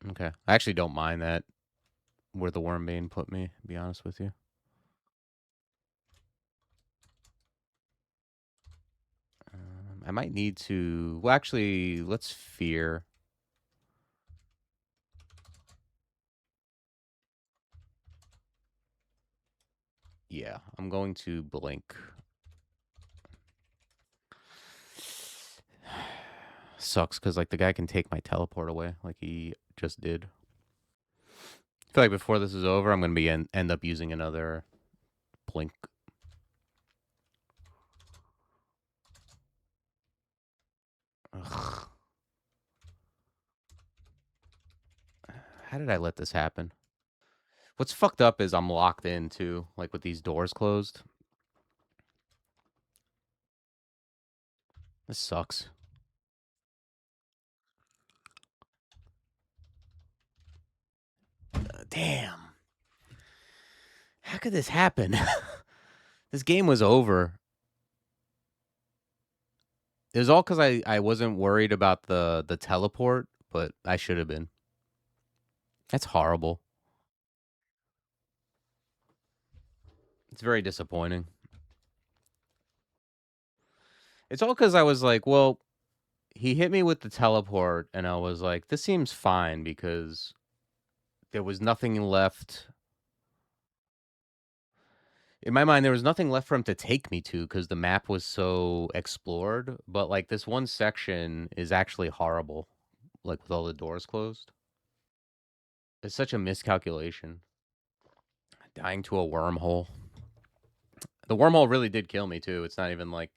Okay. I actually don't mind that where the Wormbane put me, to be honest with you. I might need to... Well, actually, let's fear. Yeah, I'm going to blink. Sucks, because, like, the guy can take my teleport away, like he just did. I feel like before this is over, I'm going to be end up using another blink. Ugh. How did I let this happen? What's fucked up is I'm locked in, too, like, with these doors closed. This sucks. Damn. How could this happen? This game was over. It was all because I wasn't worried about the teleport, but I should have been. That's horrible. It's very disappointing. It's all because I was like, well, he hit me with the teleport, and I was like, this seems fine because there was nothing left. In my mind, there was nothing left for him to take me to because the map was so explored. But, like, this one section is actually horrible, like, with all the doors closed. It's such a miscalculation. Dying to a wormhole. The wormhole really did kill me, too. It's not even like...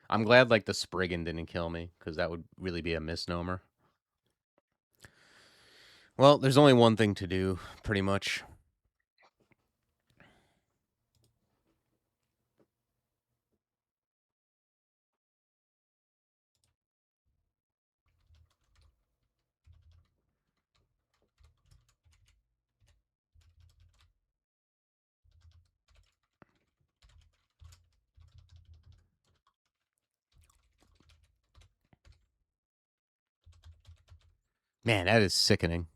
I'm glad, like, the Spriggan didn't kill me, because that would really be a misnomer. Well, there's only one thing to do, pretty much. Man, that is sickening.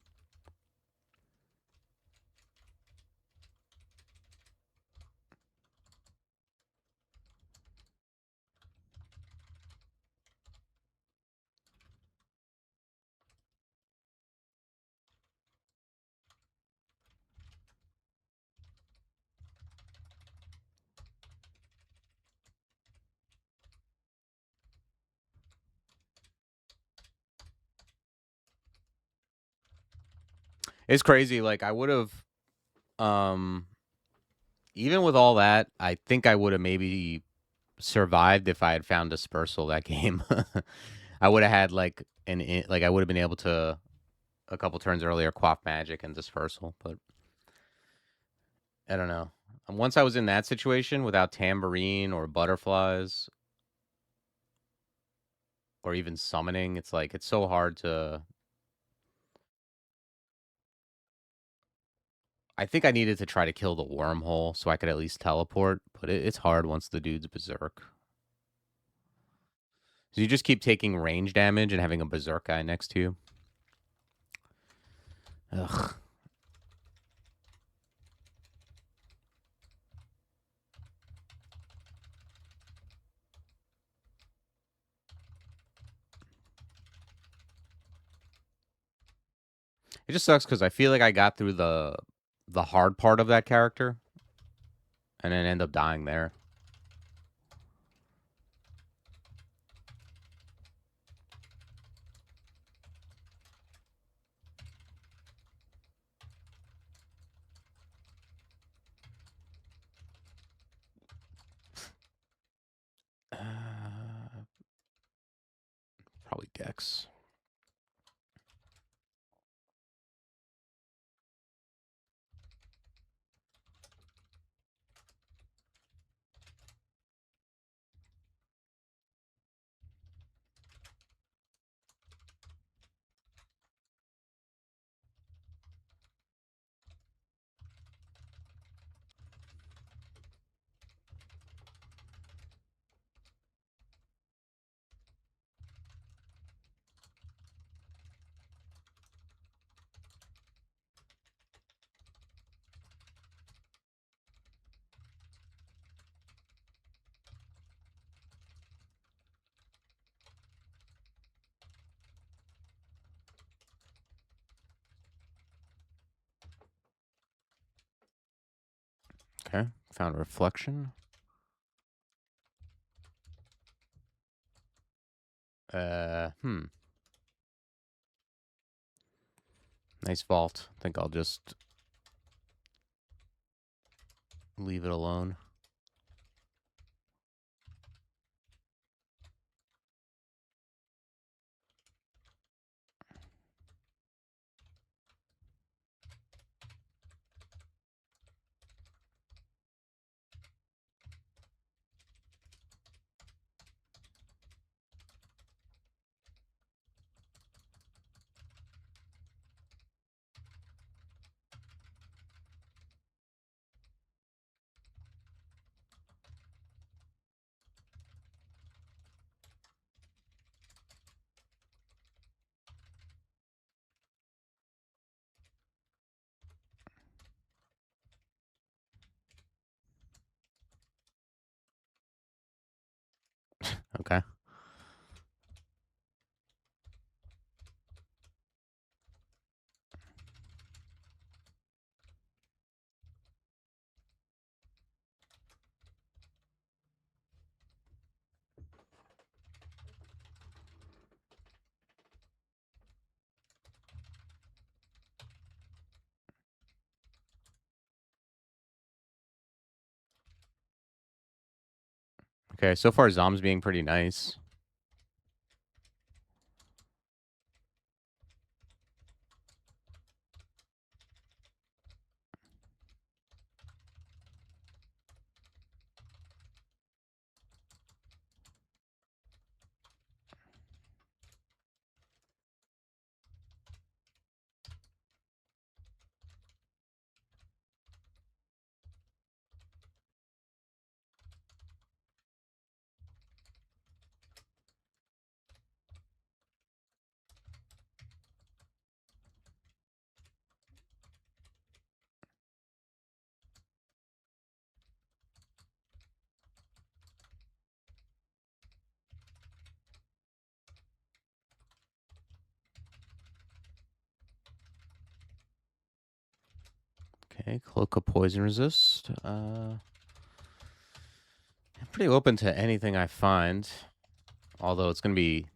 It's crazy. Like, I would have... Even with all that, I think I would have maybe survived if I had found dispersal that game. I would have had like I would have been able to a couple turns earlier quaff magic and dispersal, but I don't know. And once I was in that situation without tambourine or butterflies or even summoning, it's like it's so hard to... I think I needed to try to kill the wormhole so I could at least teleport, but it's hard once the dude's berserk. So you just keep taking range damage and having a berserk guy next to you. Ugh. It just sucks because I feel like I got through the hard part of that character and then end up dying there. Probably Dex. Okay, found reflection. Nice vault. I think I'll just leave it alone. Okay. Okay, so far Zom's being pretty nice. Okay, cloak of poison resist. I'm pretty open to anything I find. Although it's going to be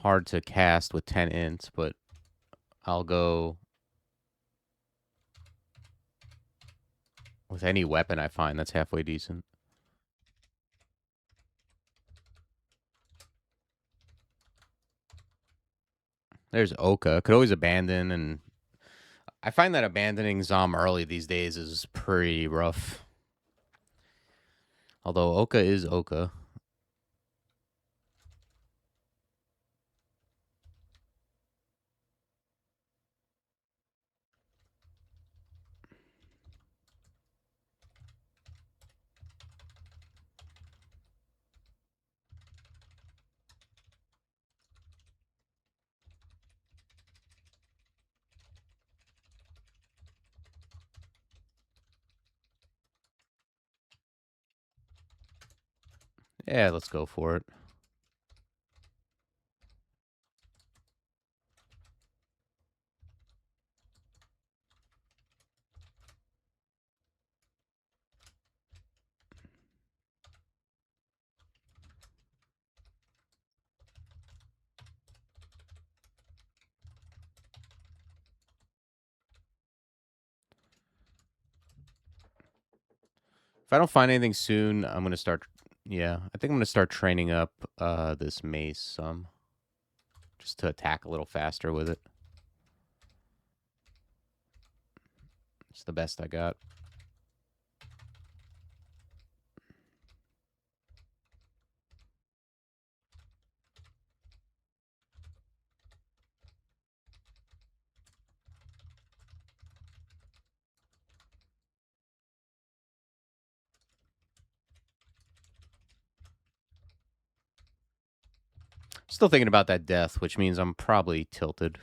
hard to cast with 10 int, but I'll go with any weapon I find that's halfway decent. There's Oka. Could always abandon, and I find that abandoning Zom early these days is pretty rough. Although Oka is Oka. Yeah, let's go for it. If I don't find anything soon, I'm gonna start. Yeah, I think I'm gonna start training up this mace some, just to attack a little faster with it. It's the best I got. Still thinking about that death, which means I'm probably tilted.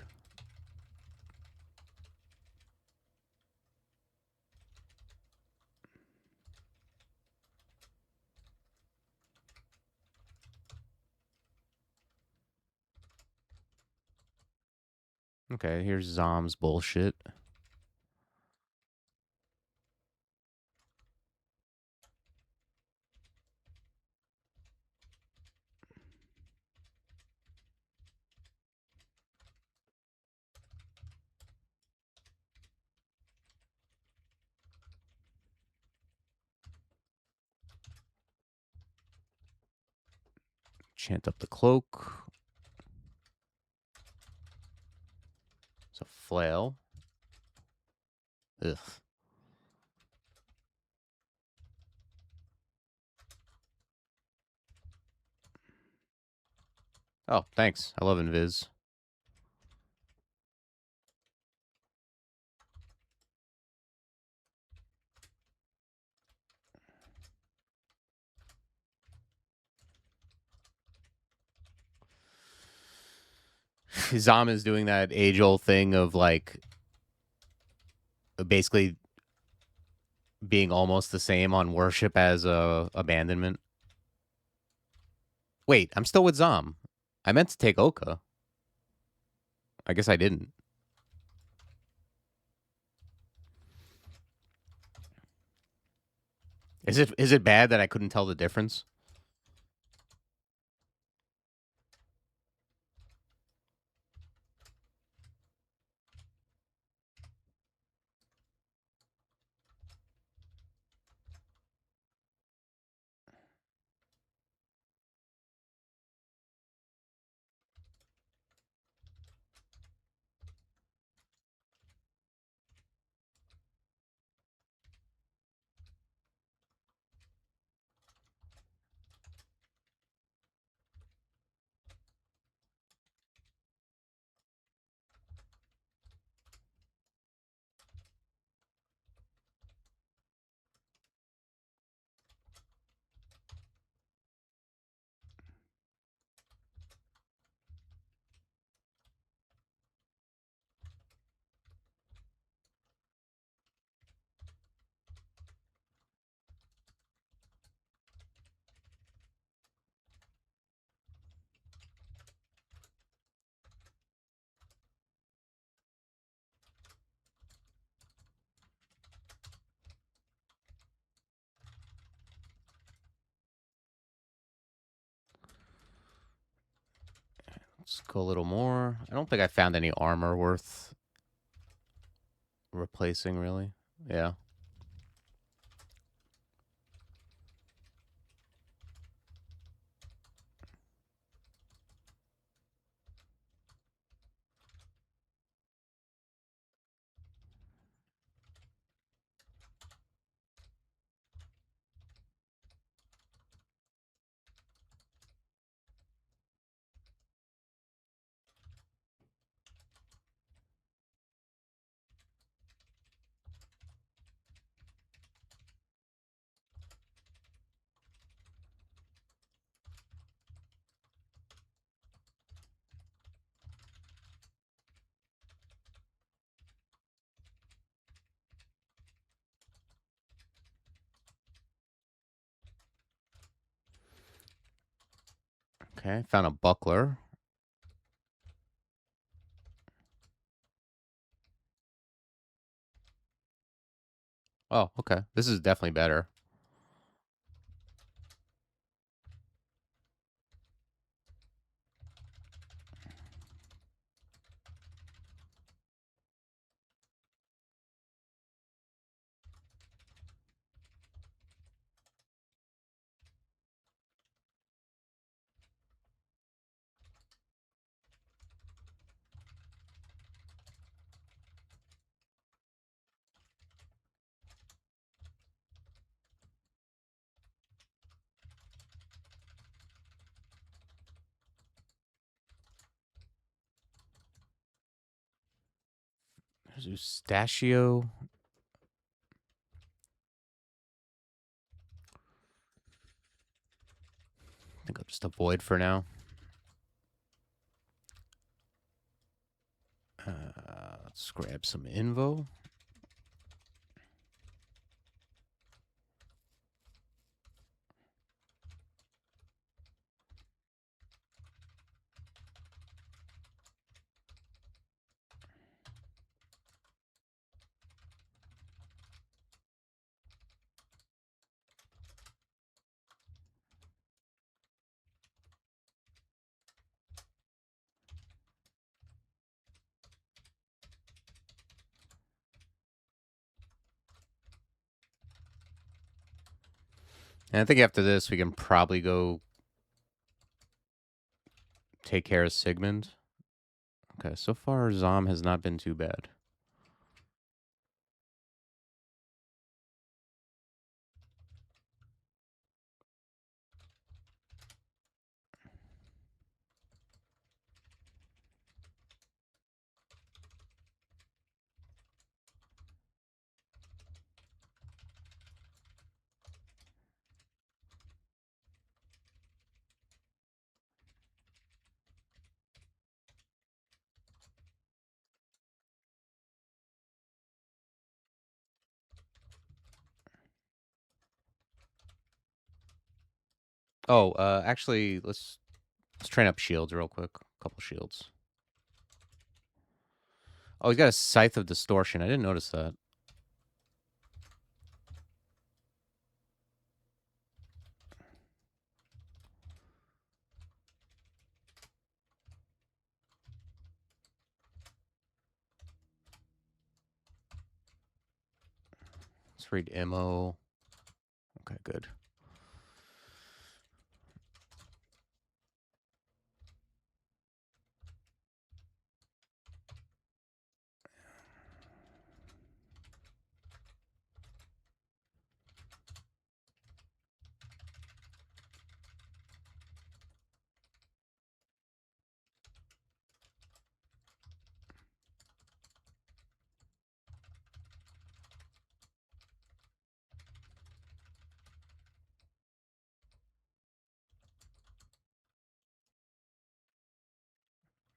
Okay, here's Zom's bullshit. Chant up the cloak. It's a flail. Ugh. Oh, thanks. I love Invis. Zom is doing that age-old thing of, like, basically being almost the same on worship as abandonment. Wait, I'm still with Zom. I meant to take Oka. I guess I didn't. Is it bad that I couldn't tell the difference? Let's go a little more. I don't think I found any armor worth replacing, really. Yeah. Okay, found a buckler. Oh, okay. This is definitely better. There's Eustachio. I think I'll just avoid for now. Let's grab some invo. And I think after this, we can probably go take care of Sigmund. Okay, so far Zom has not been too bad. Oh, actually, let's train up shields real quick. A couple shields. Oh, he's got a Scythe of Distortion. I didn't notice that. Let's read ammo. Okay, good.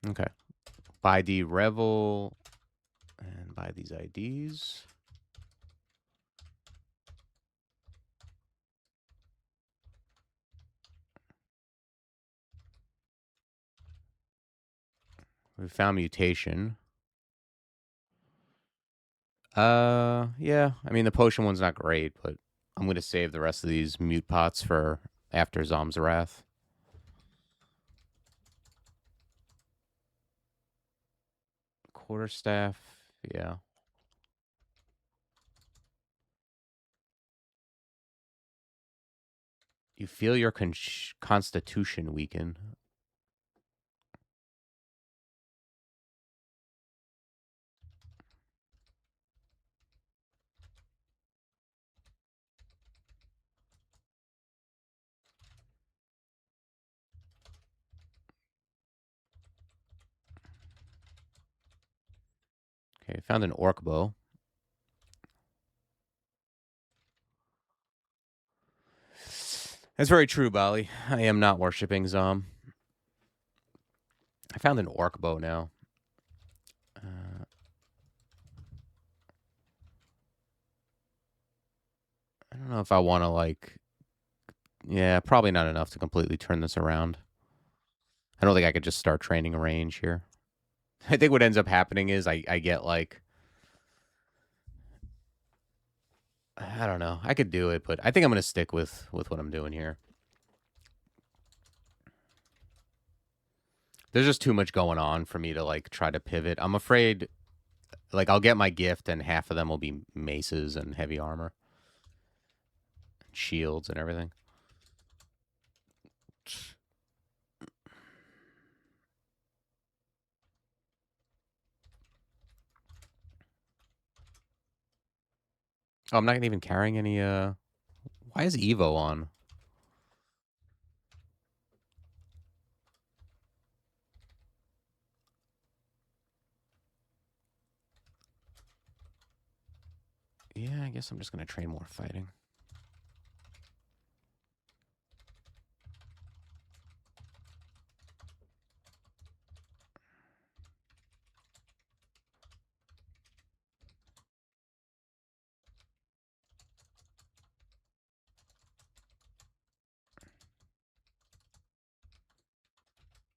Okay. Buy the Revel and buy these IDs. We found mutation. Yeah. I mean, the potion one's not great, but I'm going to save the rest of these mute pots for after Zom's Wrath. Quarterstaff, yeah. You feel your constitution weaken. Okay, found an orc bow. That's very true, Bali. I am not worshipping Zom. I found an orc bow now. I don't know if I want to, like... Yeah, probably not enough to completely turn this around. I don't think I could just start training a range here. I think what ends up happening is I get, like... I don't know. I could do it, but I think I'm going to stick with what I'm doing here. There's just too much going on for me to, like, try to pivot. I'm afraid, like, I'll get my gift and half of them will be maces and heavy armor. Shields and everything. Oh, I'm not even carrying any, Why is Evo on? Yeah, I guess I'm just gonna train more fighting.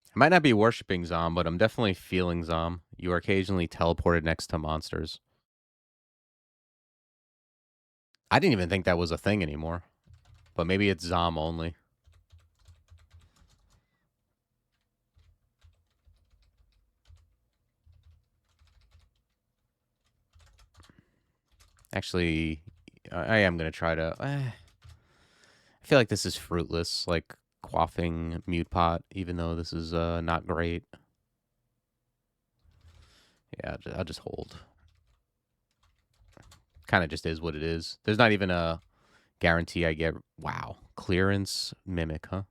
I might not be worshipping Zom, but I'm definitely feeling Zom. You are occasionally teleported next to monsters. I didn't even think that was a thing anymore. But maybe it's Zom only. Actually, I am going to try to... I feel like this is fruitless. Like, quaffing mute pot, even though this is not great. Yeah, I'll just hold. Kind of just is what it is. There's not even a guarantee I get. Wow. Clearance mimic, huh?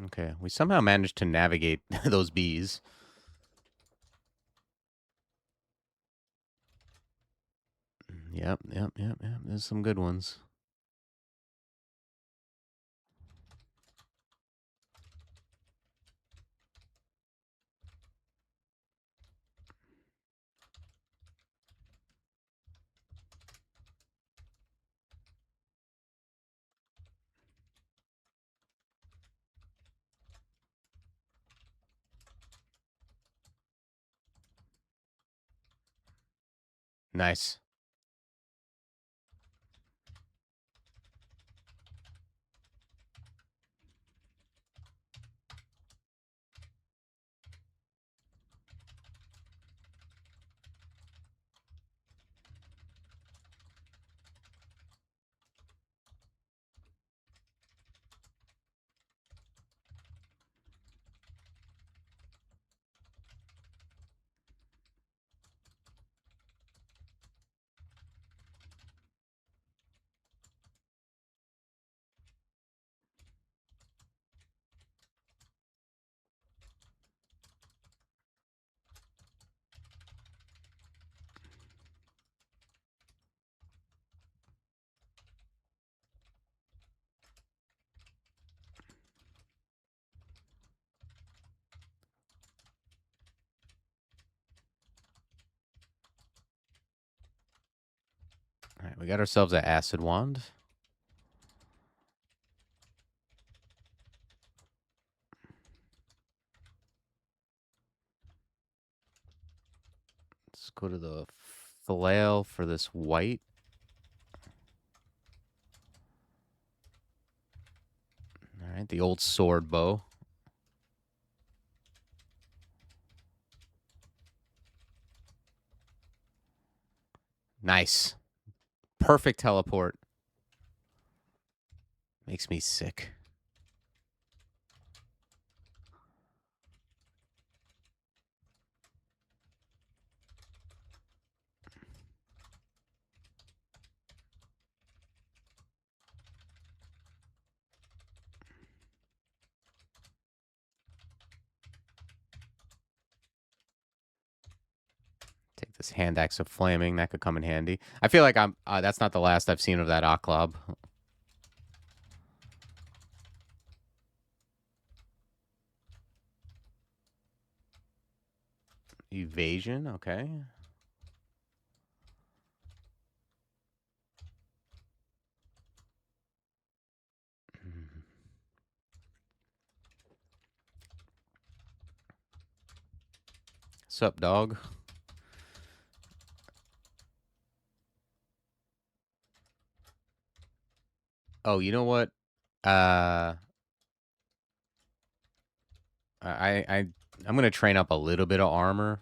Okay, we somehow managed to navigate those bees. Yep. There's some good ones. Nice. All right, we got ourselves an acid wand. Let's go to the flail for this white. All right, the old sword bow. Nice. Perfect teleport. Makes me sick. Take this hand axe of flaming. That could come in handy. I feel like I'm. That's not the last I've seen of that Oklob. Evasion. Okay. Sup, dog? Oh, you know what? Uh, I'm gonna train up a little bit of armor.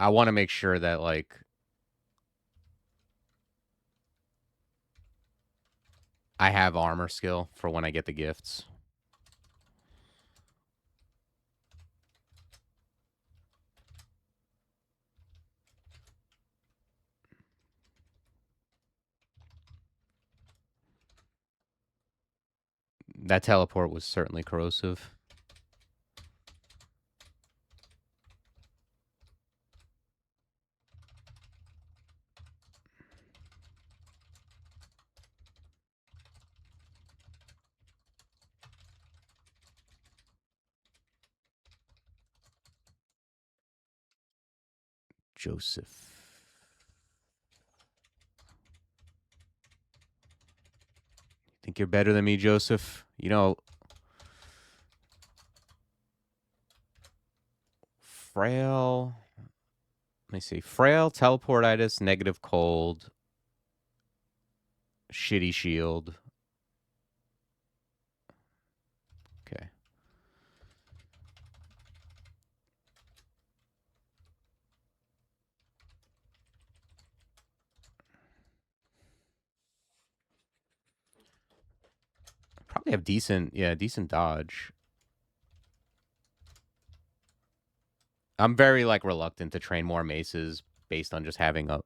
I want to make sure that like I have armor skill for when I get the gifts. That teleport was certainly corrosive. Joseph. Think you're better than me, Joseph? You know, frail. Let me see. Frail, teleportitis, negative cold, shitty shield. Okay. Probably have decent dodge. I'm very like reluctant to train more maces based on just having a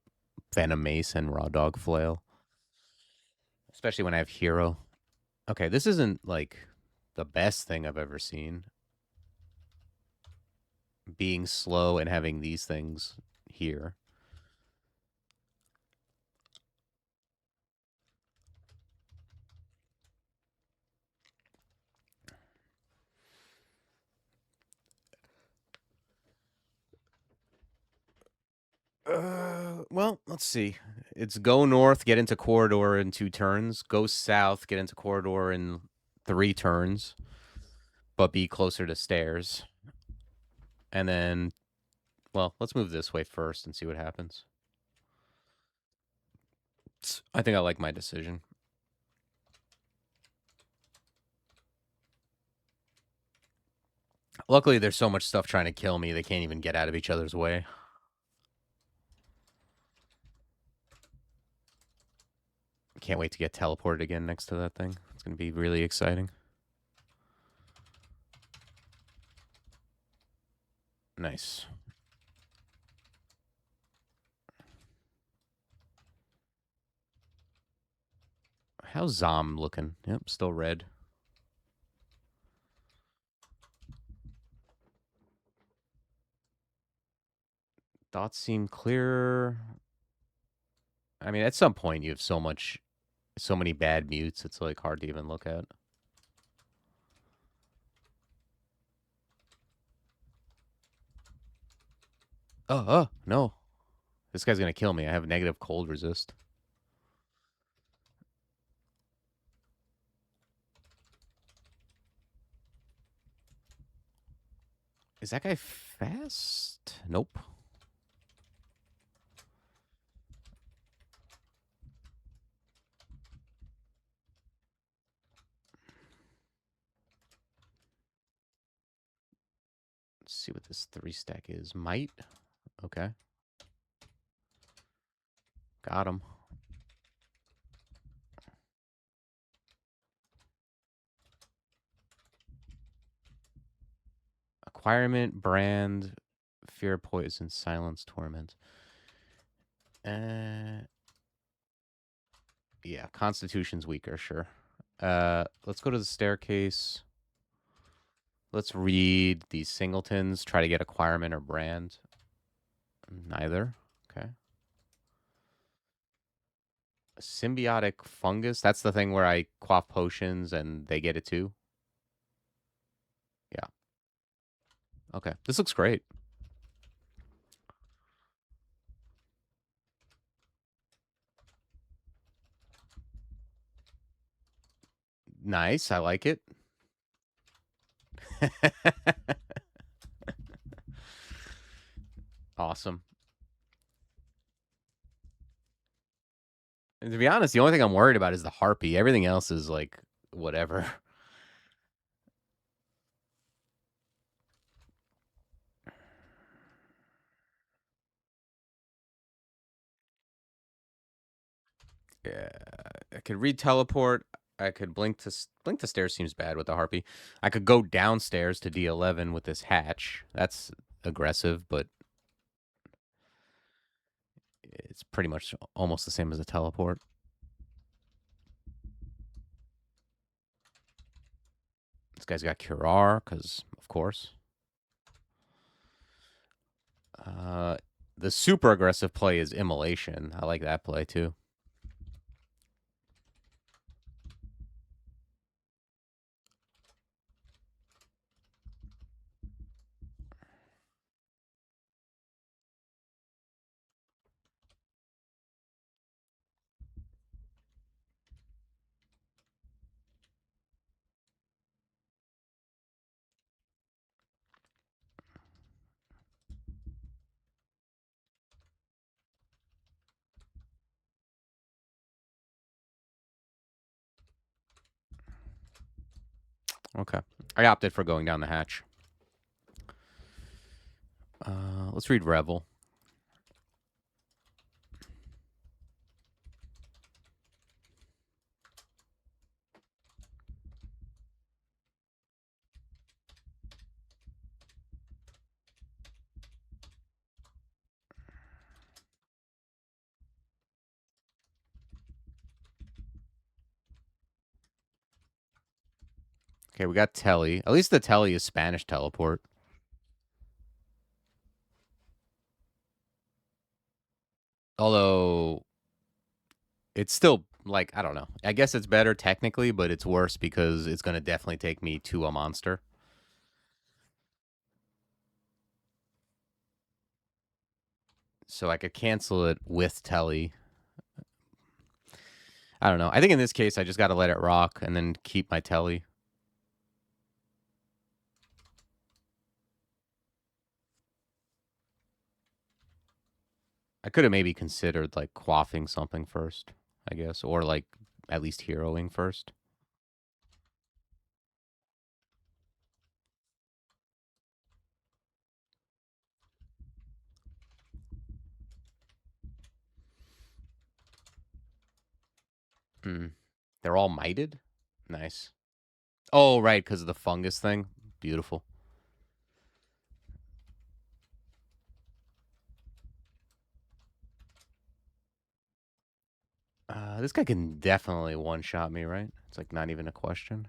venom mace and raw dog flail, especially when I have hero. Okay, this isn't like the best thing I've ever seen. Being slow and having these things here. Well, let's see. It's go north, get into corridor in 2 turns. Go south, get into corridor in 3 turns, but be closer to stairs. And then, well, let's move this way first and see what happens. I think I like my decision. Luckily, there's so much stuff trying to kill me, they can't even get out of each other's way. Can't wait to get teleported again next to that thing. It's going to be really exciting. Nice. How's Zom looking? Yep, still red. Thoughts seem clear. I mean, at some point you have so many bad mutes, it's like hard to even look at. Oh, no. This guy's going to kill me. I have negative cold resist. Is that guy fast? Nope. Let's see what this 3-stack is. Might? Okay. Got him. Acquirement, brand, fear, poison, silence, torment. Yeah, Constitution's weaker, sure. Let's go to the staircase. Let's read these singletons. Try to get acquirement or brand. Neither. Okay. Symbiotic fungus. That's the thing where I quaff potions and they get it too. Yeah. Okay. This looks great. Nice. I like it. Awesome. And to be honest, the only thing I'm worried about is the harpy. Everything else is like whatever. Yeah, I could read teleport. I could blink to stairs seems bad with the harpy. I could go downstairs to D11 with this hatch. That's aggressive, but it's pretty much almost the same as a teleport. This guy's got Curar, because of course. The super aggressive play is Immolation. I like that play too. Okay. I opted for going down the hatch. Let's read Revel. Okay, we got Telly. At least the Telly is Spanish teleport. Although it's still like, I don't know. I guess it's better technically, but it's worse because it's going to definitely take me to a monster. So I could cancel it with Telly. I don't know. I think in this case, I just got to let it rock and then keep my Telly. I could have maybe considered like quaffing something first, I guess, or like at least heroing first. Hmm. They're all mited? Nice. Oh, right, because of the fungus thing. Beautiful. This guy can definitely one-shot me, right? It's like not even a question.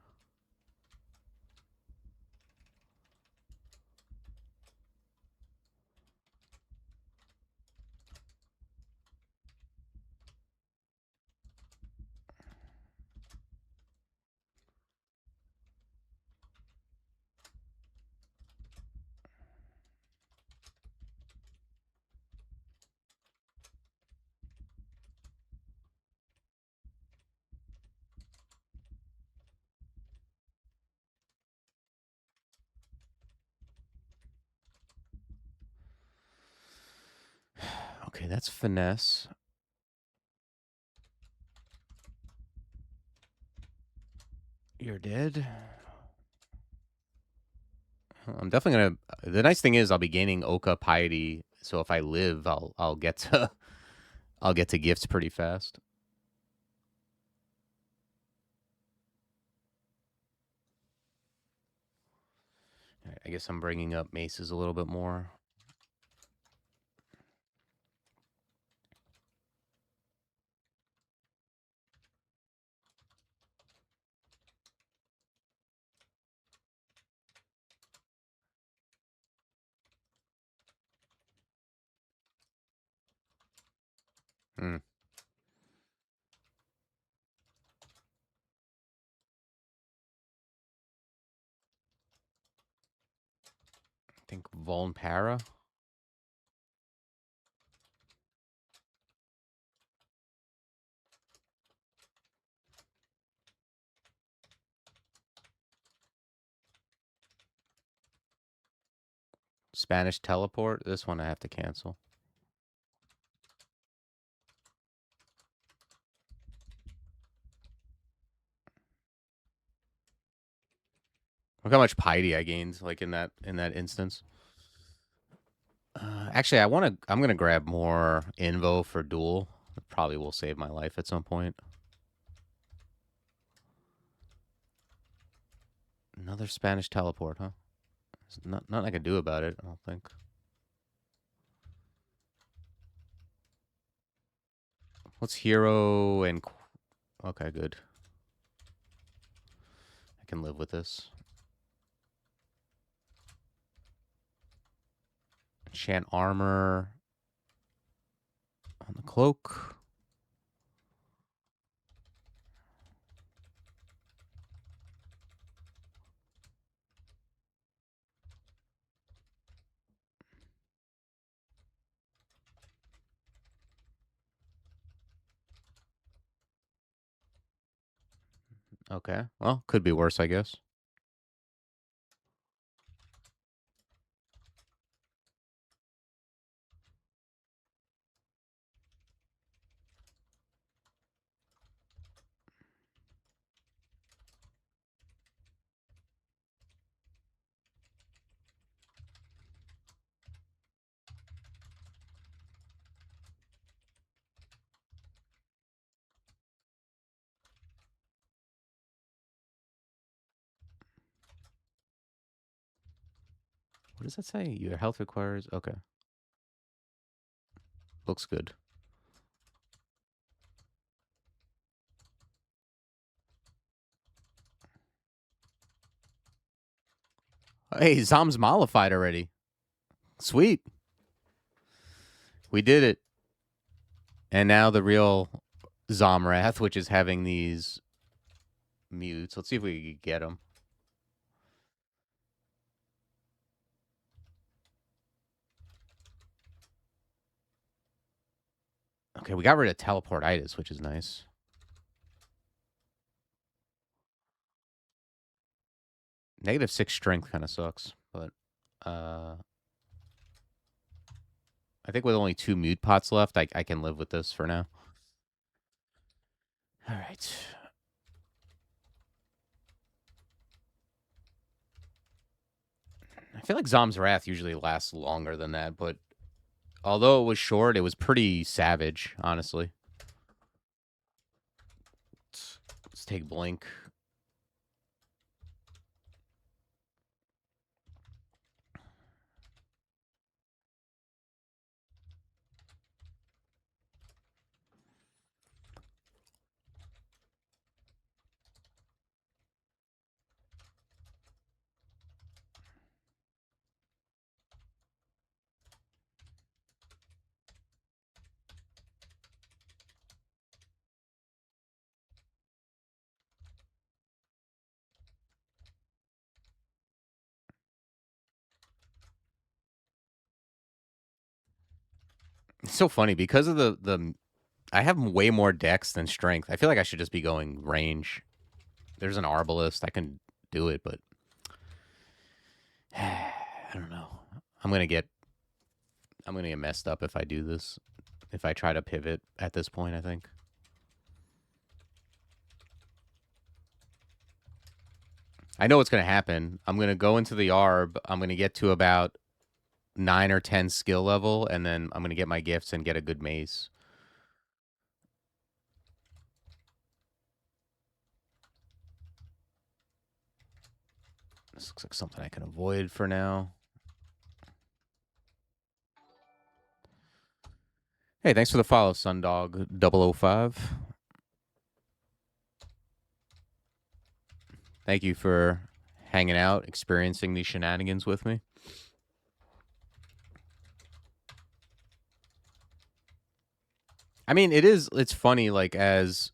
Okay, that's finesse. You're dead. I'm definitely gonna. The nice thing is, I'll be gaining Oka piety. So if I live, I'll get to I'll get to gifts pretty fast. All right, I guess I'm bringing up maces a little bit more. Hmm. I think Vuln Para. Spanish teleport. This one I have to cancel. Look how much piety I gained, like in that instance. Actually, I'm gonna grab more invo for duel. It probably will save my life at some point. Another Spanish teleport, huh? There's nothing I can do about it. I don't think. What's hero and okay, good. I can live with this. Enchant armor on the cloak. Okay. Well, could be worse, I guess. What does that say? Your health requires... Okay. Looks good. Hey, Zom's mollified already. Sweet. We did it. And now the real Zomrath, which is having these mutes. Let's see if we can get them. Okay, we got rid of teleportitis, which is nice. -6 strength kind of sucks, but I think with only 2 mute pots left, I can live with this for now. All right. I feel like Zom's Wrath usually lasts longer than that, but although it was short, it was pretty savage, honestly. Let's take Blink. It's so funny because of the I have way more dex than strength. I feel like I should just be going range. There's an arbalist. I can do it, but I don't know. I'm gonna get messed up if I do this. If I try to pivot at this point, I think. I know what's gonna happen. I'm gonna go into the Arb. I'm gonna get to about 9 or 10 skill level, and then I'm gonna get my gifts and get a good mace. This looks like something I can avoid for now. Hey, thanks for the follow, Sundog005. Thank you for hanging out, experiencing these shenanigans with me. I mean, it's funny, like, as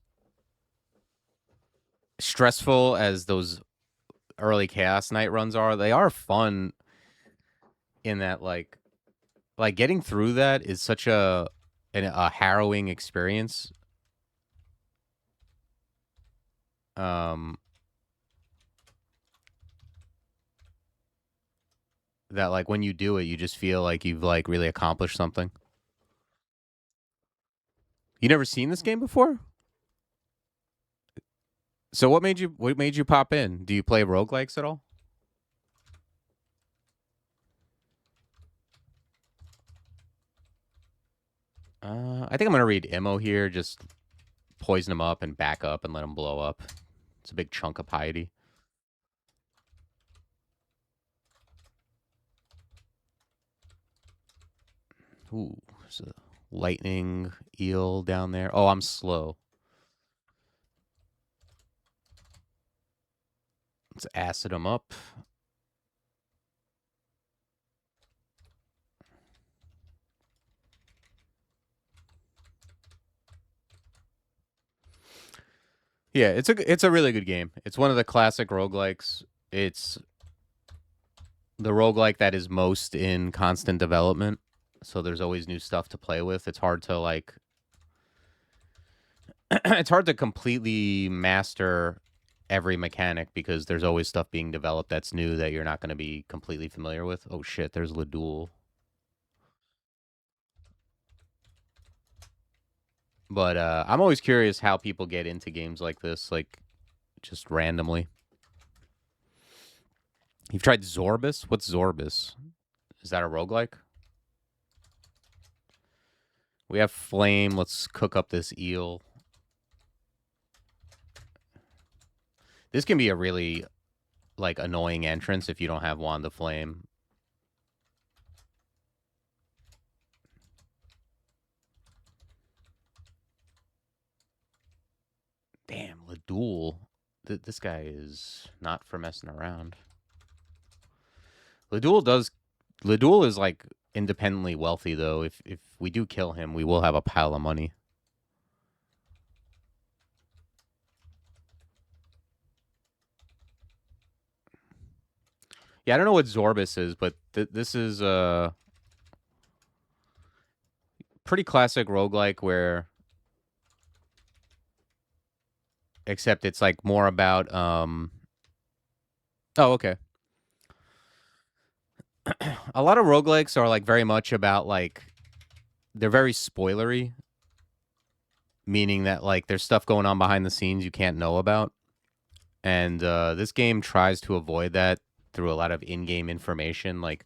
stressful as those early Chaos Knight runs are, they are fun in that, like getting through that is such a harrowing experience. That, like, when you do it, you just feel like you've, like, really accomplished something. You never seen this game before? So what made you pop in? Do you play roguelikes at all? I think I'm gonna read Immo here. Just poison him up and back up and let him blow up. It's a big chunk of piety. Ooh, there's a lightning eel down there. Oh, I'm slow. Let's acid him up. Yeah, it's a really good game. It's one of the classic roguelikes. It's the roguelike that is most in constant development. So there's always new stuff to play with. It's hard to, like, it's hard to completely master every mechanic because there's always stuff being developed that's new that you're not going to be completely familiar with. Oh shit, there's Ladul. But I'm always curious how people get into games like this, like, just randomly. You've tried Zorbus? What's Zorbus? Is that a roguelike? We have flame. Let's cook up this eel. This can be a really, like, annoying entrance if you don't have Wand of Flame. Damn, Ladul. This guy is not for messing around. Ladul is like independently wealthy though. If we do kill him, we will have a pile of money. Yeah, I don't know what Zorbus is, but this is a pretty classic roguelike where except it's like more about oh, okay. A lot of roguelikes are like very much about like they're very spoilery, meaning that like there's stuff going on behind the scenes you can't know about. And this game tries to avoid that through a lot of in-game information. Like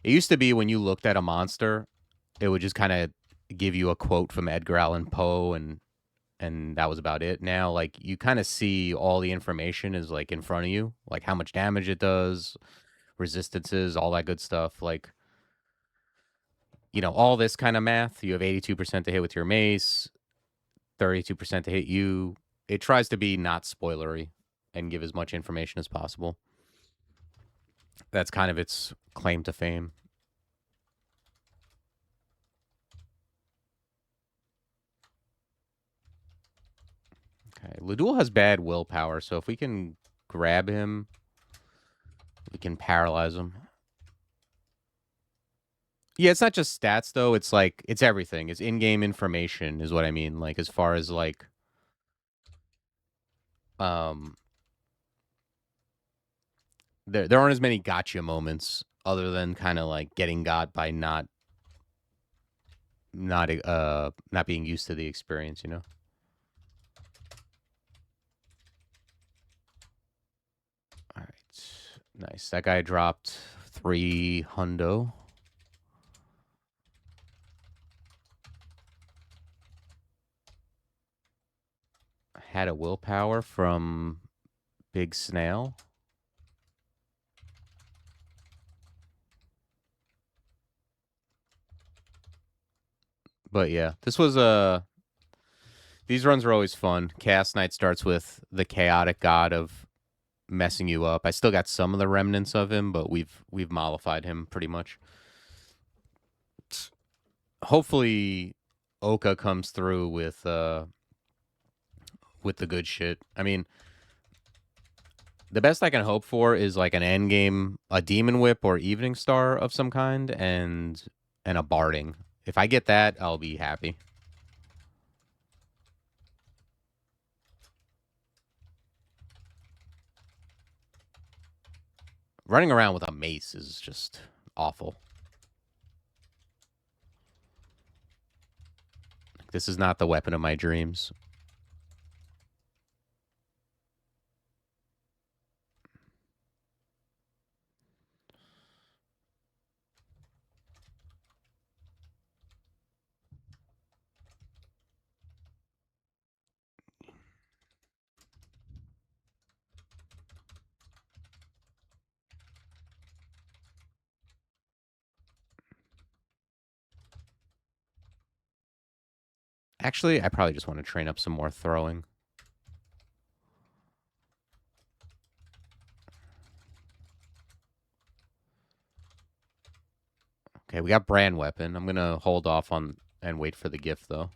it used to be when you looked at a monster, it would just kind of give you a quote from Edgar Allan Poe and that was about it. Now like you kind of see all the information is like in front of you, like how much damage it does, resistances, all that good stuff. Like all this kind of math. You have 82% to hit with your mace, 32% to hit you. It tries to be not spoilery and give as much information as possible. That's kind of its claim to fame. Okay, Ladul has bad willpower, so if we can grab him, we can paralyze him. Yeah, it's not just stats though. It's like it's everything. It's in-game information, is what I mean. Like as far as like, um, there aren't as many gotcha moments other than kind of like getting got by not being used to the experience. All right, nice. That guy dropped 3 hundo. Had a willpower from Big Snail. But yeah, this was these runs are always fun. Chaos Knight starts with the chaotic god of messing you up. I still got some of the remnants of him, but we've mollified him pretty much. Hopefully Oka comes through with the good shit. I mean, the best I can hope for is like an end game, a demon whip or evening star of some kind, and a barding. If I get that, I'll be happy. Running around with a mace is just awful. This is not the weapon of my dreams. Actually, I probably just want to train up some more throwing. Okay, we got brand weapon. I'm gonna hold off on and wait for the gift though.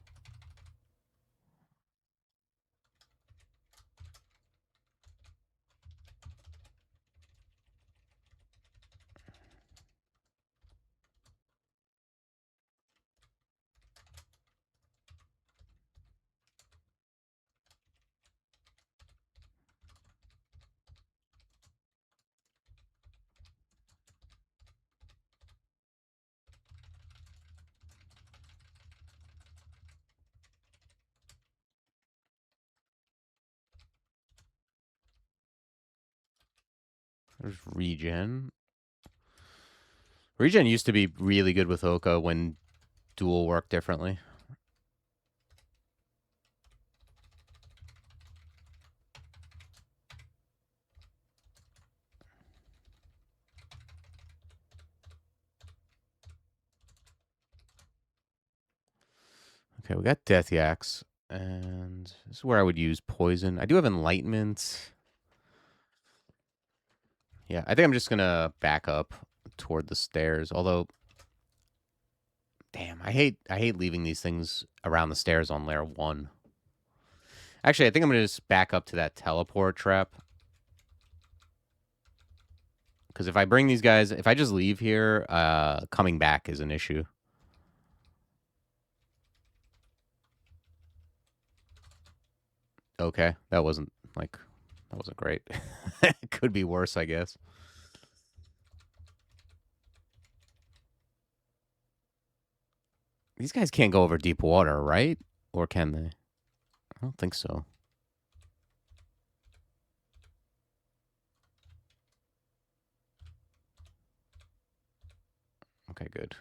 There's regen. Regen used to be really good with Oka when dual worked differently. Okay, we got Death Yaks. And this is where I would use poison. I do have enlightenment. Yeah, I think I'm just gonna back up toward the stairs. Although, damn, I hate leaving these things around the stairs on layer 1. Actually, I think I'm gonna just back up to that teleport trap. Because if I bring these guys, if I just leave here, coming back is an issue. Okay, that wasn't great. It could be worse, I guess. These guys can't go over deep water, right? Or can they? I don't think so. Okay, good.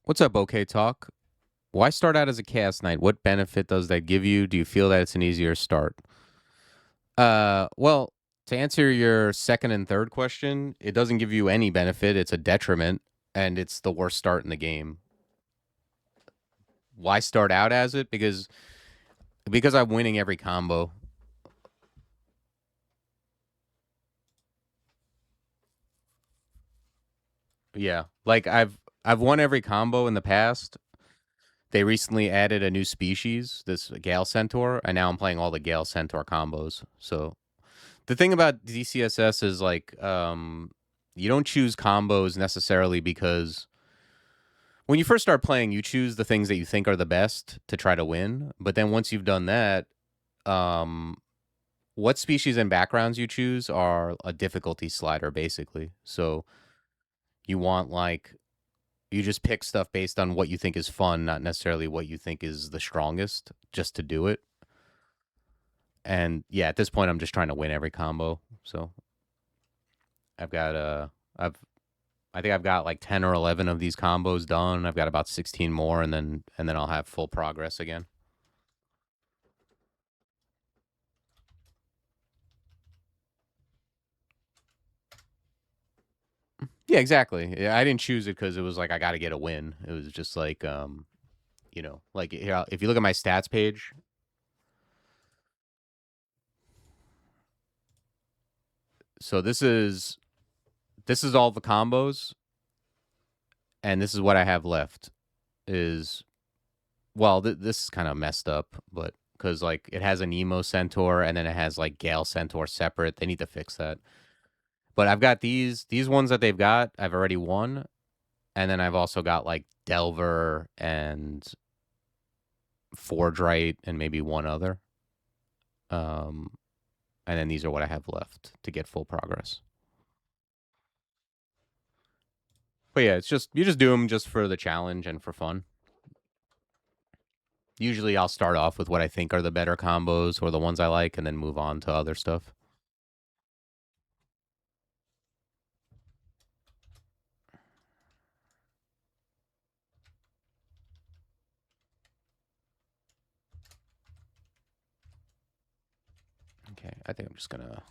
What's up, OK Talk? Why start out as a cast knight? What benefit does that give you? Do you feel that it's an easier start? Well, to answer your second and third question, it doesn't give you any benefit. It's a detriment, and it's the worst start in the game. Why start out as it? Because I'm winning every combo. Yeah, like I've won every combo in the past. They recently added a new species, this Gale Centaur, and now I'm playing all the Gale Centaur combos. So the thing about DCSS is like you don't choose combos necessarily because when you first start playing, you choose the things that you think are the best to try to win. But then once you've done that, um, what species and backgrounds you choose are a difficulty slider, basically. So you want like you just pick stuff based on what you think is fun, not necessarily what you think is the strongest, just to do it. And yeah, at this point, I'm just trying to win every combo. So I've got I've I think I've got like 10 or 11 of these combos done. I've got about 16 more, and then I'll have full progress again. Yeah, exactly. Yeah, I didn't choose it because it was like I got to get a win. It was just like like here, if you look at my stats page, so this is all the combos, and this is what I have left. Is well, this is kind of messed up, but because like it has an emo centaur and then it has like Gale centaur separate. They need to fix that. But I've got these ones that they've got. I've already won, and then I've also got like Delver and Fordrite and maybe one other. Um, and then these are what I have left to get full progress. But yeah, it's just you just do them just for the challenge and for fun. Usually, I'll start off with what I think are the better combos or the ones I like, and then move on to other stuff. Okay, I think I'm just gonna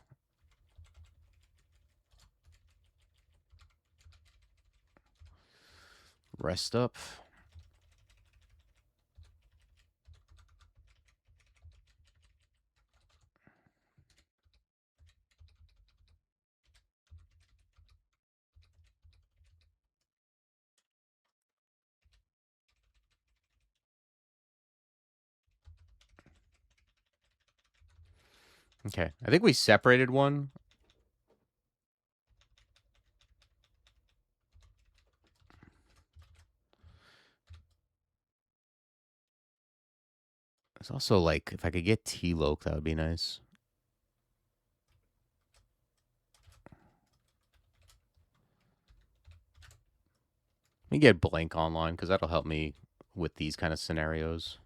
rest up. Okay, I think we separated one. It's also like if I could get T-Loke, that would be nice. Let me get Blank online because that'll help me with these kind of scenarios.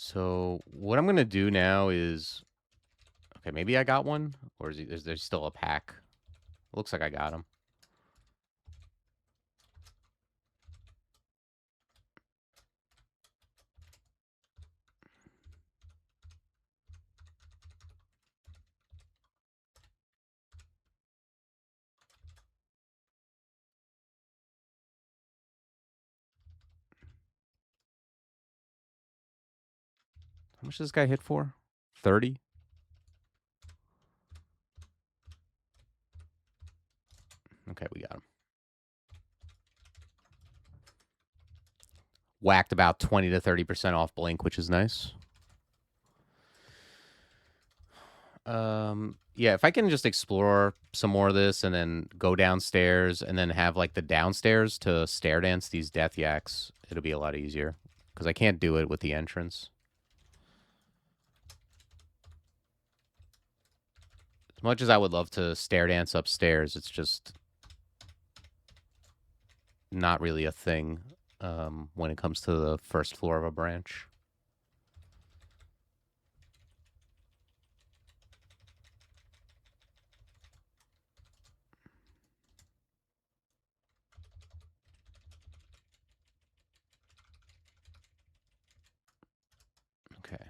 So what I'm gonna do now is, okay, maybe I got one, or is there still a pack? Looks like I got him. How much does this guy hit for? 30? Okay, we got him. Whacked about 20 to 30% off blink, which is nice. Yeah, if I can just explore some more of this and then go downstairs and then have like the downstairs to stair dance these death yaks, it'll be a lot easier because I can't do it with the entrance. As much as I would love to stair dance upstairs, it's just not really a thing when it comes to the first floor of a branch. Okay.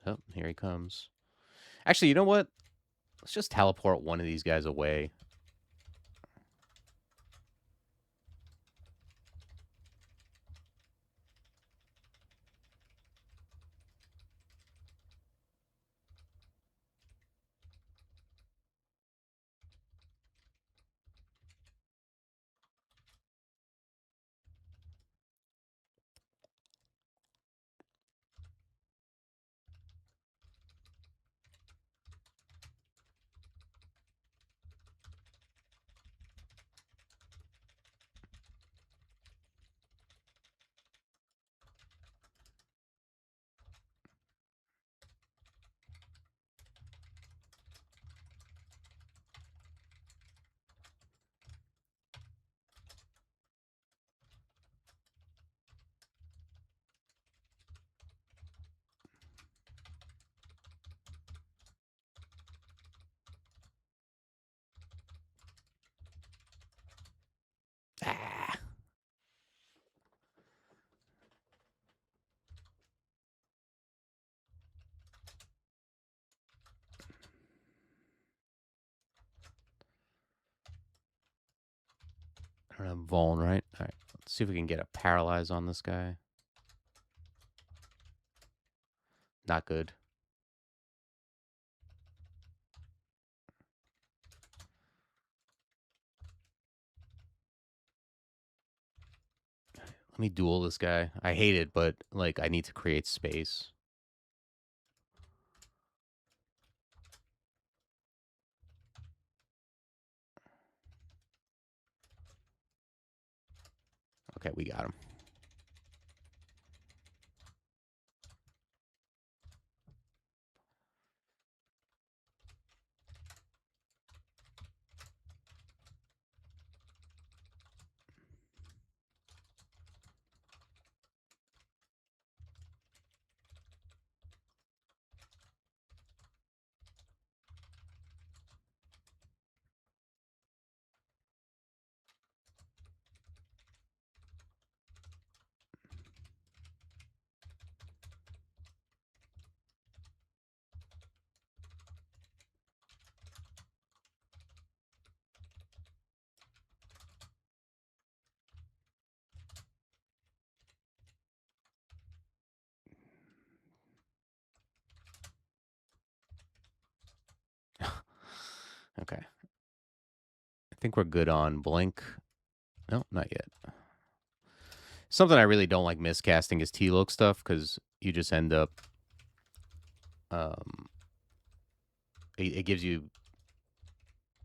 Oh, here he comes. Actually, you know what? Let's just teleport one of these guys away. Ah. I don't have Vuln, right? All right. Let's see if we can get a paralyze on this guy. Not good. Let me duel this guy. I hate it, but like I need to create space. Okay, we got him. Okay. I think we're good on blink. No, not yet. Something I really don't like miscasting is T-Look stuff because you just end up. Um, it gives you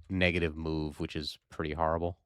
negative move, which is pretty horrible.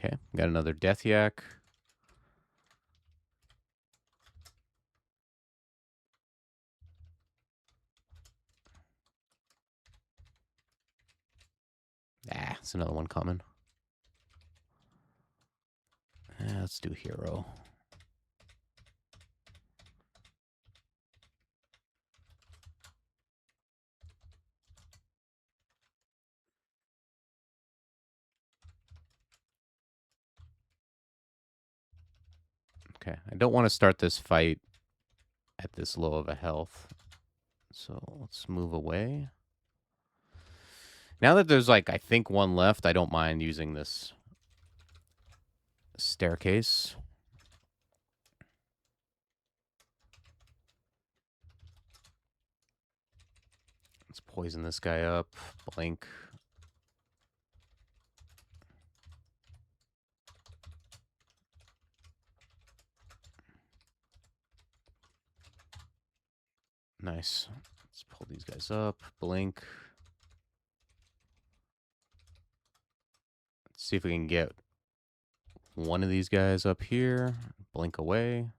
Okay, got another Death Yak. Ah, it's another one coming. Let's do Hero. Okay, I don't want to start this fight at this low of a health. So let's move away. Now that there's like, I think one left, I don't mind using this staircase. Let's poison this guy up. Blink. Nice. Let's pull these guys up. Blink. Let's see if we can get one of these guys up here. Blink away.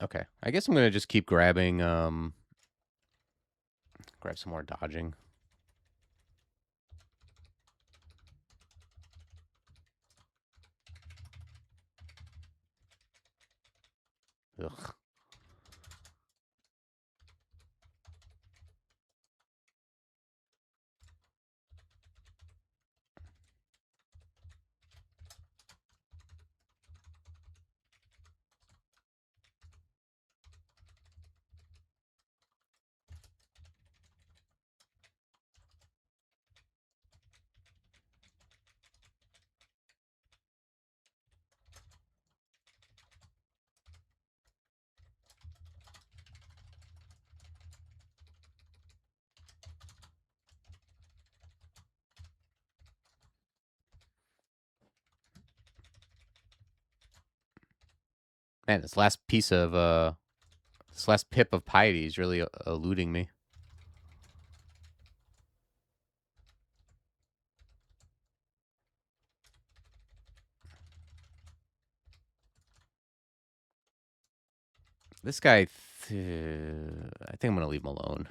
Okay. I guess I'm going to just keep grabbing, grab some more dodging. Ugh. Man, this last pip of piety is really eluding me. This guy, I think I'm going to leave him alone.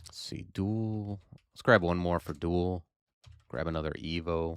Let's see, duel. Let's grab one more for duel. Grab another Evo.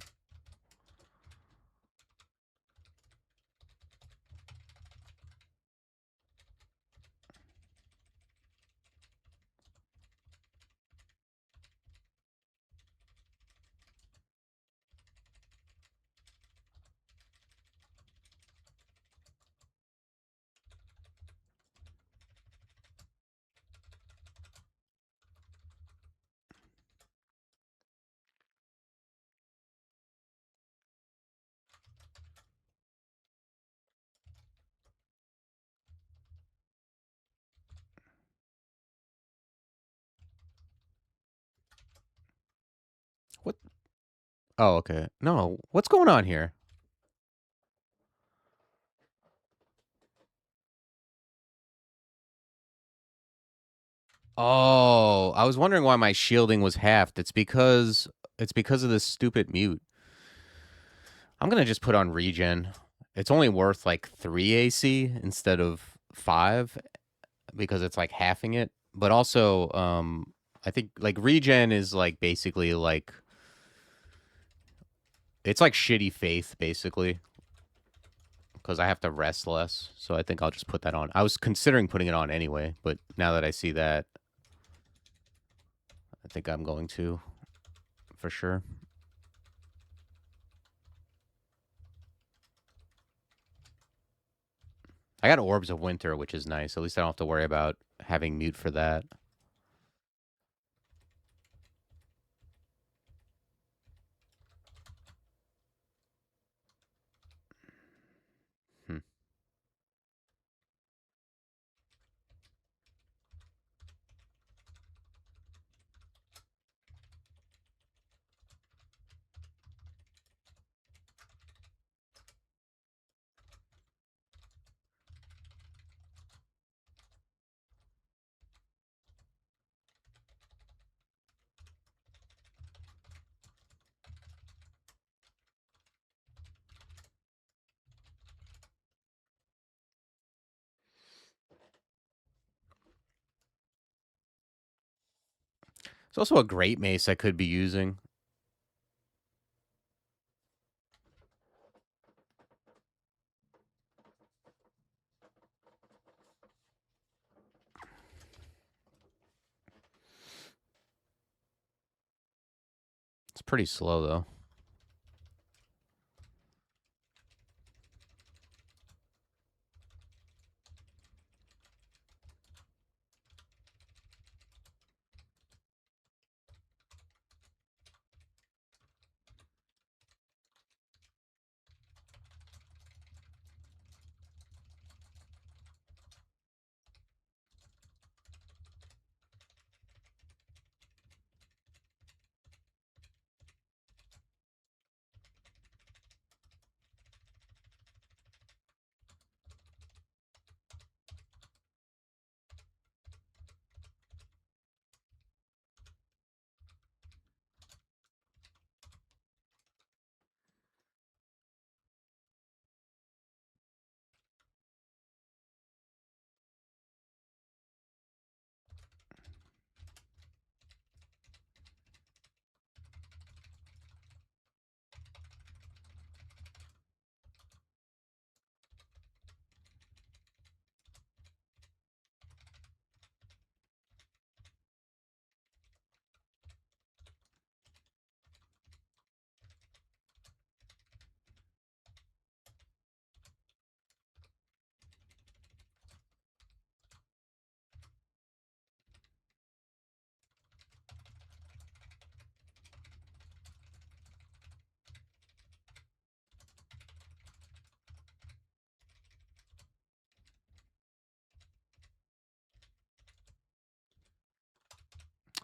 Oh, okay. No, what's going on here? Oh, I was wondering why my shielding was halved. It's because of this stupid mute. I'm gonna just put on regen. It's only worth like 3 AC instead of 5 because it's like halving it. But also, I think like regen is like basically like it's like shitty faith basically because I have to rest less. So I think I'll just put that on. I was considering putting it on anyway, but now that I see that, I think I'm going to for sure. I got Orbs of Winter, which is nice. At least I don't have to worry about having mute for that. Hmm. It's also a great mace I could be using. It's pretty slow though.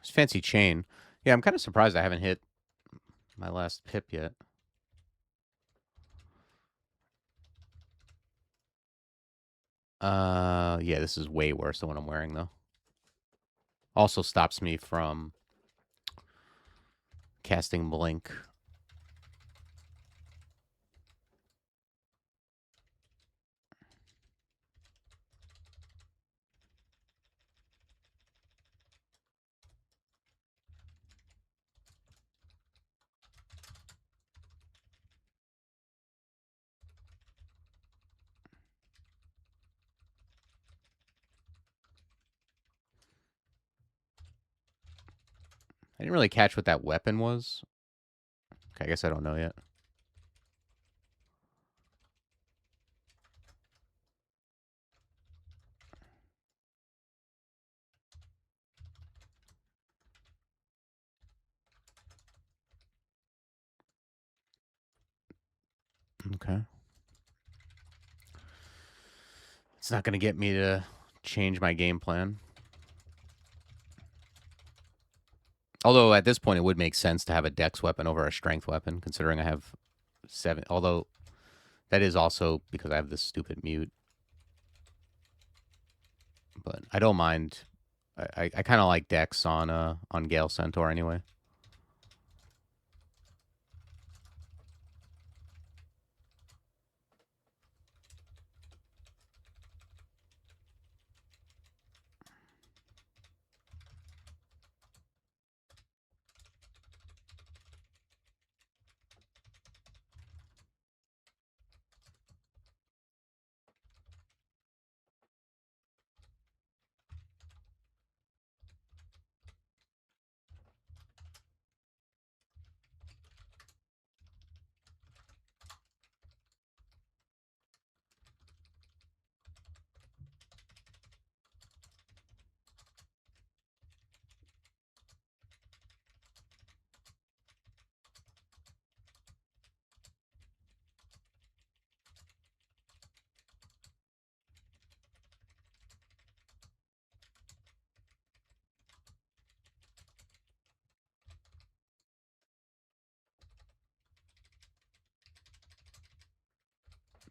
It's fancy chain. Yeah, I'm kind of surprised I haven't hit my last pip yet. Yeah, this is way worse than what I'm wearing though. Also stops me from casting blink. I didn't really catch what that weapon was. Okay, I guess I don't know yet. Okay. It's not going to get me to change my game plan. Although at this point it would make sense to have a dex weapon over a strength weapon, considering I have 7. Although that is also because I have this stupid mute. But I don't mind. I kind of like dex on Gale Centaur anyway.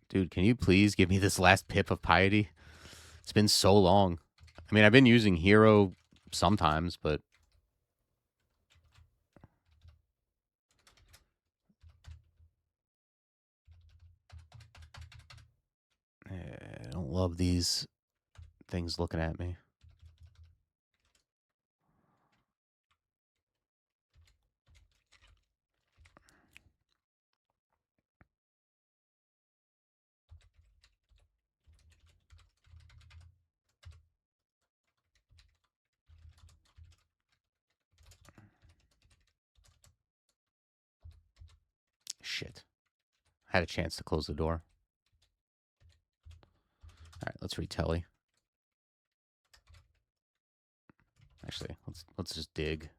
Dude, can you please give me this last pip of piety? It's been so long. I mean, I've been using hero sometimes, but I don't love these things looking at me. Shit. I had a chance to close the door. All right, let's retelly. Actually, let's just dig.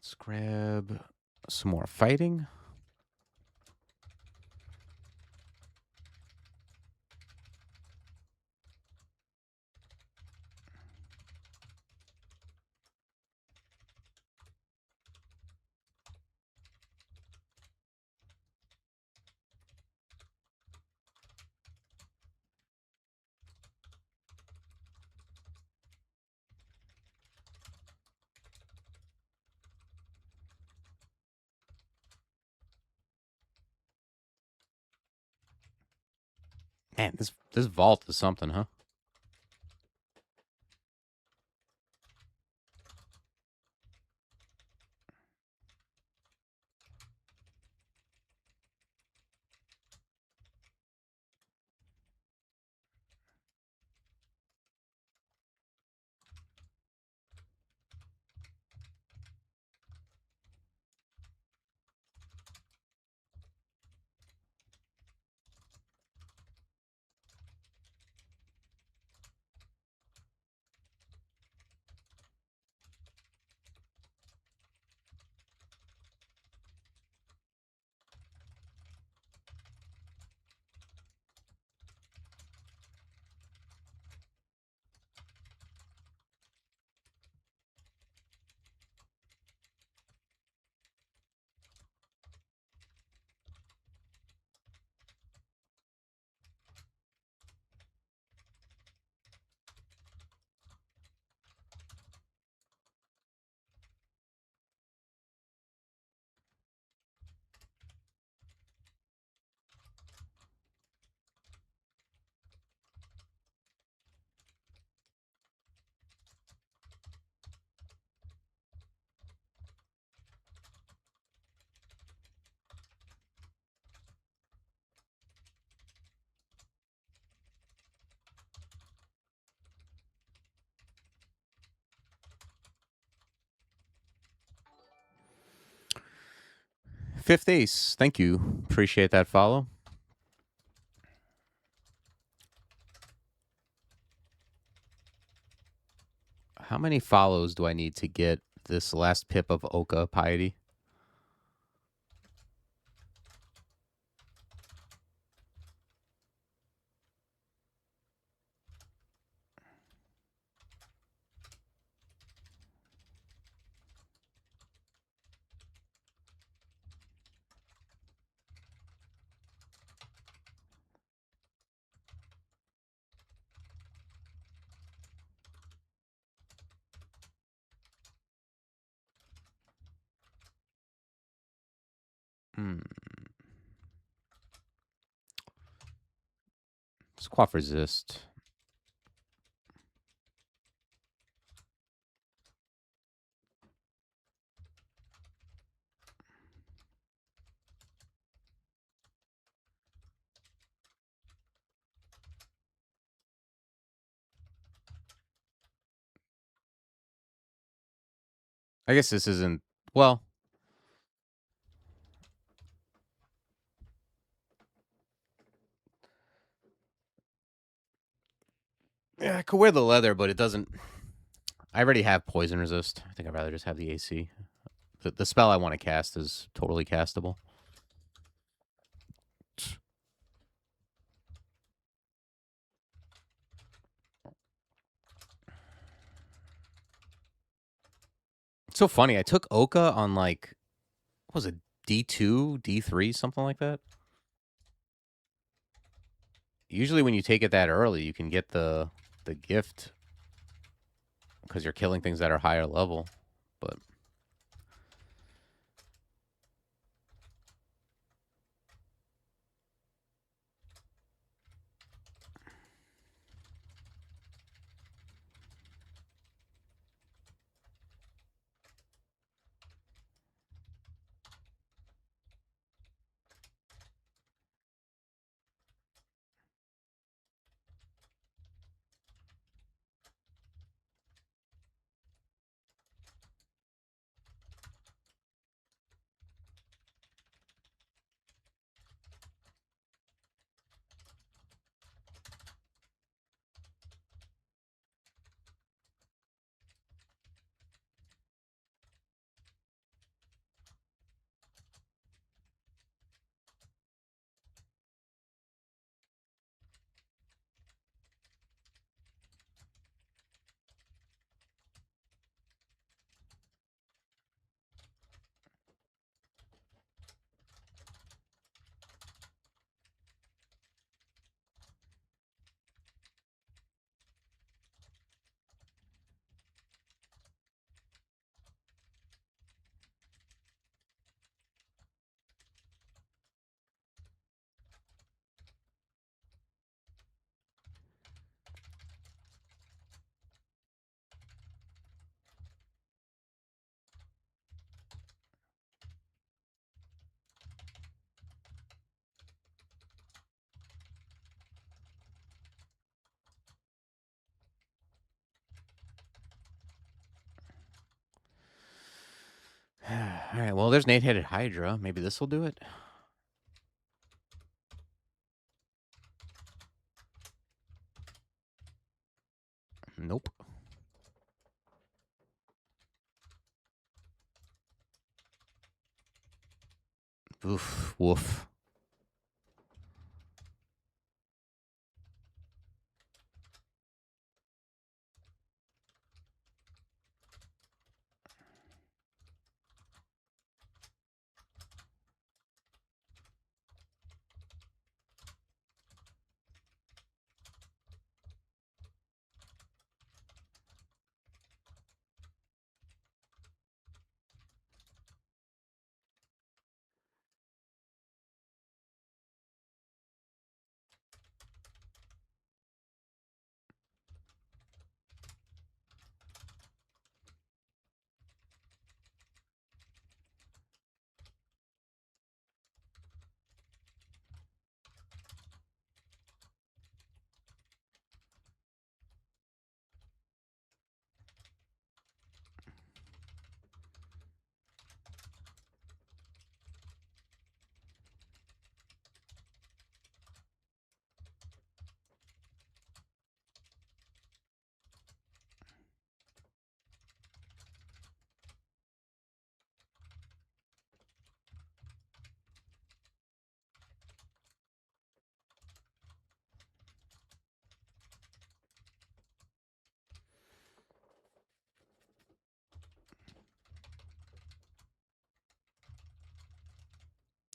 Let's grab some more fighting. Man, this vault is something, huh? Fifth Ace, thank you. Appreciate that follow. How many follows do I need to get this last pip of Oka Piety? Squaff resist. I guess this isn't, well, yeah, I could wear the leather, but it doesn't. I already have poison resist. I think I'd rather just have the AC. The spell I want to cast is totally castable. It's so funny. I took Oka on like, what was it, D2, D3, something like that? Usually when you take it that early, you can get the gift because you're killing things that are higher level. But all right, well, there's an 8-headed Hydra. Maybe this will do it. Nope. Oof, woof.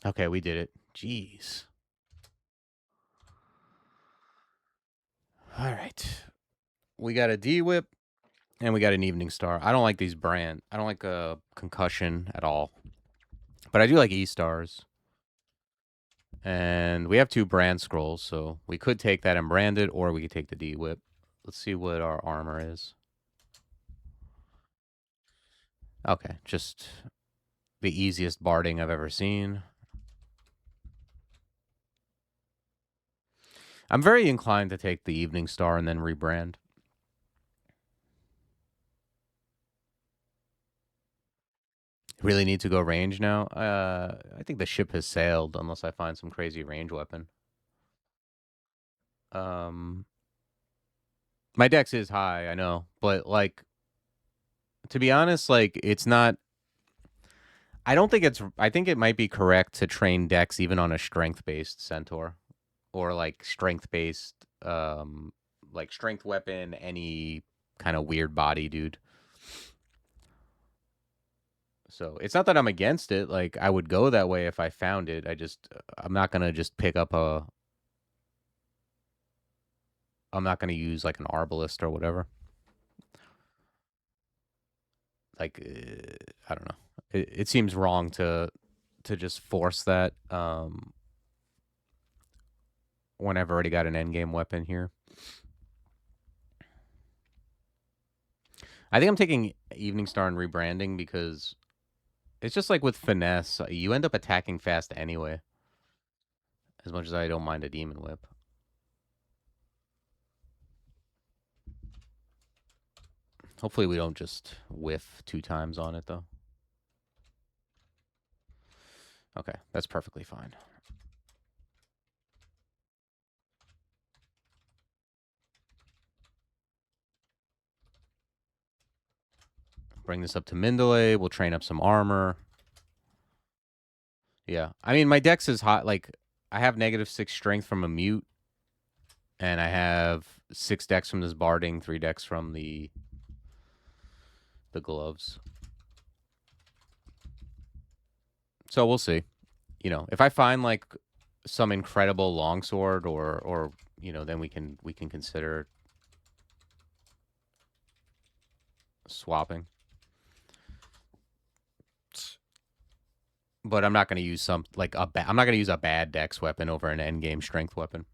Okay, we did it. Jeez. All right. We got a D-Whip, and we got an Evening Star. I don't like these brand. I don't like a Concussion at all. But I do like E-Stars. And we have 2 brand scrolls, so we could take that and brand it, or we could take the D-Whip. Let's see what our armor is. Okay, just the easiest barding I've ever seen. I'm very inclined to take the Evening Star and then rebrand. Really need to go range now? I think the ship has sailed unless I find some crazy range weapon. My dex is high, I know, but like to be honest, like it's not. I don't think it's. I think it might be correct to train dex even on a strength based centaur, or like strength based, like strength weapon, any kind of weird body dude. So it's not that I'm against it. Like I would go that way if I found it. I'm not gonna just pick up a. I'm not gonna use like an arbalist or whatever. Like I don't know. It seems wrong to just force that when I've already got an endgame weapon here. I think I'm taking Evening Star and rebranding because it's just like with finesse, you end up attacking fast anyway. As much as I don't mind a demon whip. Hopefully we don't just whiff 2 times on it though. Okay, that's perfectly fine. Bring this up to Mindalay. We'll train up some armor. Yeah. I mean, my dex is hot. Like, I have -6 strength from a mute. And I have 6 dex from this barding, 3 dex from the gloves. So we'll see. You know, if I find like some incredible longsword or you know, then we can consider swapping. But I'm not going to use I'm not going to use a bad dex weapon over an endgame strength weapon.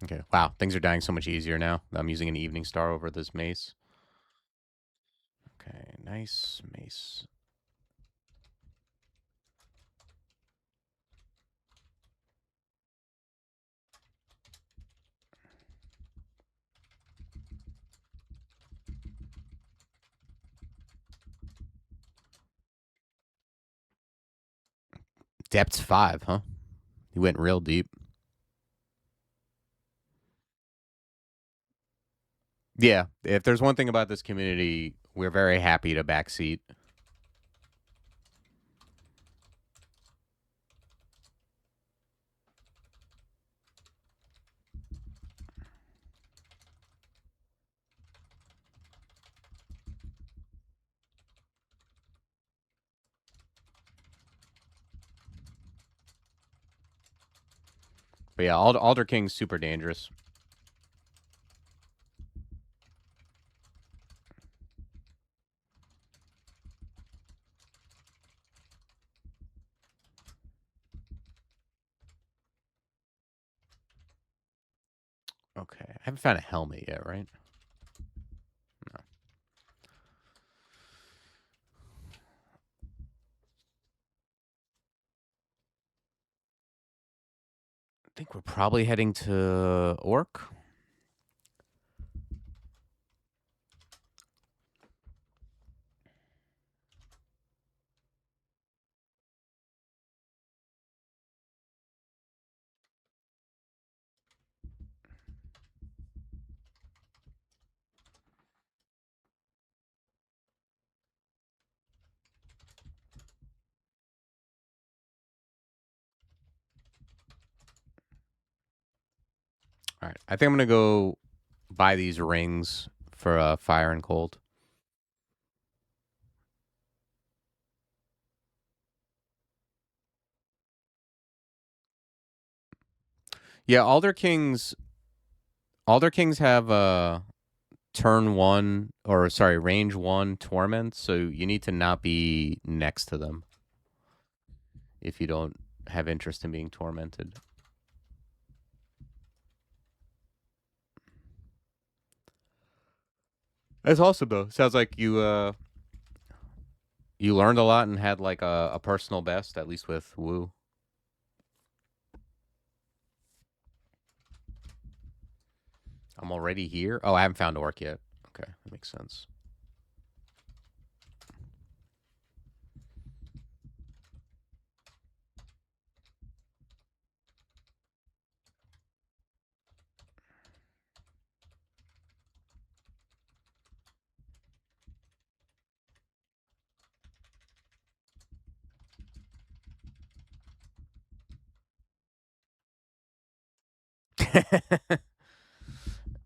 Okay. Wow, things are dying so much easier now. I'm using an Evening Star over this mace. Okay, nice mace. Depth's 5, huh? He went real deep. Yeah, if there's one thing about this community, we're very happy to backseat. But yeah, Alder King's super dangerous. Okay, I haven't found a helmet yet, right? No. I think we're probably heading to Orc. All right. I think I'm gonna go buy these rings for fire and cold. Yeah, all their kings have turn one or sorry, range one torment, so you need to not be next to them if you don't have interest in being tormented. That's awesome though. Sounds like you learned a lot and had like a personal best, at least with Woo. I'm already here. Oh, I haven't found Orc yet. Okay, that makes sense.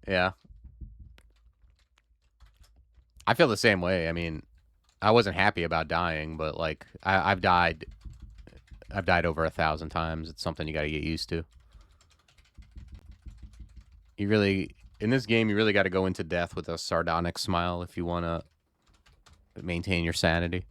Yeah, I feel the same way. I mean, I wasn't happy about dying, but like I've died over 1,000 times. It's something you got to get used to. You really in this game, you really got to go into death with a sardonic smile if you want to maintain your sanity.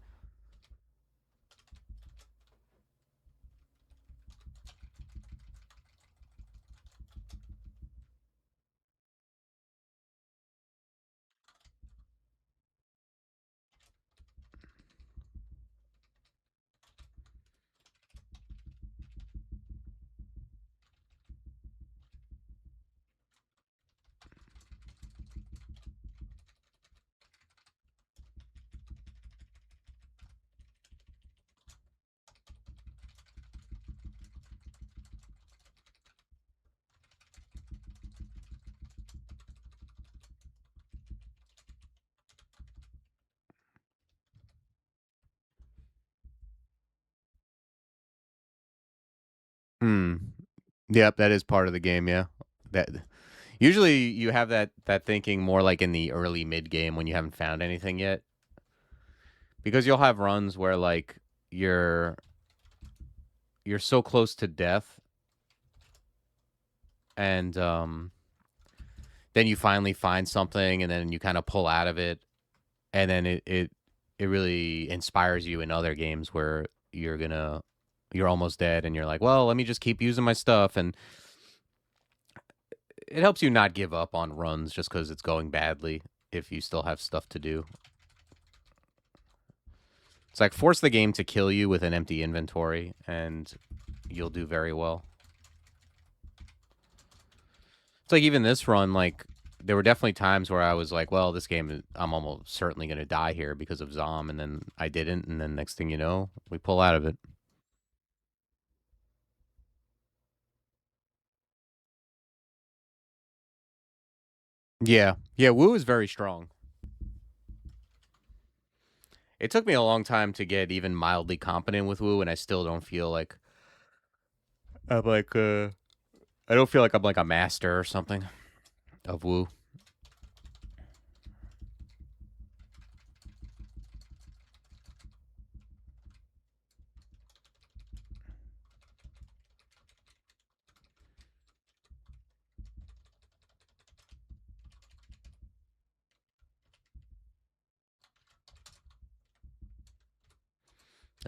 Hmm. Yep, that is part of the game. Yeah. That usually you have that thinking more like in the early mid game when you haven't found anything yet, because you'll have runs where like you're you're so close to death, and then you finally find something, and then you kind of pull out of it, and then it really inspires you in other games where you're almost dead, and you're like, well, let me just keep using my stuff, and it helps you not give up on runs just because it's going badly if you still have stuff to do. It's like force the game to kill you with an empty inventory, and you'll do very well. It's like even this run, like there were definitely times where I was like, well, this game, I'm almost certainly going to die here because of Zom, and then I didn't, and then next thing you know, we pull out of it. Yeah, yeah, Wu is very strong. It took me a long time to get even mildly competent with Wu, and I still don't feel like I'm like I don't feel like I'm like a master or something of Wu.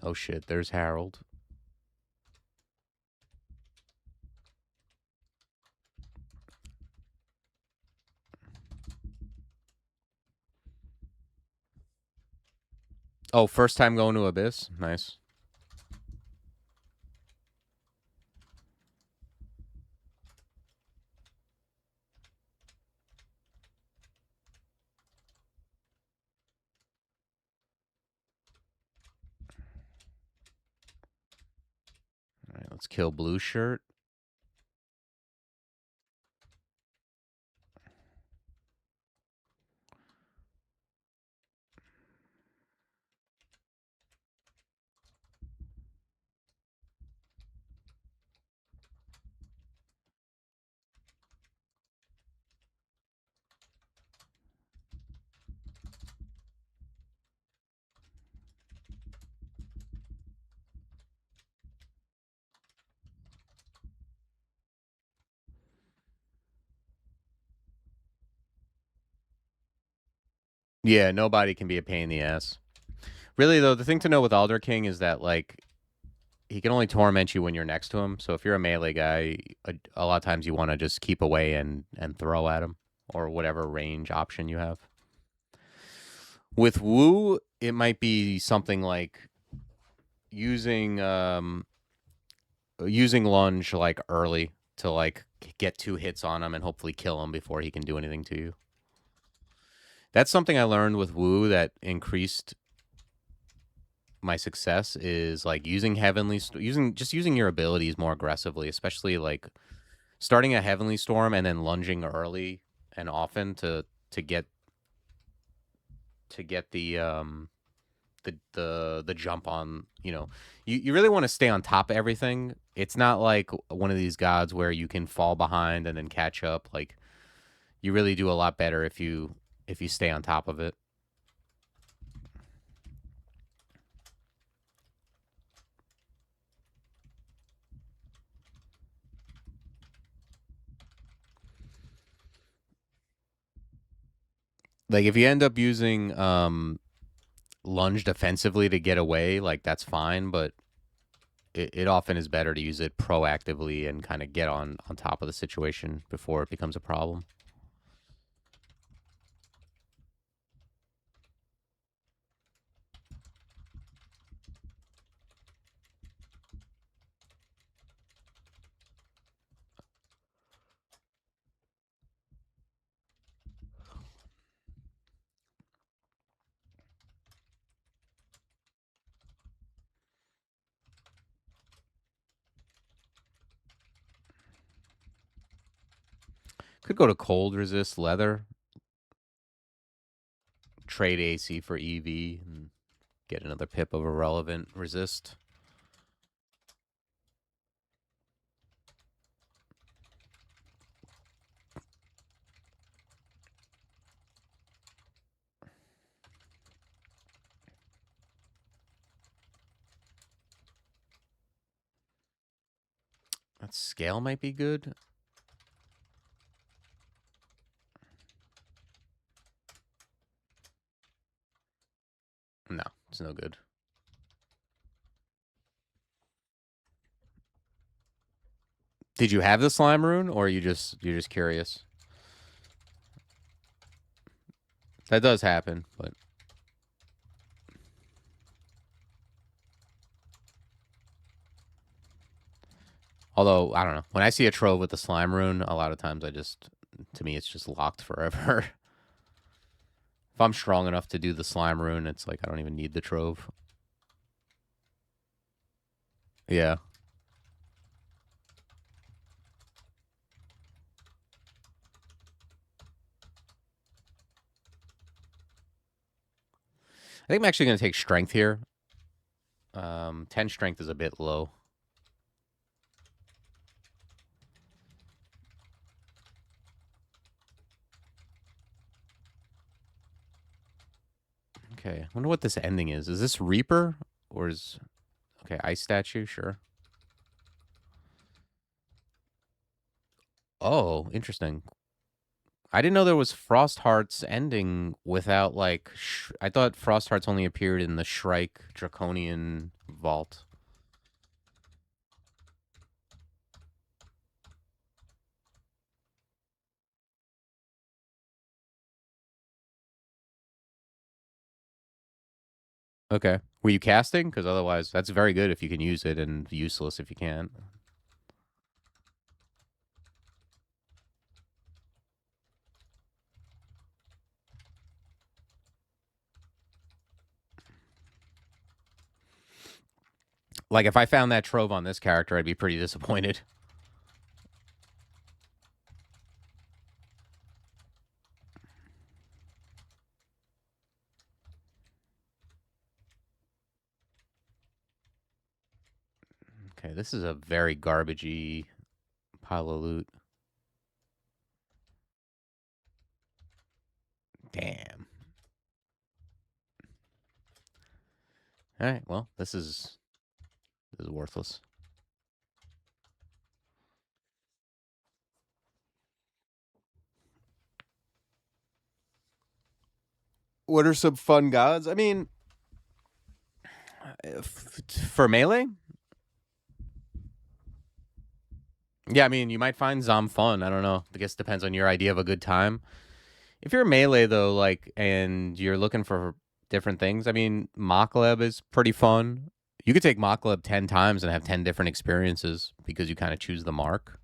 Oh shit, there's Harold. Oh, first time going to Abyss. Nice. All right, let's kill Blue Shirt. Yeah, nobody can be a pain in the ass. Really though, the thing to know with Alder King is that like he can only torment you when you're next to him. So if you're a melee guy, a lot of times you want to just keep away and throw at him or whatever range option you have. With Wu, it might be something like using using lunge like early to like get 2 hits on him and hopefully kill him before he can do anything to you. That's something I learned with Wu that increased my success is like using using your abilities more aggressively, especially like starting a heavenly storm and then lunging early and often to get to get the jump on, you really want to stay on top of everything. It's not like one of these gods where you can fall behind and then catch up. Like you really do a lot better if you stay on top of it. Like if you end up using lunge defensively to get away, like that's fine, but it often is better to use it proactively and kind of get on top of the situation before it becomes a problem. Could go to cold resist leather, trade AC for EV, and get another pip of irrelevant resist. That scale might be good. No, it's no good. Did you have the slime rune, or you're just curious? That does happen, but although I don't know, when I see a trove with the slime rune, a lot of times to me, it's just locked forever. If I'm strong enough to do the slime rune, it's like I don't even need the trove. Yeah. I think I'm actually going to take strength here. 10 strength is a bit low. Okay. I wonder what this ending is. Is this Reaper? Or is... Okay, Ice Statue, sure. Oh, interesting. I didn't know there was Frost Hearts ending without, like... I thought Frost Hearts only appeared in the Shrike Draconian Vault. Okay. Were you casting? Because otherwise, that's very good if you can use it, and useless if you can't. Like, if I found that trove on this character, I'd be pretty disappointed. Okay, this is a very garbagey pile of loot. Damn. All right, well, this is worthless. What are some fun gods? I mean, for melee, yeah. I mean, you might find Zom fun. I don't know. I guess it depends on your idea of a good time. If you're melee though, like, and you're looking for different things, I mean, Mokleb is pretty fun. You could take Mokleb 10 times and have 10 different experiences because you kind of choose the mark.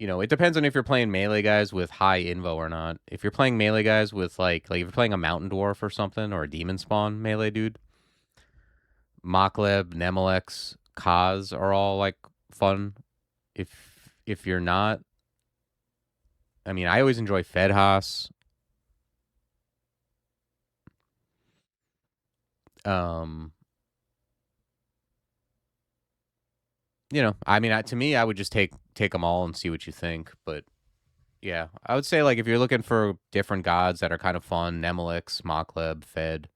It depends on if you're playing melee guys with high invo or not. If you're playing melee guys with like if you're playing a mountain dwarf or something or a demon spawn melee dude, Mokleb, Nemelex, Kaz are all like fun. If you're not, I mean, I always enjoy Fedhas. Um, I mean, to me, I would just take them all and see what you think. But yeah, I would say like if you're looking for different gods that are kind of fun, Nemelex, Mokleb, Fed,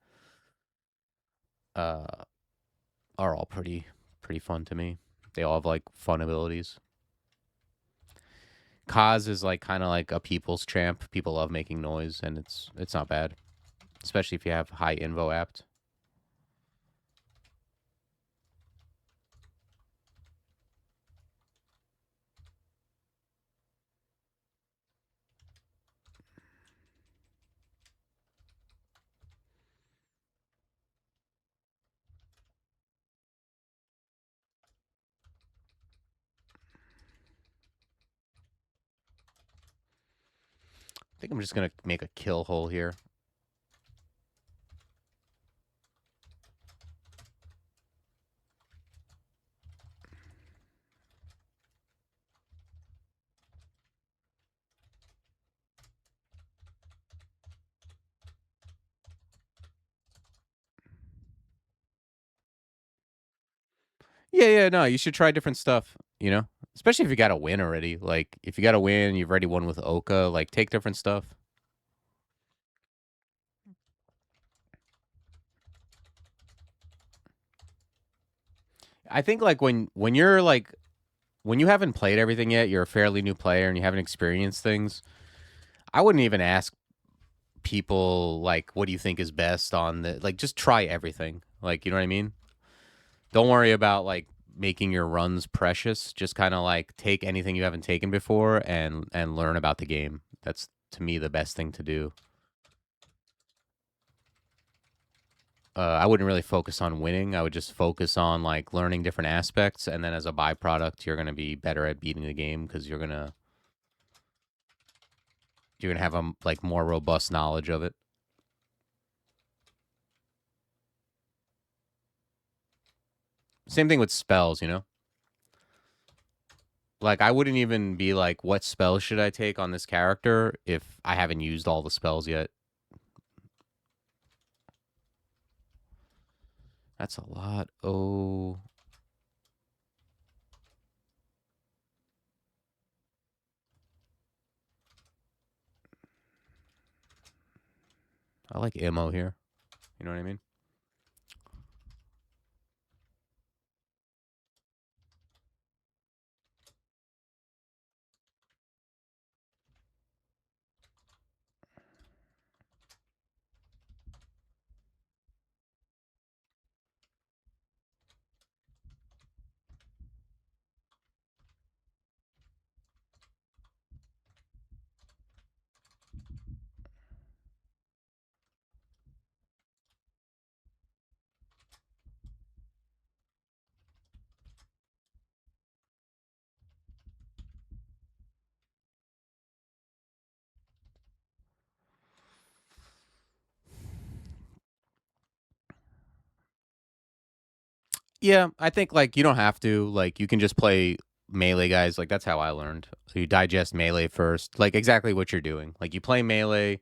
uh, are all pretty fun to me. They all have like fun abilities. Kaz is like kind of like a people's champ. People love making noise, and it's not bad, especially if you have high invo apt. I think I'm just gonna make a kill hole here. Yeah, no, you should try different stuff, Especially if you got a win already. Like, if you got a win, you've already won with Oka, like, take different stuff. I think, like, when you're, like, when you haven't played everything yet, you're a fairly new player and you haven't experienced things, I wouldn't even ask people, like, what do you think is best on the, like, just try everything. Like, you know what I mean? Don't worry about, like, making your runs precious. Just kind of, like, take anything you haven't taken before and learn about the game. That's, to me, the best thing to do. I wouldn't really focus on winning. I would just focus on like learning different aspects, and then as a byproduct, you're gonna be better at beating the game because you're gonna have a like more robust knowledge of it. Same thing with spells. Like I wouldn't even be like, what spells should I take on this character if I haven't used all the spells yet. That's a lot. Oh, I like ammo here. You know what I mean? Yeah, I think like you don't have to. Like you can just play melee guys. Like that's how I learned. So you digest melee first. Like exactly what you're doing. Like you play melee.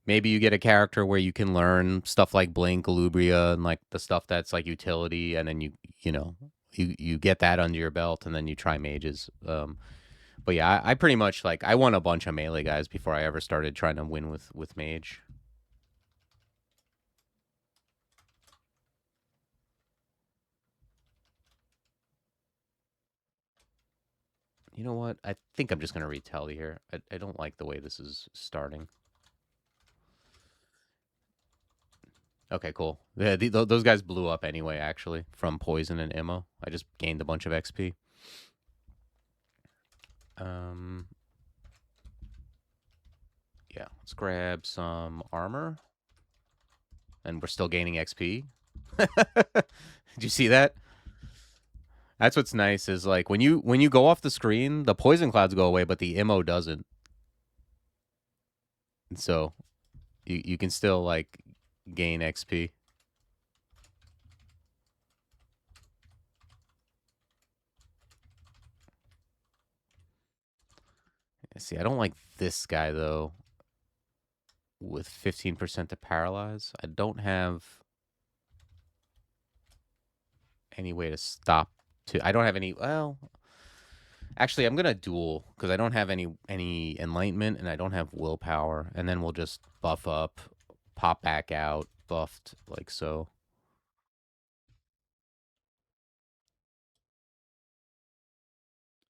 Maybe you get a character where you can learn stuff like Blink, Alubria, and like the stuff that's like utility, and then you get that under your belt, and then you try mages. But yeah, I pretty much like I won a bunch of melee guys before I ever started trying to win with mage. You know what? I think I'm just gonna retell you here. I don't like the way this is starting. Okay, cool. Yeah, those guys blew up anyway, actually, from poison and ammo. I just gained a bunch of XP. Yeah, let's grab some armor. And we're still gaining XP. Did you see that? That's what's nice is like when you go off the screen, the poison clouds go away, but the ammo doesn't. And so you can still like gain XP. See, I don't like this guy though. With 15% to paralyze, I don't have any way to stop. I don't have any. Well, actually, I'm gonna duel because I don't have any enlightenment and I don't have willpower, and then we'll just buff up, pop back out, buffed like so.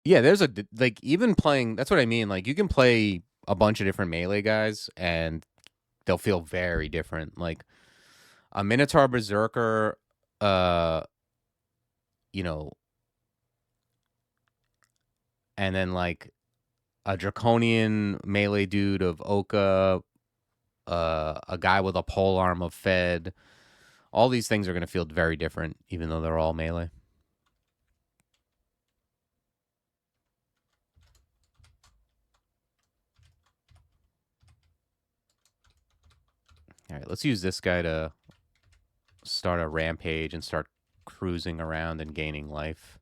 Yeah, there's like even playing. That's what I mean. Like you can play a bunch of different melee guys, and they'll feel very different. Like a Minotaur Berserker, uh, you know, and then like a Draconian melee dude of Oka, a guy with a pole arm of Fed. All these things are going to feel very different, even though they're all melee. All right, let's use this guy to start a rampage and start cruising around and gaining life.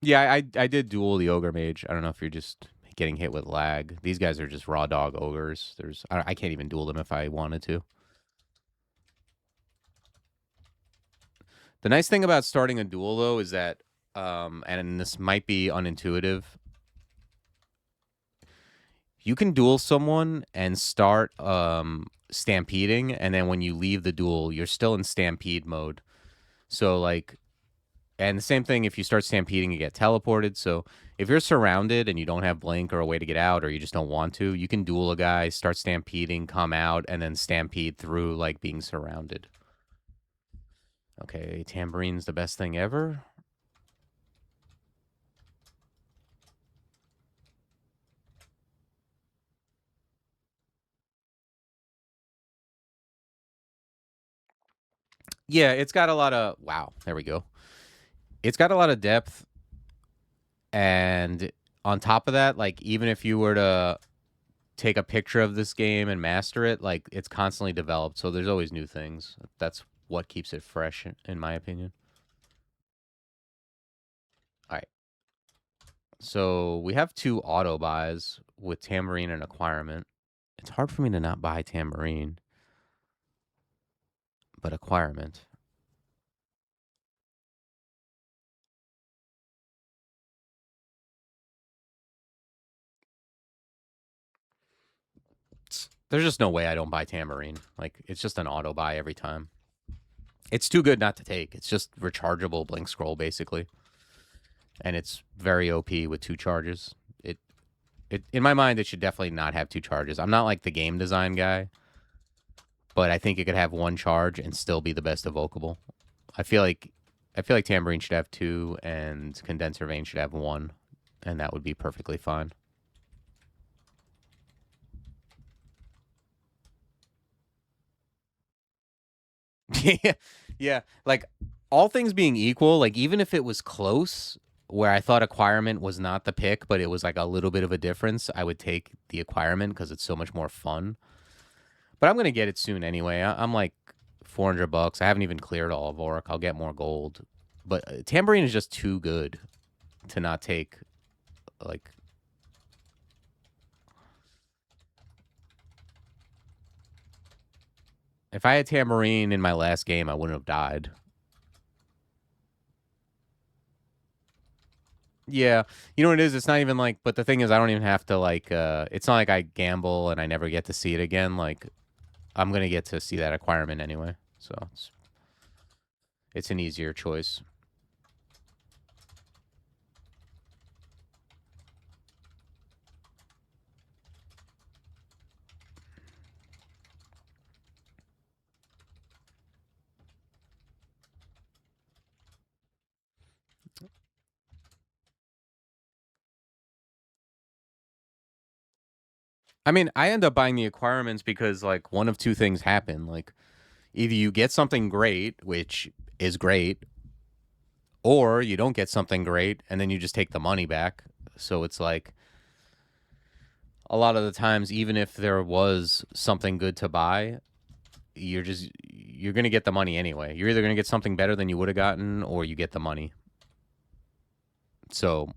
Yeah, I did duel the ogre mage. I don't know if you're just getting hit with lag. These guys are just raw dog ogres. I can't even duel them if I wanted to. The nice thing about starting a duel though is that, and this might be unintuitive, you can duel someone and start stampeding, and then when you leave the duel, you're still in stampede mode. So like, and the same thing if you start stampeding, you get teleported. So if you're surrounded and you don't have blink or a way to get out, or you just don't want to, you can duel a guy, start stampeding, come out, and then stampede through like being surrounded. Okay, tambourine's the best thing ever. Yeah, it's got a lot of wow. There we go. It's got a lot of depth, and on top of that, like even if you were to take a picture of this game and master it, like it's constantly developed. So there's always new things. That's what keeps it fresh, in my opinion. All right. So we have two auto buys with tambourine and acquirement. It's hard for me to not buy tambourine, but acquirement. There's just no way I don't buy tambourine. Like it's just an auto buy every time. It's too good not to take. It's just rechargeable blink scroll basically, and it's very OP with 2 charges. It in my mind it should definitely not have 2 charges. I'm not like the game design guy, but I think it could have 1 charge and still be the best evocable. I feel like tambourine should have 2 and condenser vein should have 1, and that would be perfectly fine. Yeah, yeah. Like all things being equal, like even if it was close, where I thought acquirement was not the pick, but it was like a little bit of a difference, I would take the acquirement because it's so much more fun. But I'm gonna get it soon anyway. I'm like $400. I haven't even cleared all of Oric. I'll get more gold, but tambourine is just too good to not take. Like, if I had tambourine in my last game, I wouldn't have died. Yeah, you know what it is? It's not even like, but the thing is, I don't even have to like. It's not like I gamble and I never get to see it again. Like, I'm gonna get to see that acquirement anyway, so it's an easier choice. I mean, I end up buying the acquirements because like one of two things happen. Like, either you get something great, which is great, or you don't get something great and then you just take the money back. So it's like a lot of the times, even if there was something good to buy, you're gonna get the money anyway. You're either gonna get something better than you would have gotten, or you get the money. So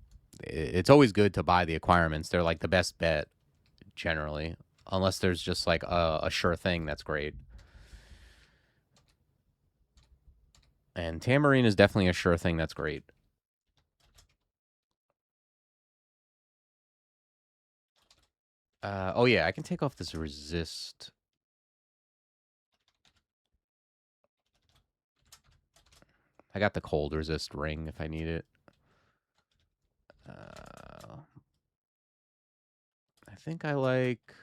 it's always good to buy the acquirements. They're like the best bet generally, unless there's just like a sure thing that's great. And Tamarine is definitely a sure thing that's great. Oh yeah, I can take off this resist. I got the cold resist ring if I need it. Uh, I think I like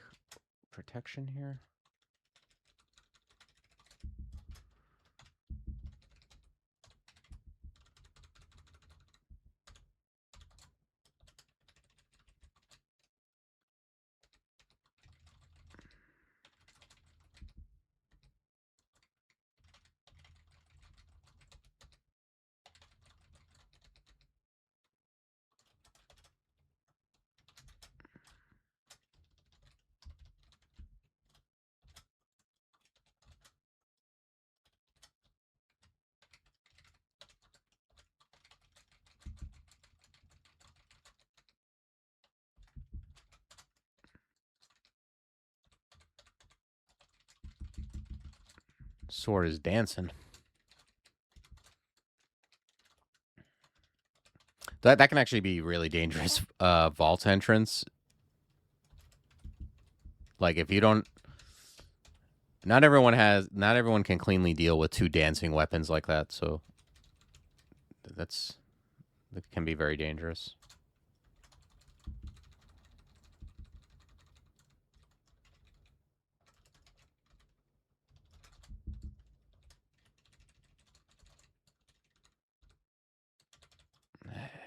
protection here. Sword is dancing. That can actually be really dangerous. Vault entrance. Like if you don't, not everyone can cleanly deal with two dancing weapons like that. So that's that can be very dangerous.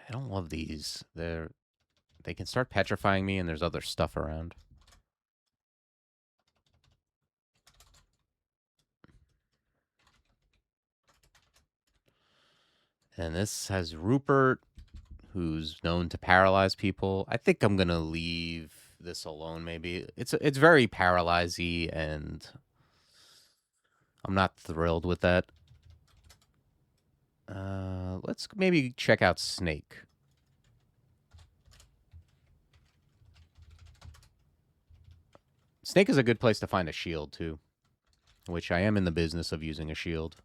I don't love these. They can start petrifying me, and there's other stuff around. And this has Rupert, who's known to paralyze people. I think I'm gonna leave this alone. Maybe it's very paralyzy, and I'm not thrilled with that. Let's maybe check out Snake. Snake is a good place to find a shield too, which I am in the business of using a shield.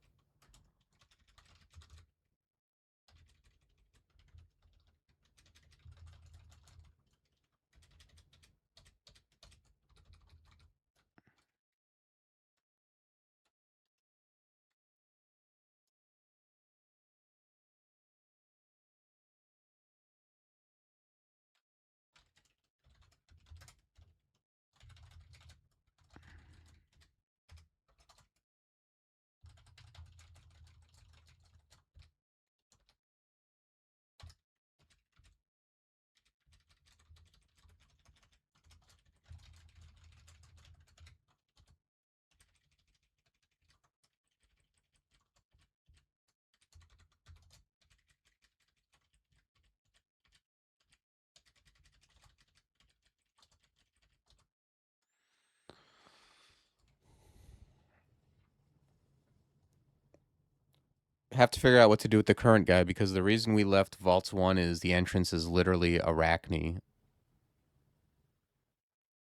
Have to figure out what to do with the current guy because the reason we left Vaults 1 is the entrance is literally Arachne.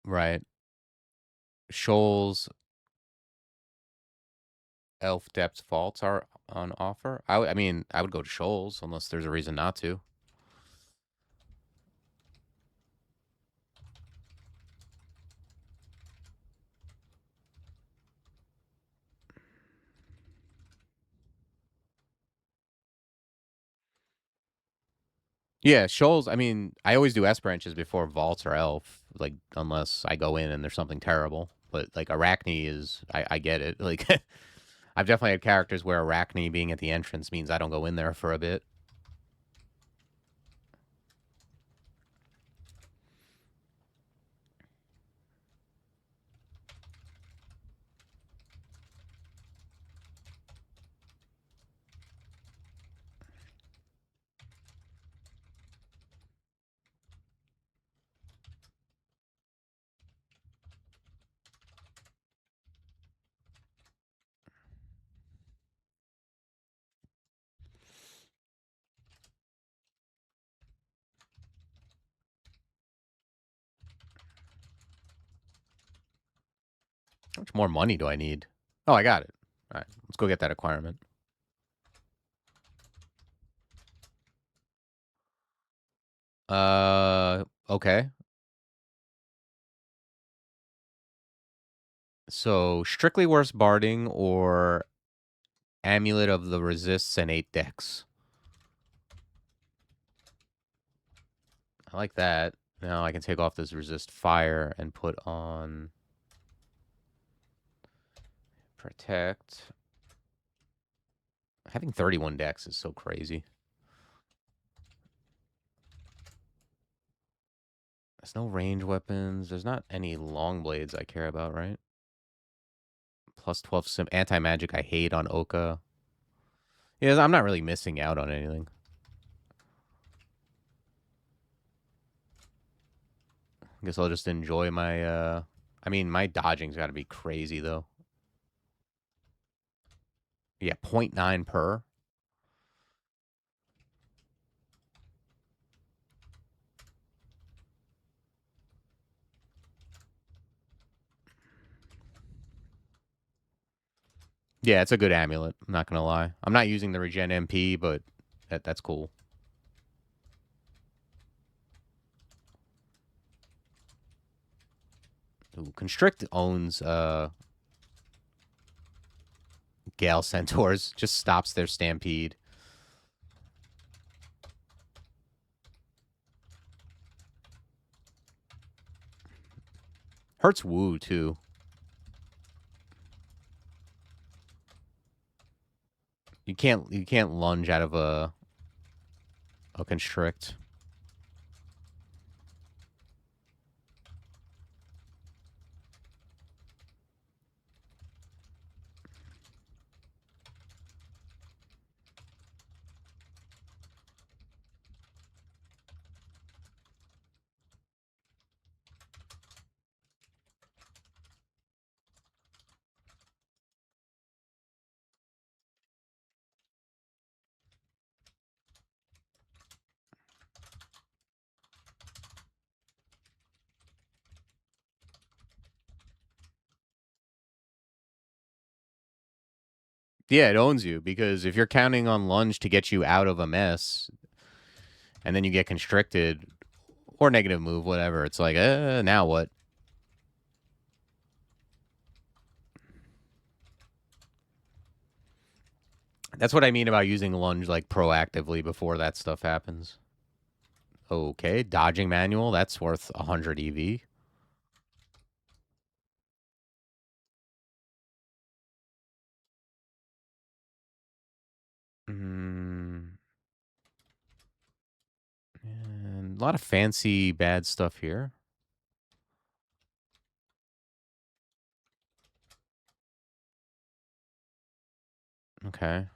Right. Shoals, Elf Depth Vaults are on offer. I mean, I would go to Shoals unless there's a reason not to. Yeah, shoals. I mean, I always do S branches before vaults or elf, like unless I go in and there's something terrible. But like Arachne is, I get it. Like I've definitely had characters where Arachne being at the entrance means I don't go in there for a bit. How much more money do I need? Oh, I got it. All right, let's go get that acquirement. Okay. So strictly worse barding or amulet of the resists and 8 decks. I like that. Now I can take off this resist fire and put on protect. Having 31 decks is so crazy. There's no range weapons. There's not any long blades I care about, right? Plus 12 anti-magic I hate on Oka. Yeah, I'm not really missing out on anything. I guess I'll just enjoy my, I mean, my dodging's got to be crazy, though. Yeah, 0.9 per. Yeah, it's a good amulet. I'm not going to lie. I'm not using the regen MP, but that's cool. Ooh, Constrict owns Gale Centaurs. Just stops their stampede. Hurts Woo, too. You can't lunge out of a constrict. Yeah, it owns you because if you're counting on lunge to get you out of a mess, and then you get constricted or negative move, whatever, it's like, now what? That's what I mean about using lunge like proactively before that stuff happens. Okay, dodging manual, that's worth 100 EV. And a lot of fancy bad stuff here. Okay.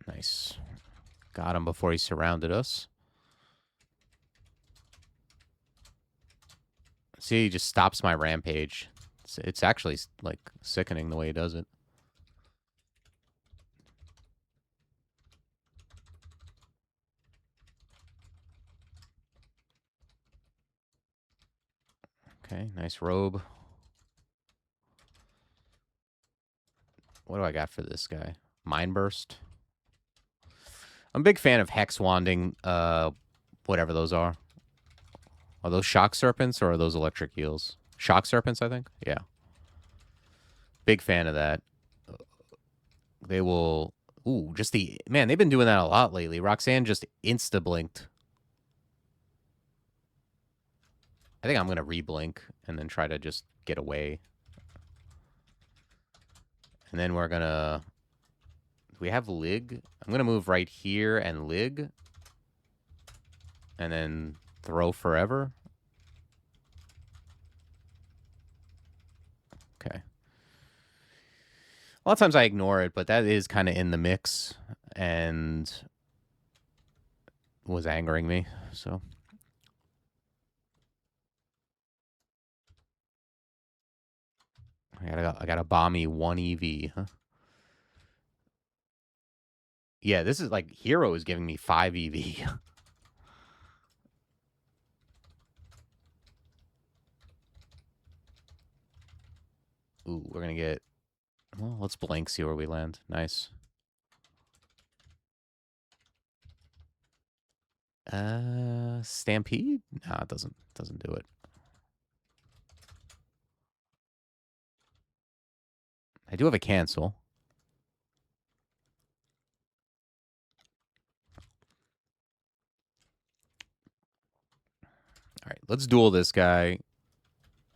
Nice. Got him before he surrounded us. See, he just stops my rampage. It's actually, like, sickening the way he does it. Okay, nice robe. What do I got for this guy? Mind Burst. I'm a big fan of Hex Wanding, whatever those are. Are those Shock Serpents or are those Electric Eels? Shock serpents, I think. Yeah. Big fan of that. They will. Ooh, just the man. They've been doing that a lot lately. Roxanne just insta blinked. I think I'm gonna re-blink and then try to just get away. And then we're gonna. We have Lig. I'm gonna move right here and Lig, and then throw forever. Okay. A lot of times I ignore it, but that is kind of in the mix and was angering me. So I got a bomby 1 EV, huh? Yeah, this is like Hero is giving me 5 EV. Ooh, we're gonna get. Well, let's blank, see where we land. Nice. Stampede? No, it doesn't do it. I do have a cancel. All right, let's duel this guy.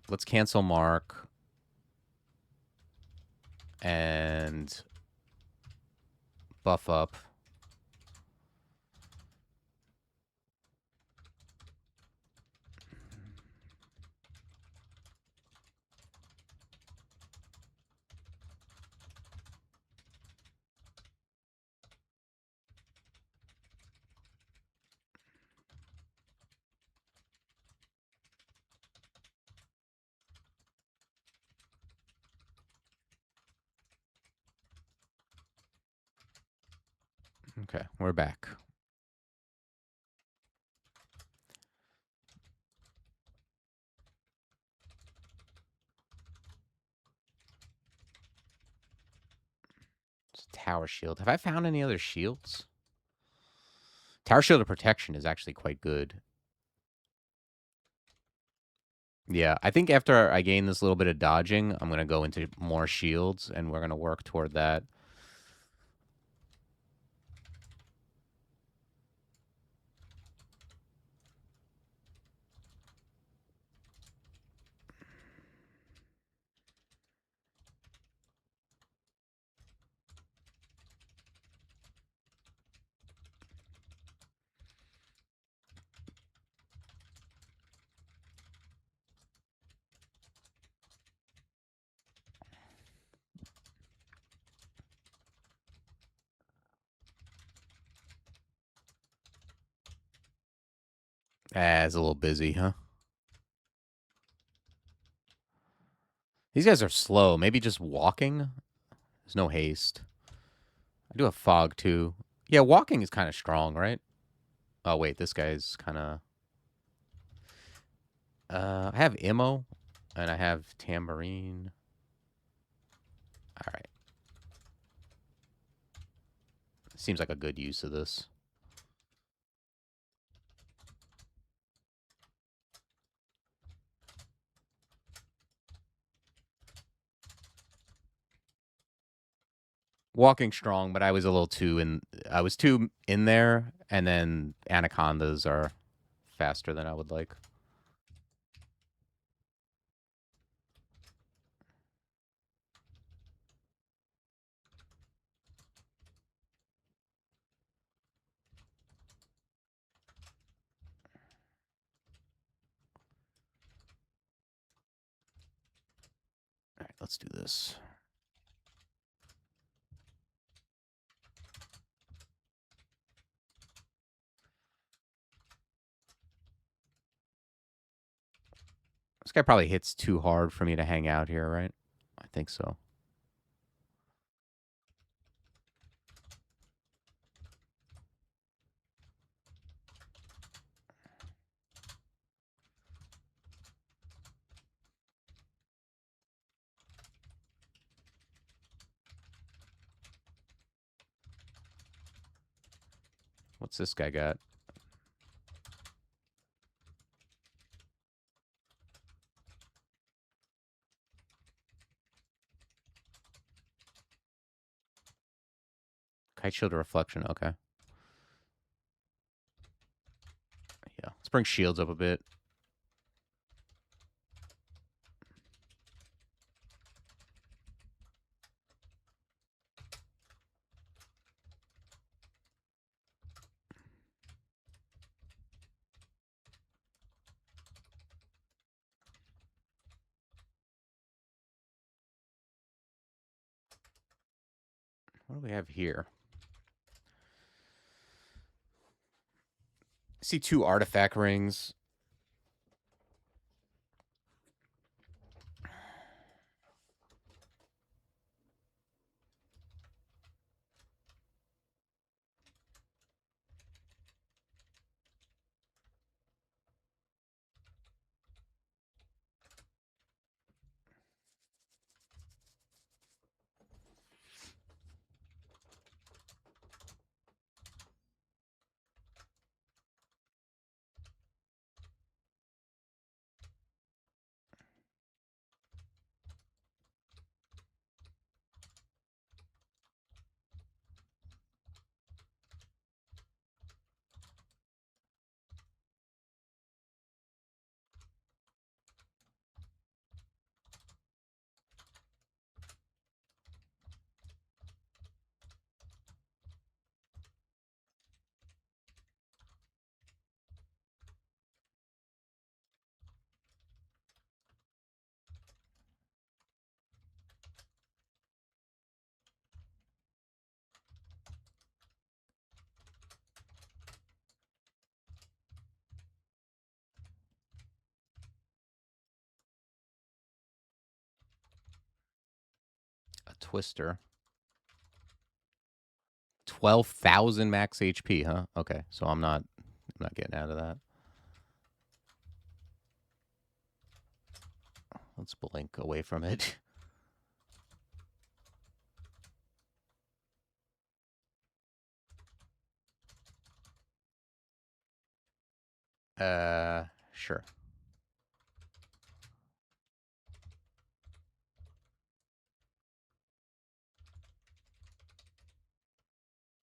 Let's cancel Mark. And buff up. Okay, we're back. It's Tower Shield. Have I found any other shields? Tower Shield of Protection is actually quite good. Yeah, I think after I gain this little bit of dodging, I'm going to go into more shields, and we're going to work toward that. It's a little busy, huh? These guys are slow. Maybe just walking? There's no haste. I do have fog, too. Yeah, walking is kind of strong, right? Oh, wait, this guy's kind of... I have Immo, and I have Tambourine. All right. Seems like a good use of this. Walking strong, but I was a little too in. I was too in there, and then anacondas are faster than I would like. All right, let's do this. This guy probably hits too hard for me to hang out here, right? I think so. What's this guy got? Kite shield or reflection. Okay. Yeah. Let's bring shields up a bit. What do we have here? I see 2 artifact rings. A twister. 12,000 max HP, huh? Okay, so I'm not getting out of that. Let's blink away from it. Sure.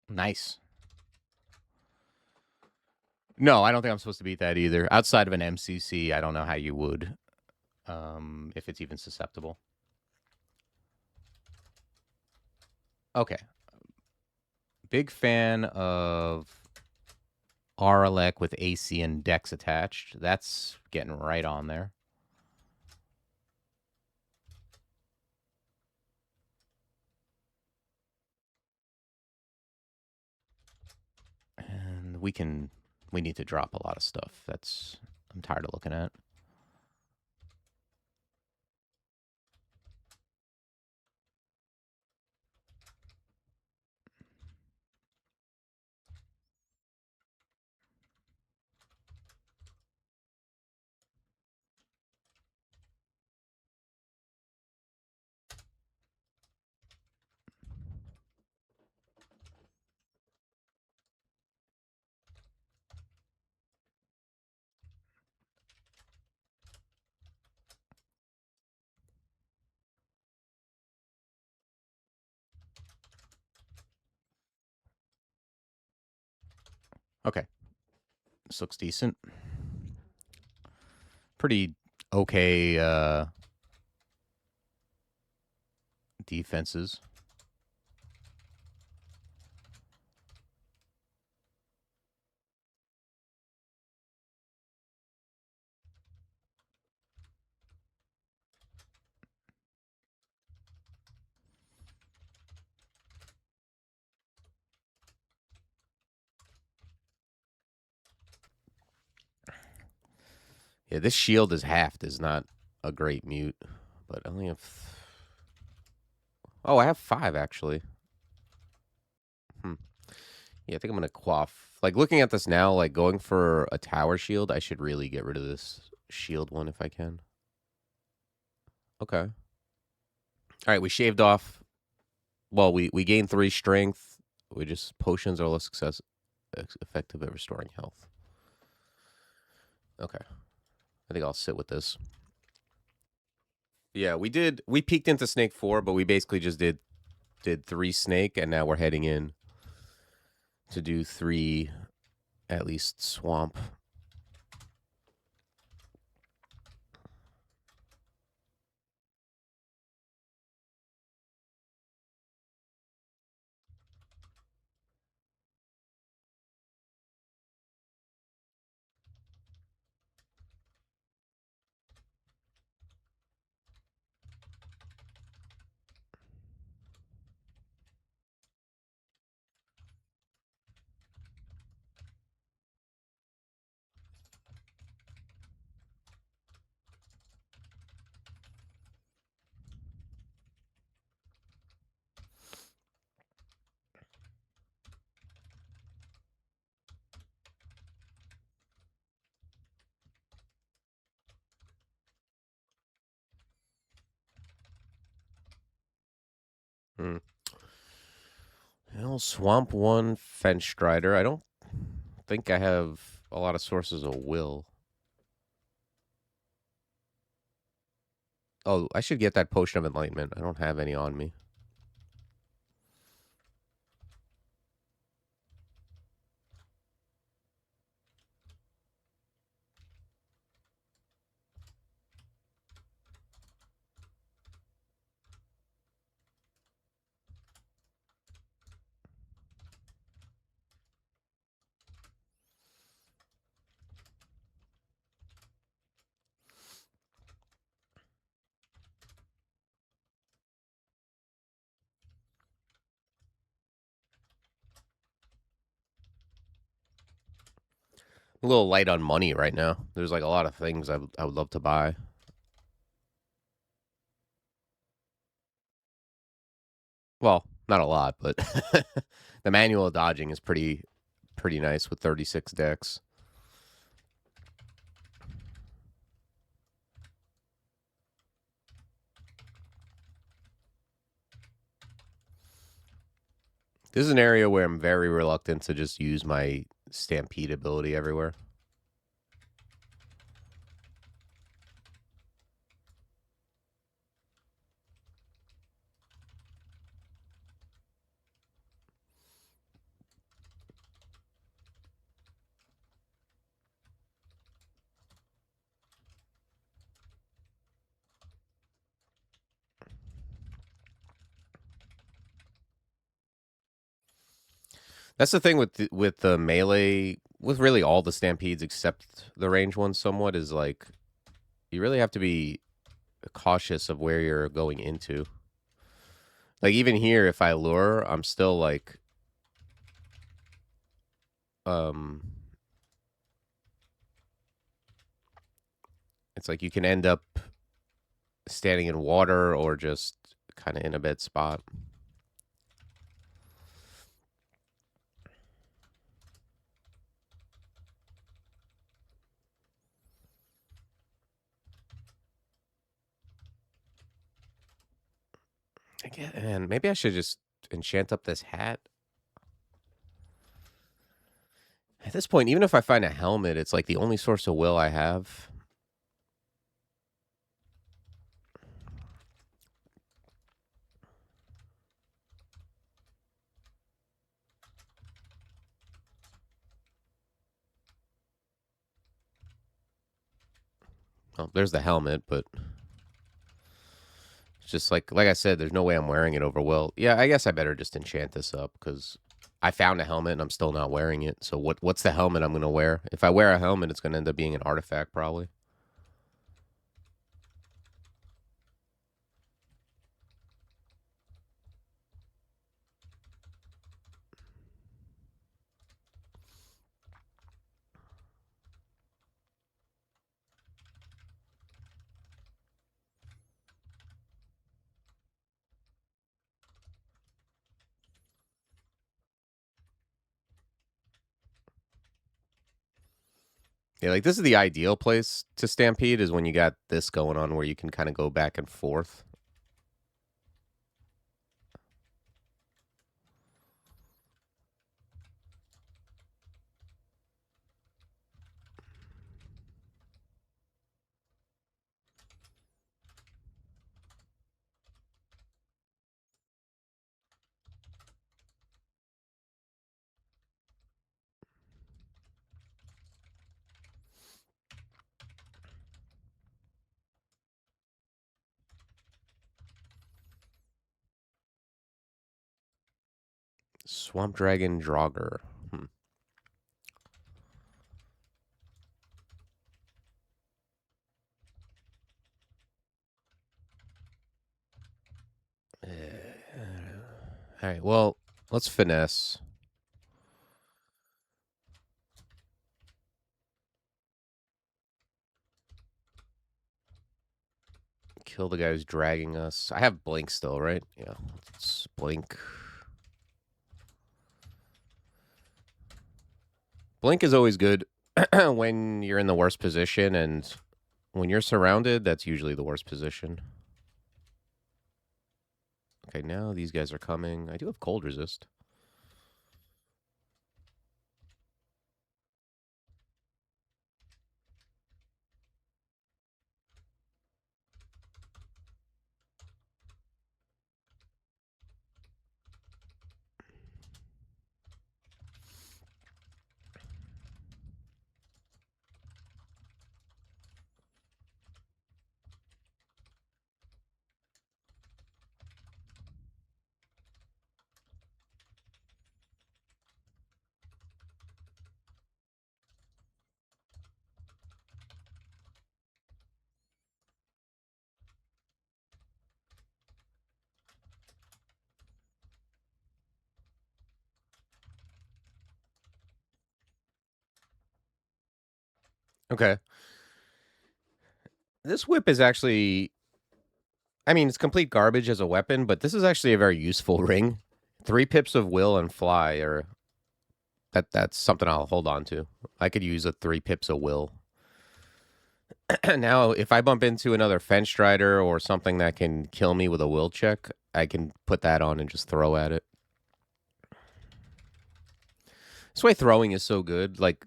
Nice. No, I don't think I'm supposed to beat that either. Outside of an MCC, I don't know how you would, if it's even susceptible. Okay. Big fan of Aralek with AC and Dex attached. That's getting right on there. And we need to drop a lot of stuff. I'm tired of looking at. Okay. This looks decent. Pretty okay defenses. Yeah, this shield is halved is not a great mute, but I only have. Oh, I have 5 actually. Yeah, I think I'm gonna quaff. Like looking at this now, like going for a tower shield, I should really get rid of this shield one if I can. Okay. All right, we shaved off. Well, we gained 3 strength. We just potions are less effective at restoring health. Okay. I think I'll sit with this. Yeah, we peeked into snake 4, but we basically just did 3 snake and now we're heading in. to do 3 at least swamp. Well, swamp 1 fence strider. I don't think I have a lot of sources of will. Oh, I should get that potion of enlightenment. I don't have any on me. A little light on money right now. There's like a lot of things I would love to buy. Well, not a lot, but the manual dodging is pretty nice with 36 decks. This is an area where I'm very reluctant to just use my stampede ability everywhere. That's the thing with the melee, with really all the stampedes except the range ones somewhat, is like you really have to be cautious of where you're going into. Like even here, if I lure, I'm still like it's like you can end up standing in water or just kind of in a bad spot. Again, man, maybe I should just enchant up this hat. At this point, even if I find a helmet, it's like the only source of will I have. Oh, there's the helmet, but it's just like I said, there's no way I'm wearing it over will. Yeah, I guess I better just enchant this up because I found a helmet and I'm still not wearing it. So what's the helmet I'm gonna wear? If I wear a helmet, it's gonna end up being an artifact probably. Yeah, like this is the ideal place to stampede is when you got this going on where you can kind of go back and forth. Swamp Dragon Draugr. All right, well, let's finesse. Kill the guy who's dragging us. I have blink still, right? Yeah, let's blink. Blink is always good when you're in the worst position, and when you're surrounded, that's usually the worst position. Okay, now these guys are coming. I do have cold resist. Okay. This whip is actually, I mean, it's complete garbage as a weapon, but this is actually a very useful ring. 3 pips of will and fly are that's something I'll hold on to. I could use a 3 pips of will. Now, if I bump into another fence strider or something that can kill me with a will check, I can put that on and just throw at it. This way throwing is so good. Like,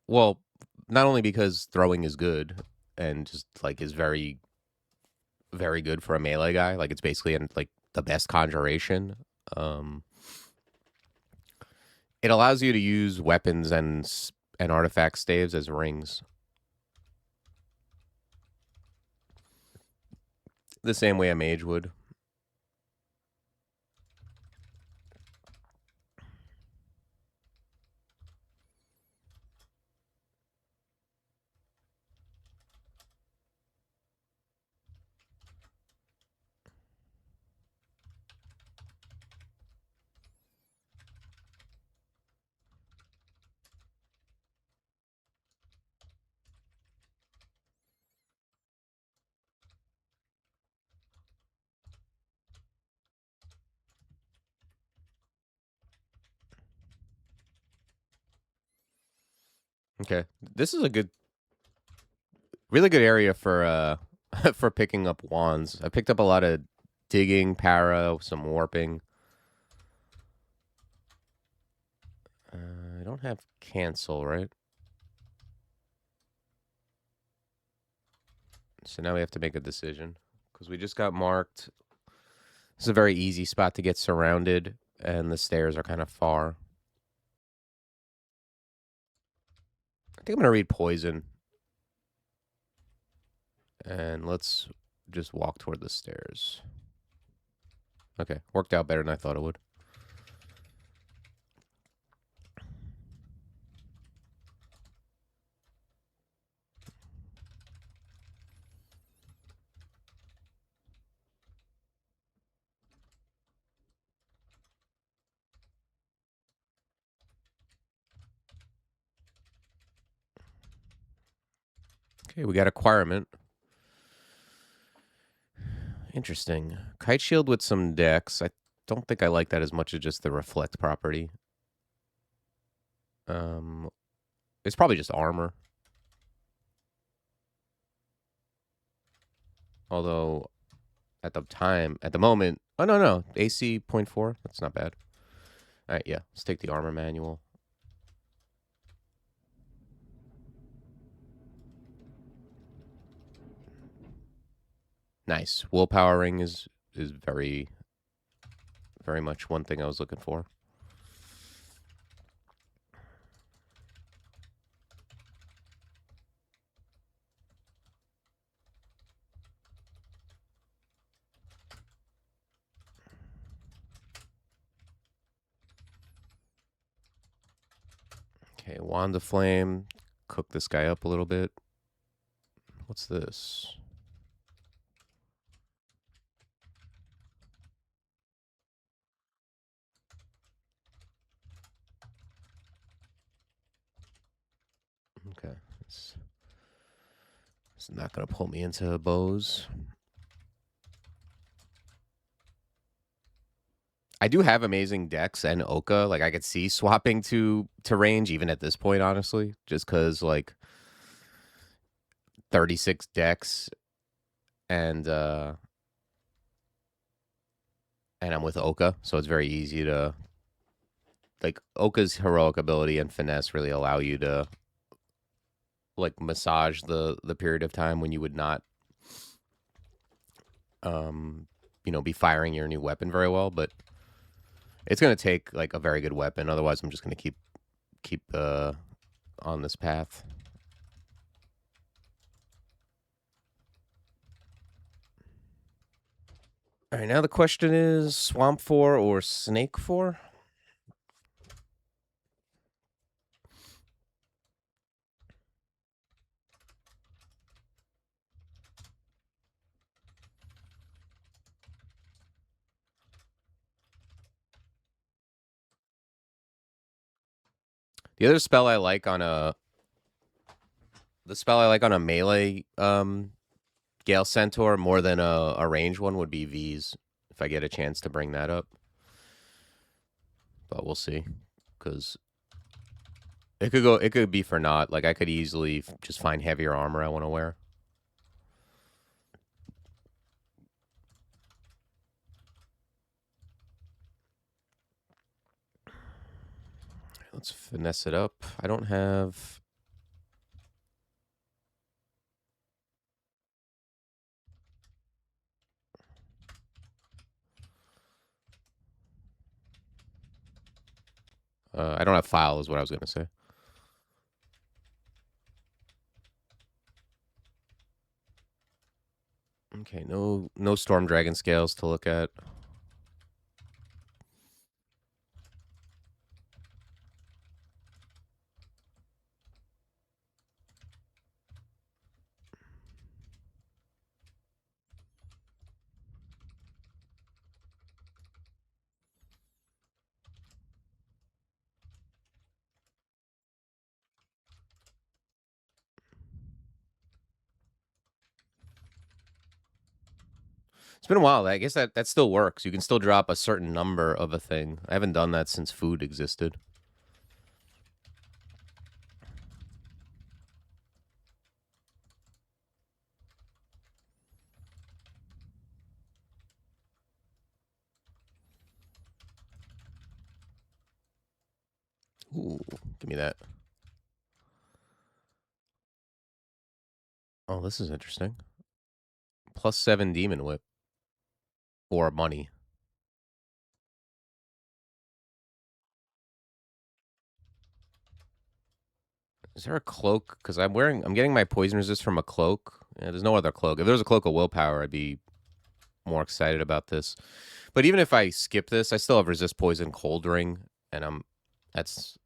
well, not only because throwing is good and just like is very, very good for a melee guy. Like it's basically like the best conjuration. Um, it allows you to use weapons and artifact staves as rings. The same way a mage would. Okay. This is a good, really good area for for picking up wands. I picked up a lot of digging, para, some warping. I don't have cancel, right? So now we have to make a decision because we just got marked. This is a very easy spot to get surrounded, and the stairs are kind of far. I think I'm going to read poison. And let's just walk toward the stairs. Okay, worked out better than I thought it would. Okay, we got acquirement. Interesting. Kite shield with some dex. I don't think I like that as much as just the reflect property. It's probably just armor. Although, at the moment, oh no, AC 0.4. That's not bad. All right, yeah, let's take the armor manual. Nice. Willpower ring is very, very much one thing I was looking for. Okay, Wand of Flame. Cook this guy up a little bit. What's this? Okay. It's not going to pull me into bows. I do have amazing decks and Oka. Like, I could see swapping to range even at this point, honestly. Just because, like, 36 decks and I'm with Oka, so it's very easy to... Like, Oka's heroic ability and finesse really allow you to, like, massage the period of time when you would not, be firing your new weapon very well, but it's going to take, like, a very good weapon. Otherwise, I'm just going to keep on this path. All right, now the question is Swamp 4 or Snake 4? The other spell I like on a... The spell I like on a melee Gale Centaur more than a range one would be V's, if I get a chance to bring that up. But we'll see, because it could be for naught. Like, I could easily just find heavier armor I want to wear. Let's finesse it up. I don't have... I don't have file is what I was going to say. Okay, no Storm Dragon scales to look at. It's been a while. I guess that still works. You can still drop a certain number of a thing. I haven't done that since food existed. Ooh, give me that. Oh, this is interesting. +7 Demon Whip. Or money. Is there a cloak? Because I'm getting my poison resist from a cloak. Yeah, there's no other cloak. If there was a cloak of willpower, I'd be more excited about this. But even if I skip this, I still have resist poison cold ring, and it's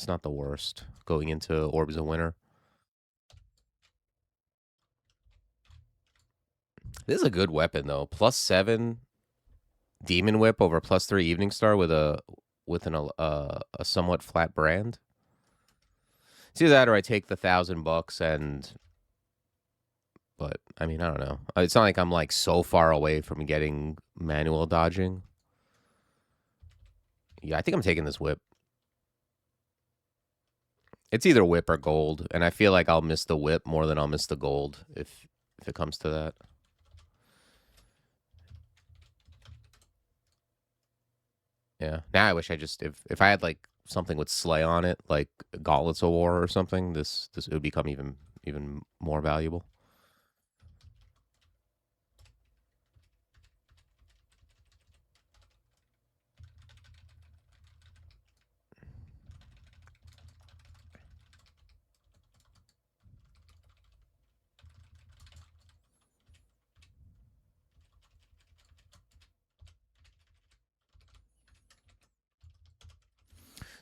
not the worst going into Orbs of Winter. This is a good weapon though. +7 Demon Whip over +3 Evening Star with a somewhat flat brand. It's either that or I take the $1,000 and... But, I mean, I don't know. It's not like I'm, like, so far away from getting manual dodging. Yeah, I think I'm taking this whip. It's either whip or gold, and I feel like I'll miss the whip more than I'll miss the gold if it comes to that. Yeah. Now I wish I just... If I had, like, something with Slay on it, like Gauntlets of War or something, this would become even more valuable.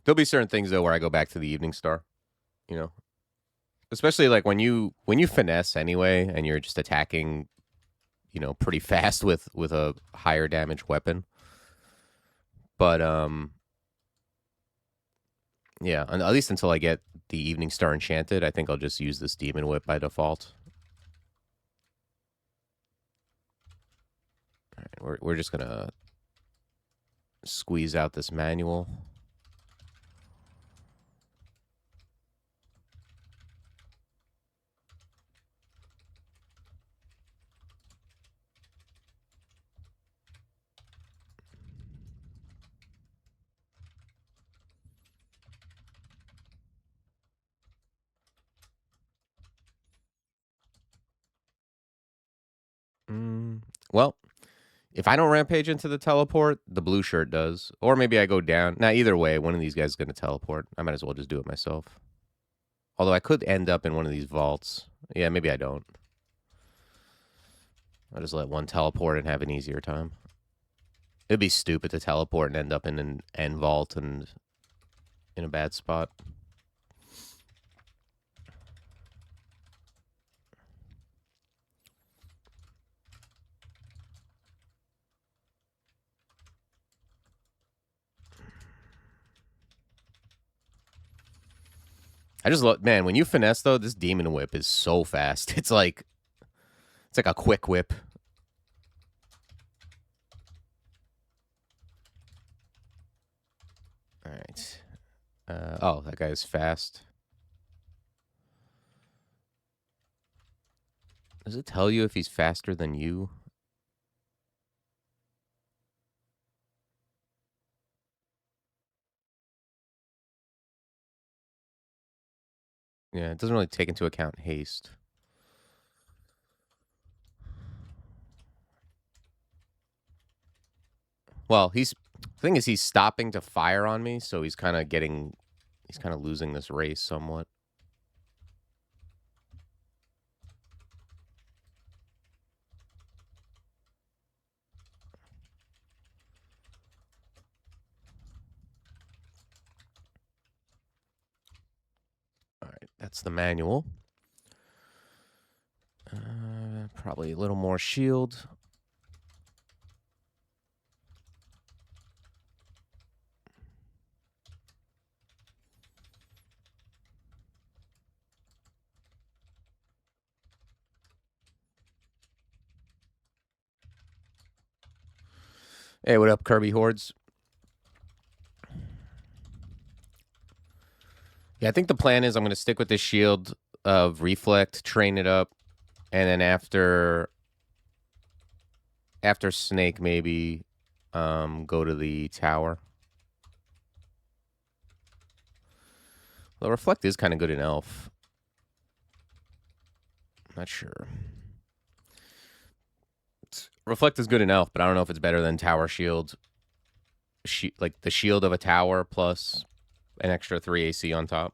There'll be certain things though where I go back to the Evening Star. You know, especially like when you finesse anyway, and you're just attacking, you know, pretty fast with a higher damage weapon. But yeah, and at least until I get the Evening Star enchanted, I think I'll just use this Demon Whip by default. All right, we're just gonna squeeze out this manual. Well, if I don't rampage into the teleport, the blue shirt does. Or maybe I go down. Now, either way, one of these guys is going to teleport. I might as well just do it myself. Although I could end up in one of these vaults. Yeah, maybe I don't. I'll just let one teleport and have an easier time. It'd be stupid to teleport and end up in an end vault and in a bad spot. I just love, man, when you finesse though, this Demon Whip is so fast. It's like a quick whip. All right. Oh, that guy is fast. Does it tell you if he's faster than you? Yeah, it doesn't really take into account haste. Well, the thing is he's stopping to fire on me, so he's kind of losing this race somewhat. All right, that's the manual. Probably a little more shield. Hey, what up, Kirby Hordes? Yeah, I think the plan is I'm going to stick with this shield of Reflect, train it up, and then after Snake, maybe go to the tower. The Reflect is kind of good in Elf. Not sure. Reflect is good in Elf, but I don't know if it's better than Tower Shield. Like the shield of a tower plus an extra 3 AC on top.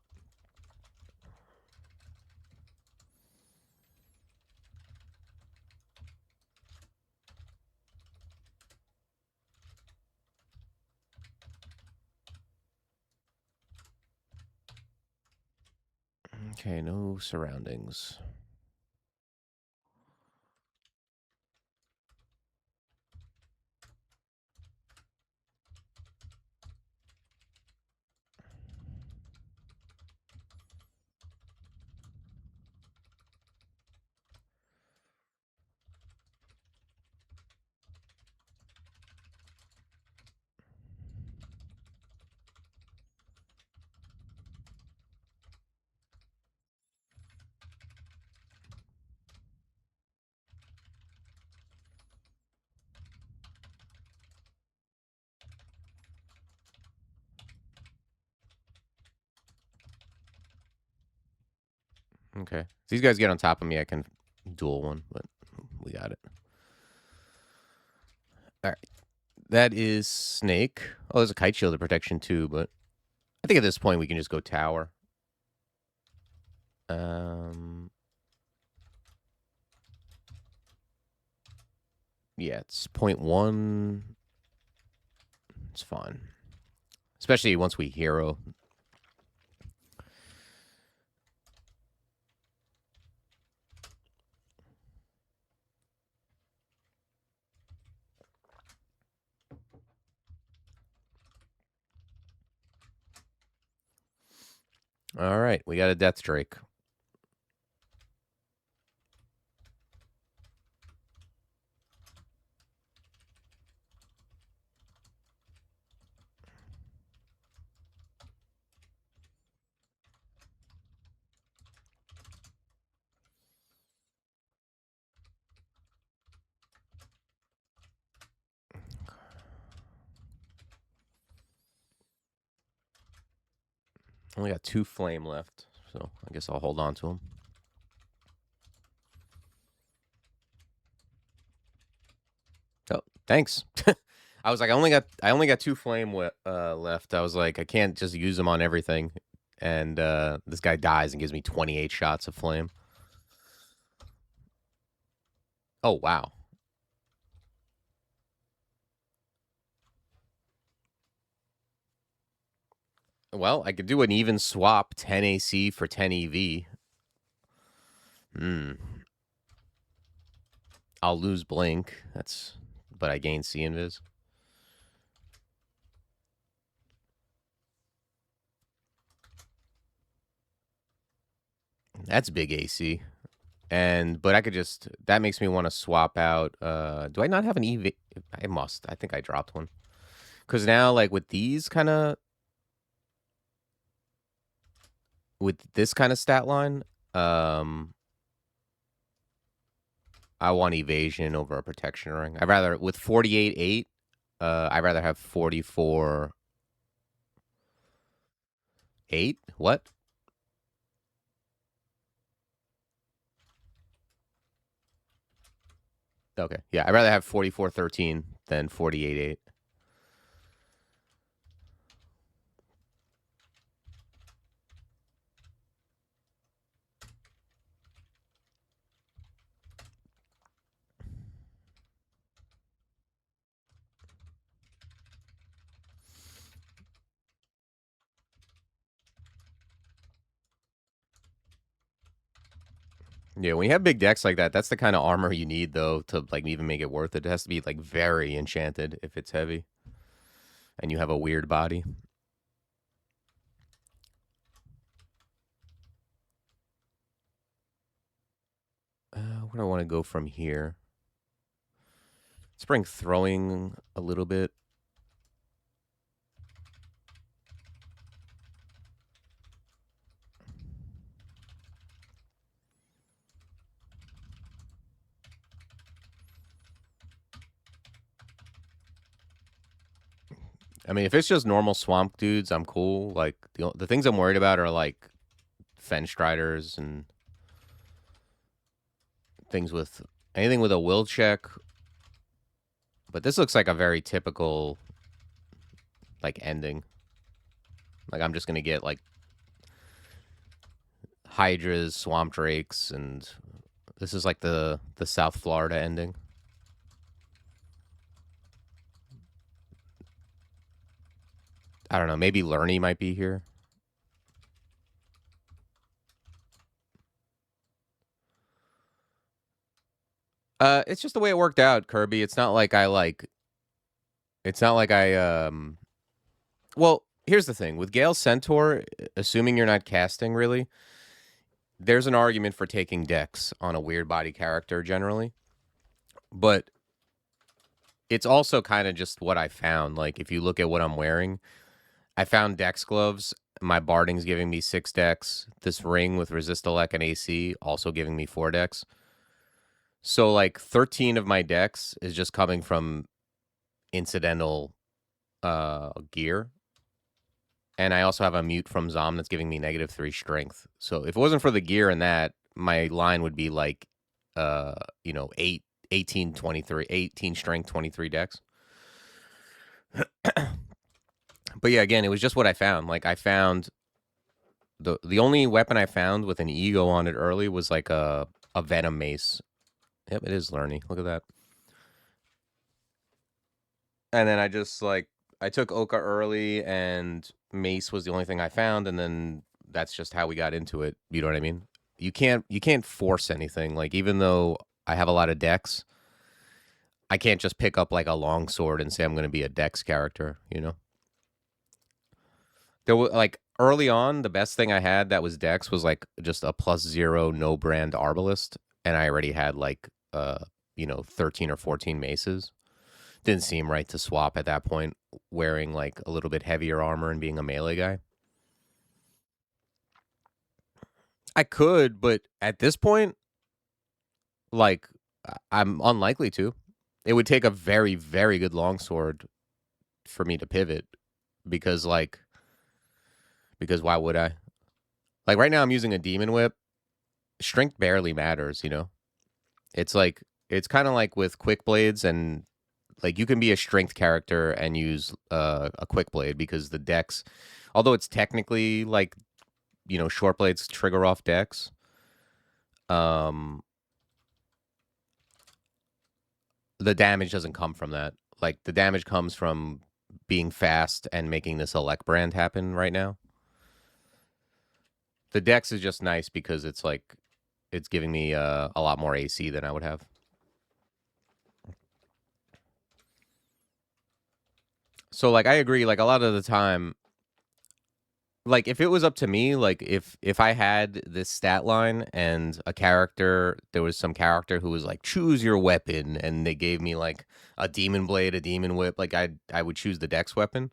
Okay, no surroundings. Okay. If these guys get on top of me, I can duel one, but we got it. All right. That is Snake. Oh, there's a Kite Shield of protection too, but I think at this point we can just go tower. Yeah, it's 0.1. It's fine. Especially once we hero. All right, we got a Death Drake. Only got 2 flame left, so I guess I'll hold on to them. Oh, thanks. I was like, I only got 2 flame left. I was like, I can't just use them on everything. And this guy dies and gives me 28 shots of flame. Oh wow. Well, I could do an even swap, 10 AC for 10 EV. I'll lose blink. But I gain C invis. That's big AC. But I could just, that makes me want to swap out. Do I not have an EV? I must. I think I dropped one. Because now, like with these kind of, with this kind of stat line, I want evasion over a protection ring. I'd rather, with 48-8, I'd rather have 44-8. What? Okay. Yeah, I'd rather have 44-13 than 48-8. Yeah, when you have big decks like that, that's the kind of armor you need, though, to like even make it worth it. It has to be like very enchanted if it's heavy, and you have a weird body. Where do I want to go from here? Let's bring throwing a little bit. I mean, if it's just normal swamp dudes, I'm cool. Like the things I'm worried about are like Fenstriders and things with anything with a will check. But this looks like a very typical like ending. Like I'm just gonna get like Hydras, Swamp Drakes, and this is like the South Florida ending. I don't know. Maybe Lerny might be here. It's just the way it worked out, Kirby. It's not like I like. It's not like I. Well, here's the thing with Gale Centaur. Assuming you're not casting really, there's an argument for taking decks on a weird body character generally, but it's also kind of just what I found. Like if you look at what I'm wearing, I found Dex gloves. My Barding's giving me 6 decks. This ring with Resist-Elect and AC also giving me 4 decks. So like 13 of my decks is just coming from incidental gear. And I also have a mute from Zom that's giving me -3 strength. So if it wasn't for the gear and that, my line would be like 18 23, 18 strength, 23 decks. But yeah, again, it was just what I found. Like I found the only weapon I found with an ego on it early was like a venom mace. Yep, it is Lerny. Look at that. And then I just like I took Oka early, and Mace was the only thing I found, and then that's just how we got into it. You know what I mean? You can't force anything. Like, even though I have a lot of decks, I can't just pick up like a longsword and say I'm going to be a dex character. You know, there was like early on, the best thing I had that was dex was like just a +0 no brand arbalist, and I already had like 13 or 14 maces. Didn't seem right to swap at that point, wearing like a little bit heavier armor and being a melee guy. I could, but at this point, like, I'm unlikely to. It would take a very, very good longsword for me to pivot, because why would I? Like, right now I'm using a demon whip. Strength barely matters, you know? It's like it's kind of like with quick blades, and like you can be a strength character and use a quick blade, because the dex, although it's technically like, short blades trigger off dex, um the damage doesn't come from that. Like, the damage comes from being fast and making this elect brand happen right now. The dex is just nice because it's like it's giving me a lot more AC than I would have. So like, I agree, like a lot of the time, like if it was up to me, like if I had this stat line and there was some character who was like, choose your weapon, and they gave me like a demon blade, a demon whip, like I would choose the dex weapon.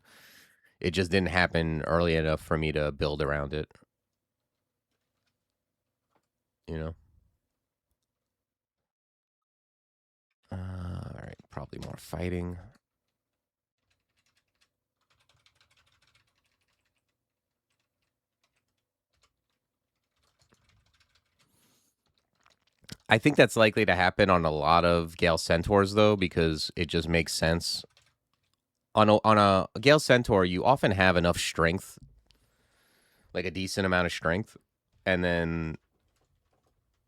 It just didn't happen early enough for me to build around it, you know. All right, probably more fighting. I think that's likely to happen on a lot of Gale Centaurs, though, because it just makes sense. On a Gale Centaur, you often have enough strength, like a decent amount of strength, and then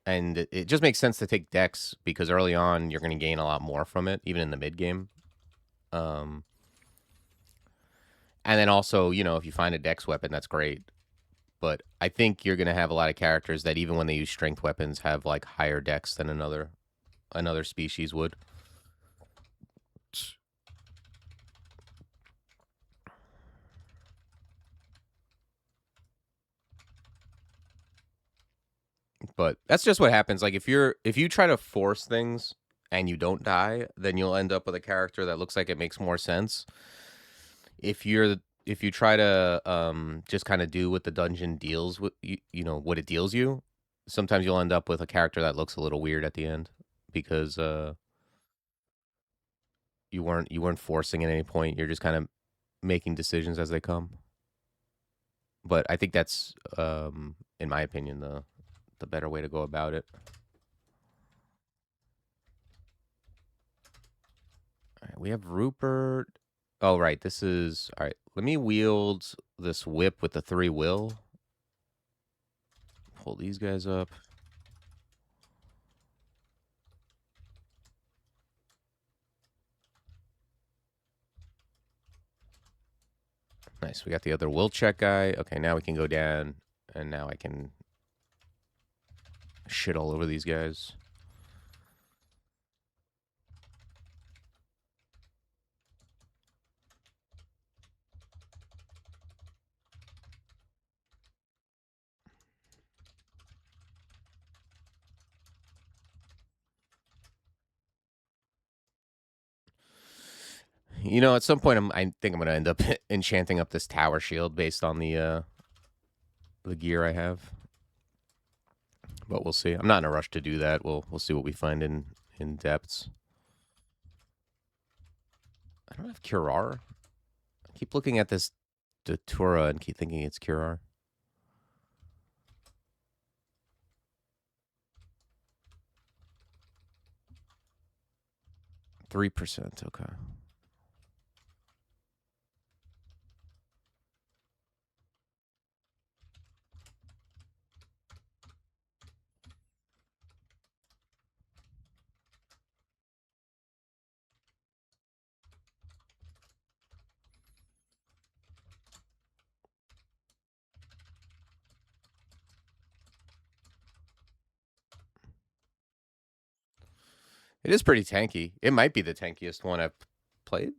it just makes sense to take Dex, because early on you're going to gain a lot more from it, even in the mid game. Um, and then also, if you find a Dex weapon, that's great. But I think you're going to have a lot of characters that, even when they use strength weapons, have like higher Dex than another species would. But that's just what happens. Like, if you try to force things and you don't die, then you'll end up with a character that looks like it makes more sense. If you try to just kind of do what the dungeon deals with you, what it deals you, sometimes you'll end up with a character that looks a little weird at the end, because you weren't forcing at any point. You're just kind of making decisions as they come. But I think that's, in my opinion, the better way to go about it. All right, we have Rupert. Oh, right. This is all right. Let me wield this whip with the 3 will. Pull these guys up. Nice. We got the other will check guy. Okay, now we can go down, and now I can shit all over these guys. At some point, I think I'm gonna end up enchanting up this tower shield based on the gear I have. But we'll see. I'm not in a rush to do that. We'll see what we find in depths. I don't have Curar. I keep looking at this Datura and keep thinking it's Curar. 3%. Okay. It is pretty tanky. It might be the tankiest one I've played.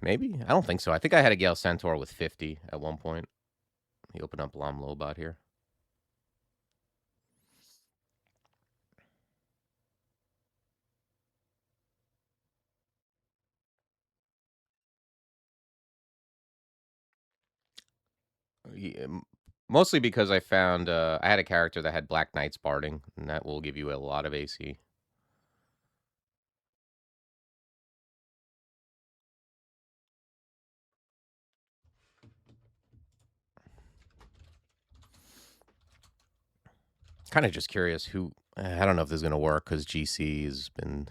Maybe. I don't think so. I think I had a Gale Centaur with 50 at one point. He opened up Lam Lobot here. Mostly because I found I had a character that had Black Knights barding, and that will give you a lot of AC. Kind of just curious who. I don't know if this is going to work because GC has been.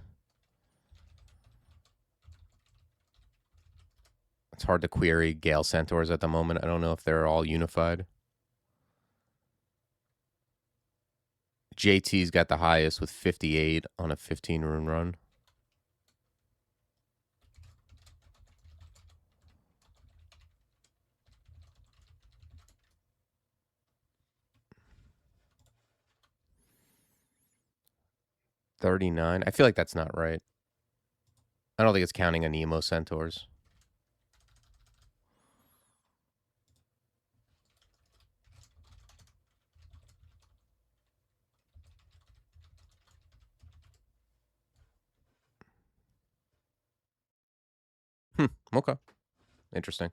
It's hard to query Gale Centaurs at the moment. I don't know if they're all unified. JT's got the highest with 58 on a 15 rune run. $39. I feel like that's not right. I don't think it's counting on emo centaurs. Okay. Interesting.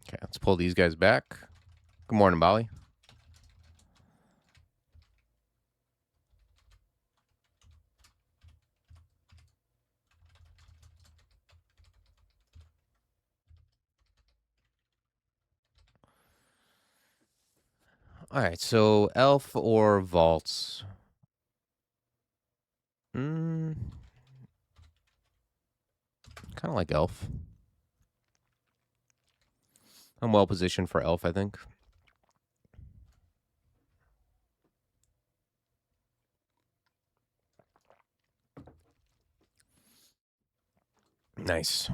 Okay, let's pull these guys back. Good morning, Bali. All right, so elf or vaults? Kind of like elf. I'm well positioned for elf, I think. Nice.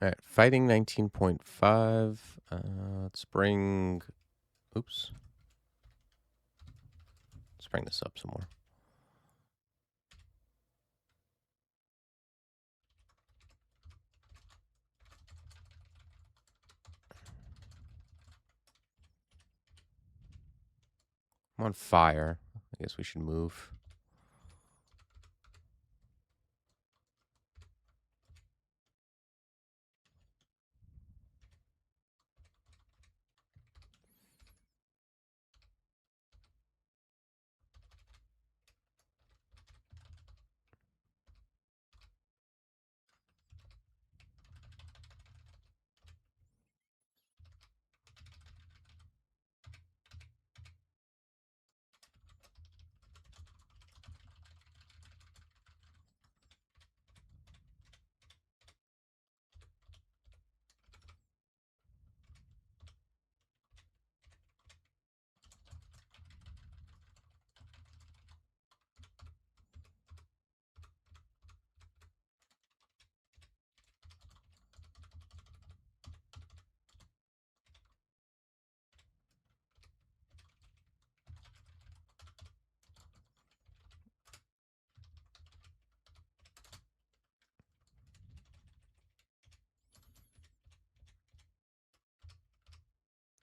All right, fighting 19.5. Let's bring. Oops. Let's bring this up some more. I'm on fire. I guess we should move.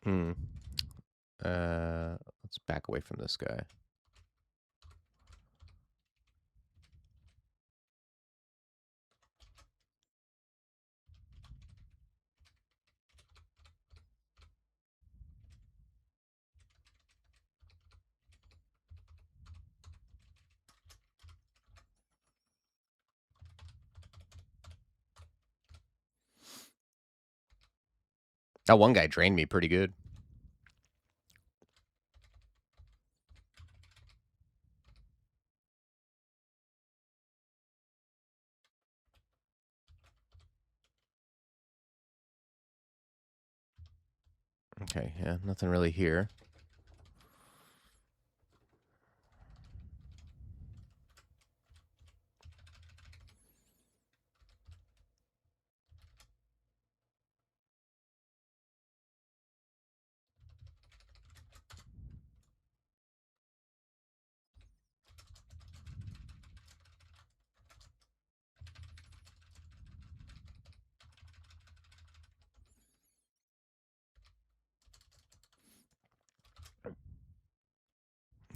Hmm. Let's back away from this guy. That one guy drained me pretty good. Okay, yeah, nothing really here.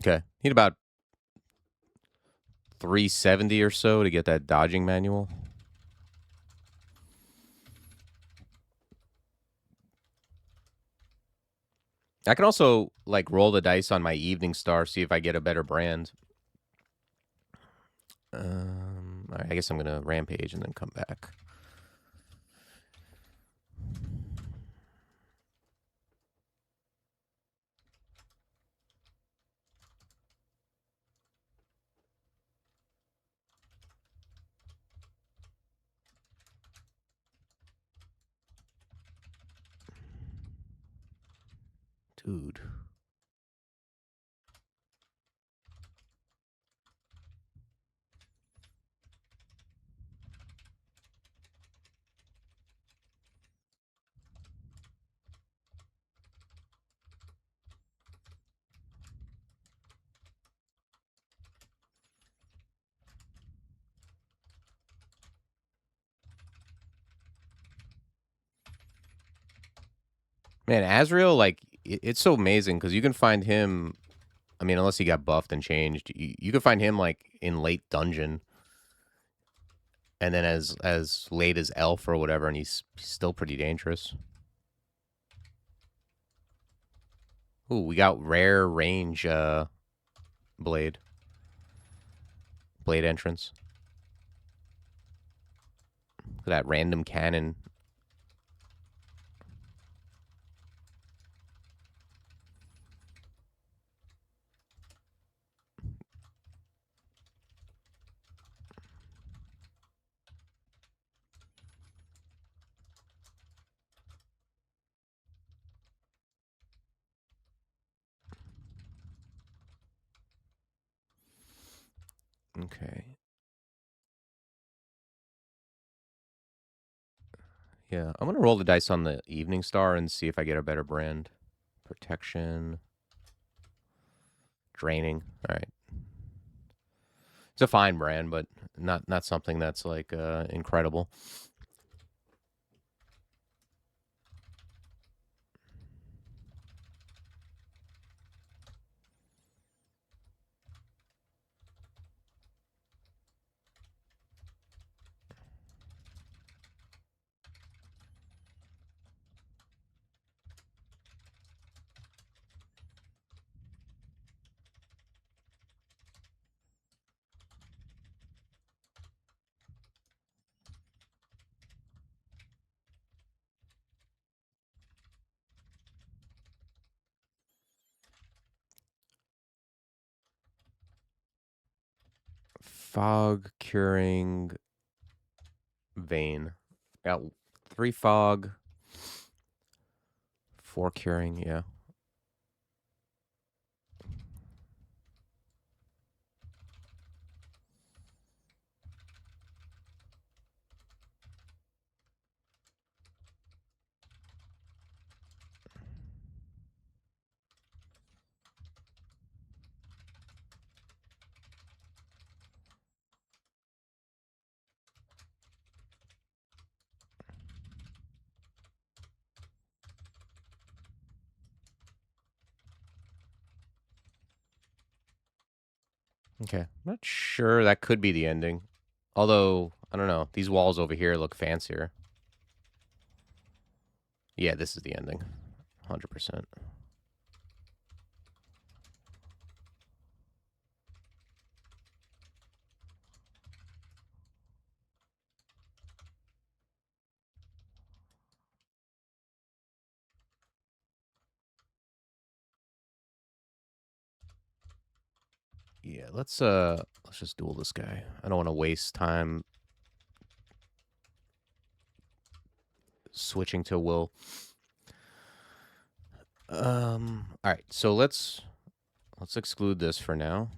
Okay, need about 370 or so to get that dodging manual. I can also like roll the dice on my evening star, see if I get a better brand. All right, I guess I'm gonna rampage and then come back. Dude. Man, Azrael, like, it's so amazing because you can find him. I mean, unless he got buffed and changed, you can find him like in late dungeon, and then as late as elf or whatever, and he's still pretty dangerous. Ooh, we got rare range blade entrance. Look at that random cannon. Okay. Yeah, I'm gonna roll the dice on the evening star and see if I get a better brand. Protection, draining. All right, it's a fine brand, but not something that's like incredible. Fog curing vein. Got 3 fog, 4 curing. Yeah. Okay. I'm not sure that could be the ending. Although, I don't know. These walls over here look fancier. Yeah, this is the ending. 100%. Yeah, let's just duel this guy. I don't want to waste time switching to will. All right, so let's exclude this for now.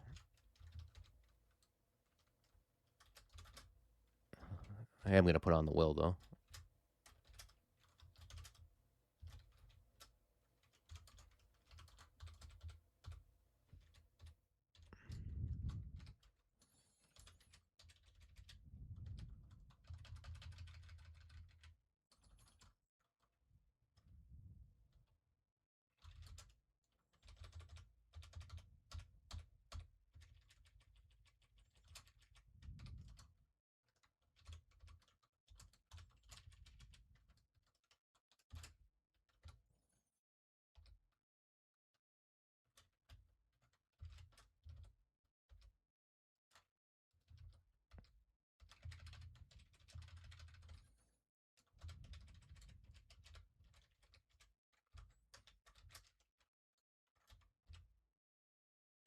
I am going to put on the will, though.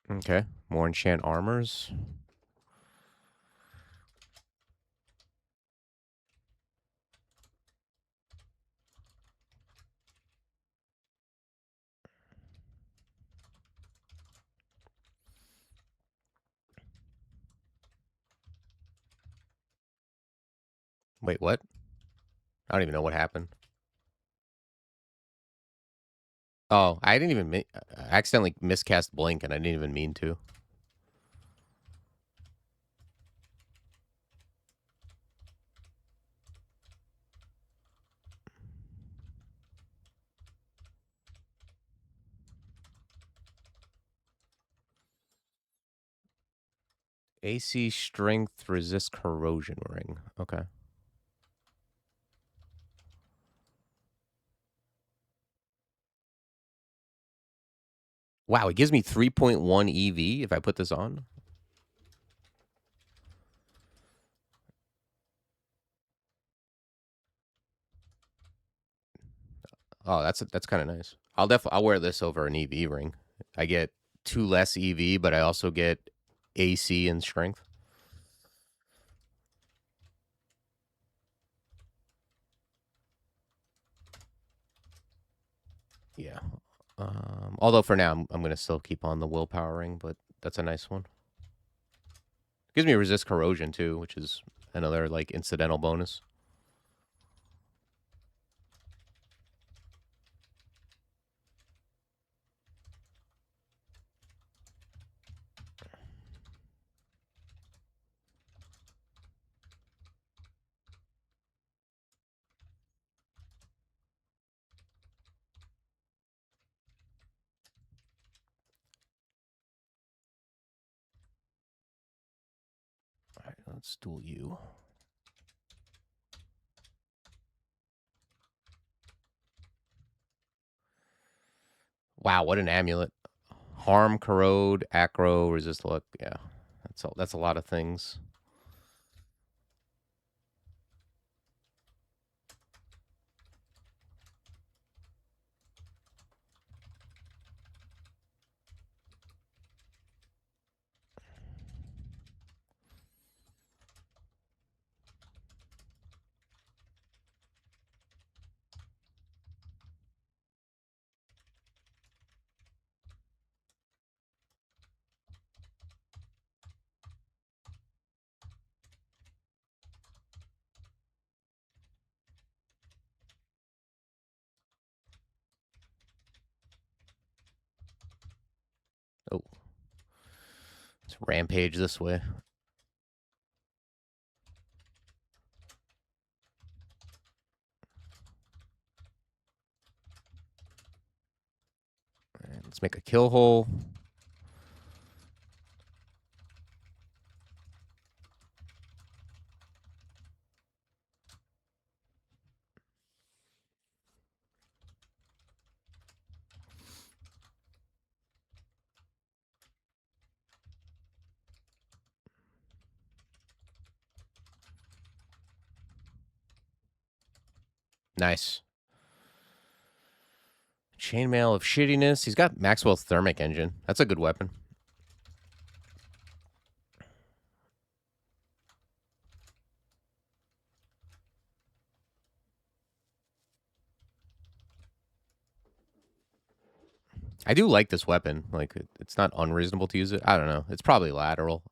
Okay, more enchant armors. Wait, what? I don't even know what happened. Oh, I didn't even... I accidentally miscast Blink, and I didn't even mean to. AC Strength resist corrosion ring. Okay. Wow, it gives me 3.1 EV if I put this on. Oh, that's kind of nice. I'll wear this over an EV ring. I get 2 less EV, but I also get AC and strength. Yeah. Although for now, I'm going to still keep on the willpower ring, but that's a nice one. Gives me resist corrosion too, which is another like incidental bonus. All right, let's duel you. Wow, what an amulet. Harm, corrode, acro, resist luck. Yeah, that's a lot of things. Oh, let's rampage this way. Let's make a kill hole. Nice. Chainmail of shittiness. He's got Maxwell's thermic engine. That's a good weapon. I do like this weapon. Like, it's not unreasonable to use it. I don't know. It's probably lateral.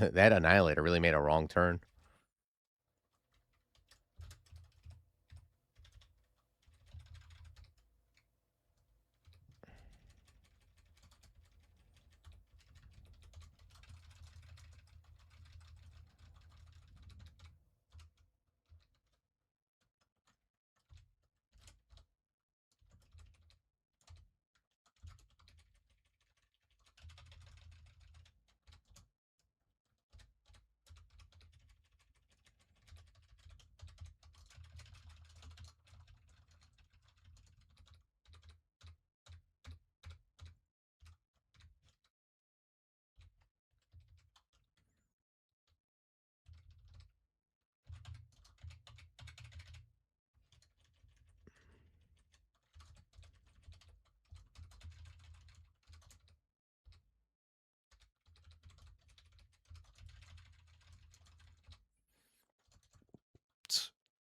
That Annihilator really made a wrong turn.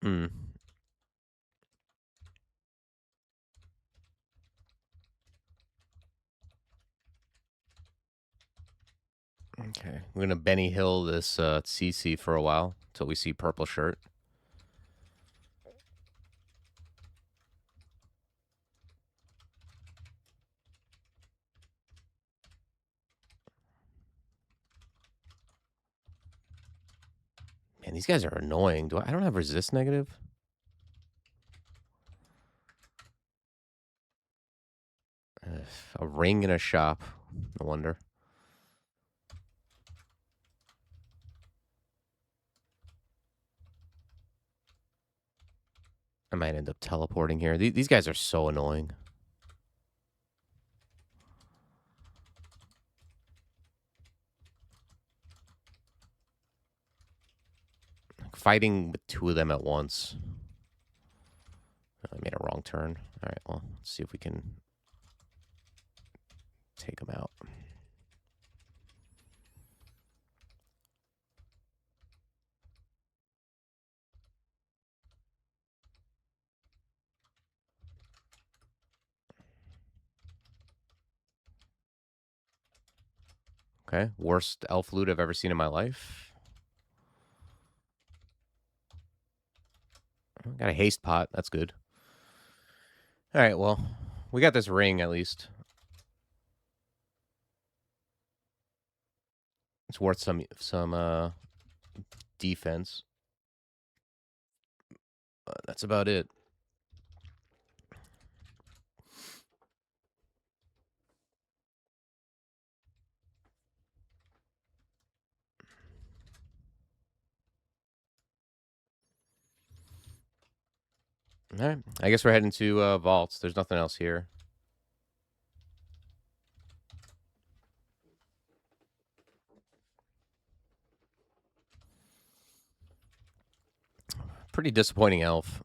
Hmm. Okay. We're going to Benny Hill this CC for a while until we see purple shirt. Man, these guys are annoying. I don't have resist negative? A ring in a shop. No wonder. I might end up teleporting here. These guys are so annoying. Like fighting with two of them at once. I made a wrong turn. All right, well, let's see if we can take them out. Okay, worst elf loot I've ever seen in my life. Got a haste pot. That's good. All right, well, we got this ring at least. It's worth some defense. That's about it. All right, I guess we're heading to vaults. There's nothing else here. Pretty disappointing elf.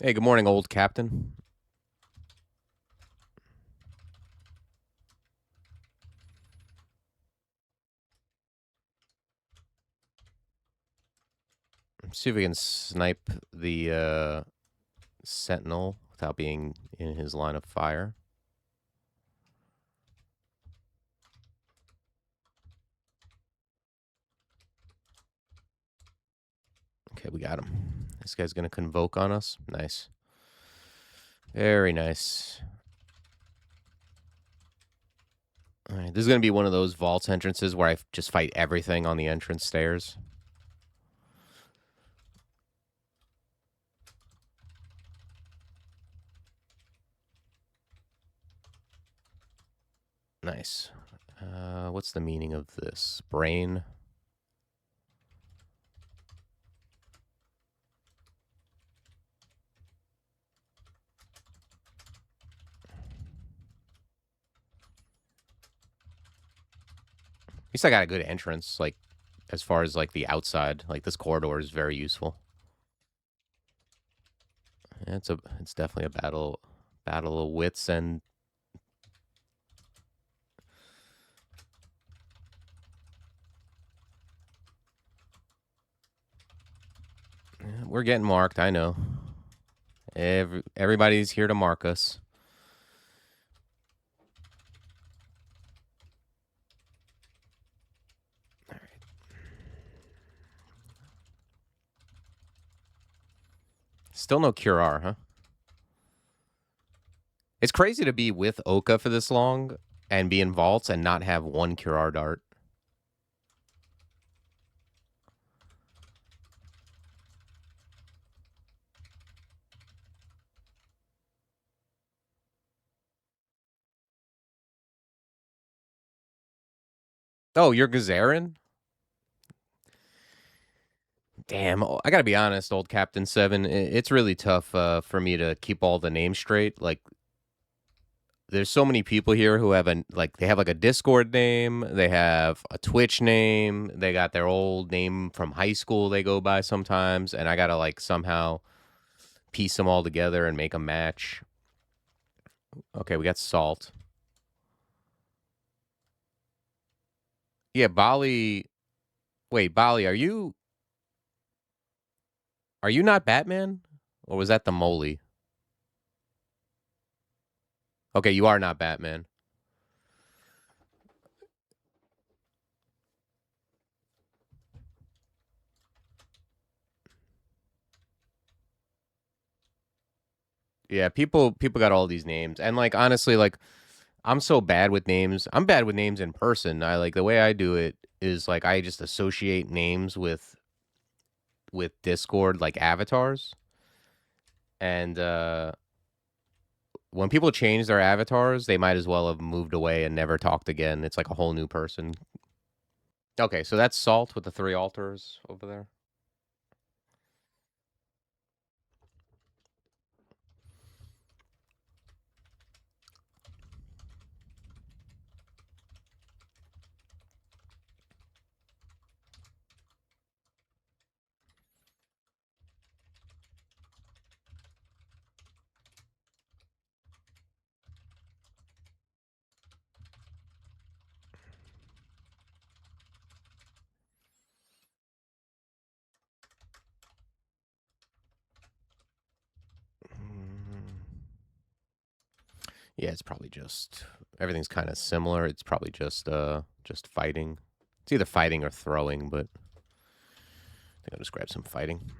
Hey, good morning, old captain. Let's see if we can snipe the sentinel without being in his line of fire. Okay, we got him. This guy's going to convoke on us. Nice. Very nice. All right, this is going to be one of those vault entrances where I just fight everything on the entrance stairs. Nice. What's the meaning of this? Brain. At least I got a good entrance, like, as far as, like, the outside. Like, this corridor is very useful. Yeah, it's definitely a battle of wits and... We're getting marked, I know. Everybody's here to mark us. All right. Still no cure, huh? It's crazy to be with Oka for this long and be in vaults and not have one cure dart. Oh, you're Gazarin? Damn, I gotta be honest, old Captain 7. It's really tough for me to keep all the names straight. Like, there's so many people here who have they have like a Discord name, they have a Twitch name, they got their old name from high school they go by sometimes, and I gotta like somehow piece them all together and make a match. Okay, we got Salt. Yeah, Bali. Wait, Bali, are you not Batman? Or was that the Moley? Okay, you are not Batman. Yeah, people got all these names. And like honestly, like I'm so bad with names. I'm bad with names in person. I like the way I do it is like I just associate names with Discord like avatars. And when people change their avatars, they might as well have moved away and never talked again. It's like a whole new person. Okay, so that's Salt with the 3 altars over there. Yeah, it's probably just everything's kind of similar. It's probably just fighting. It's either fighting or throwing, but I think I'll just grab some fighting.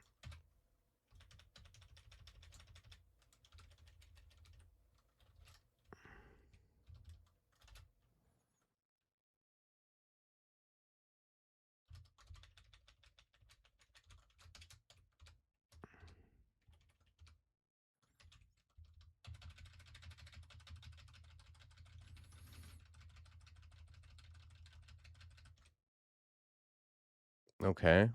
Okay.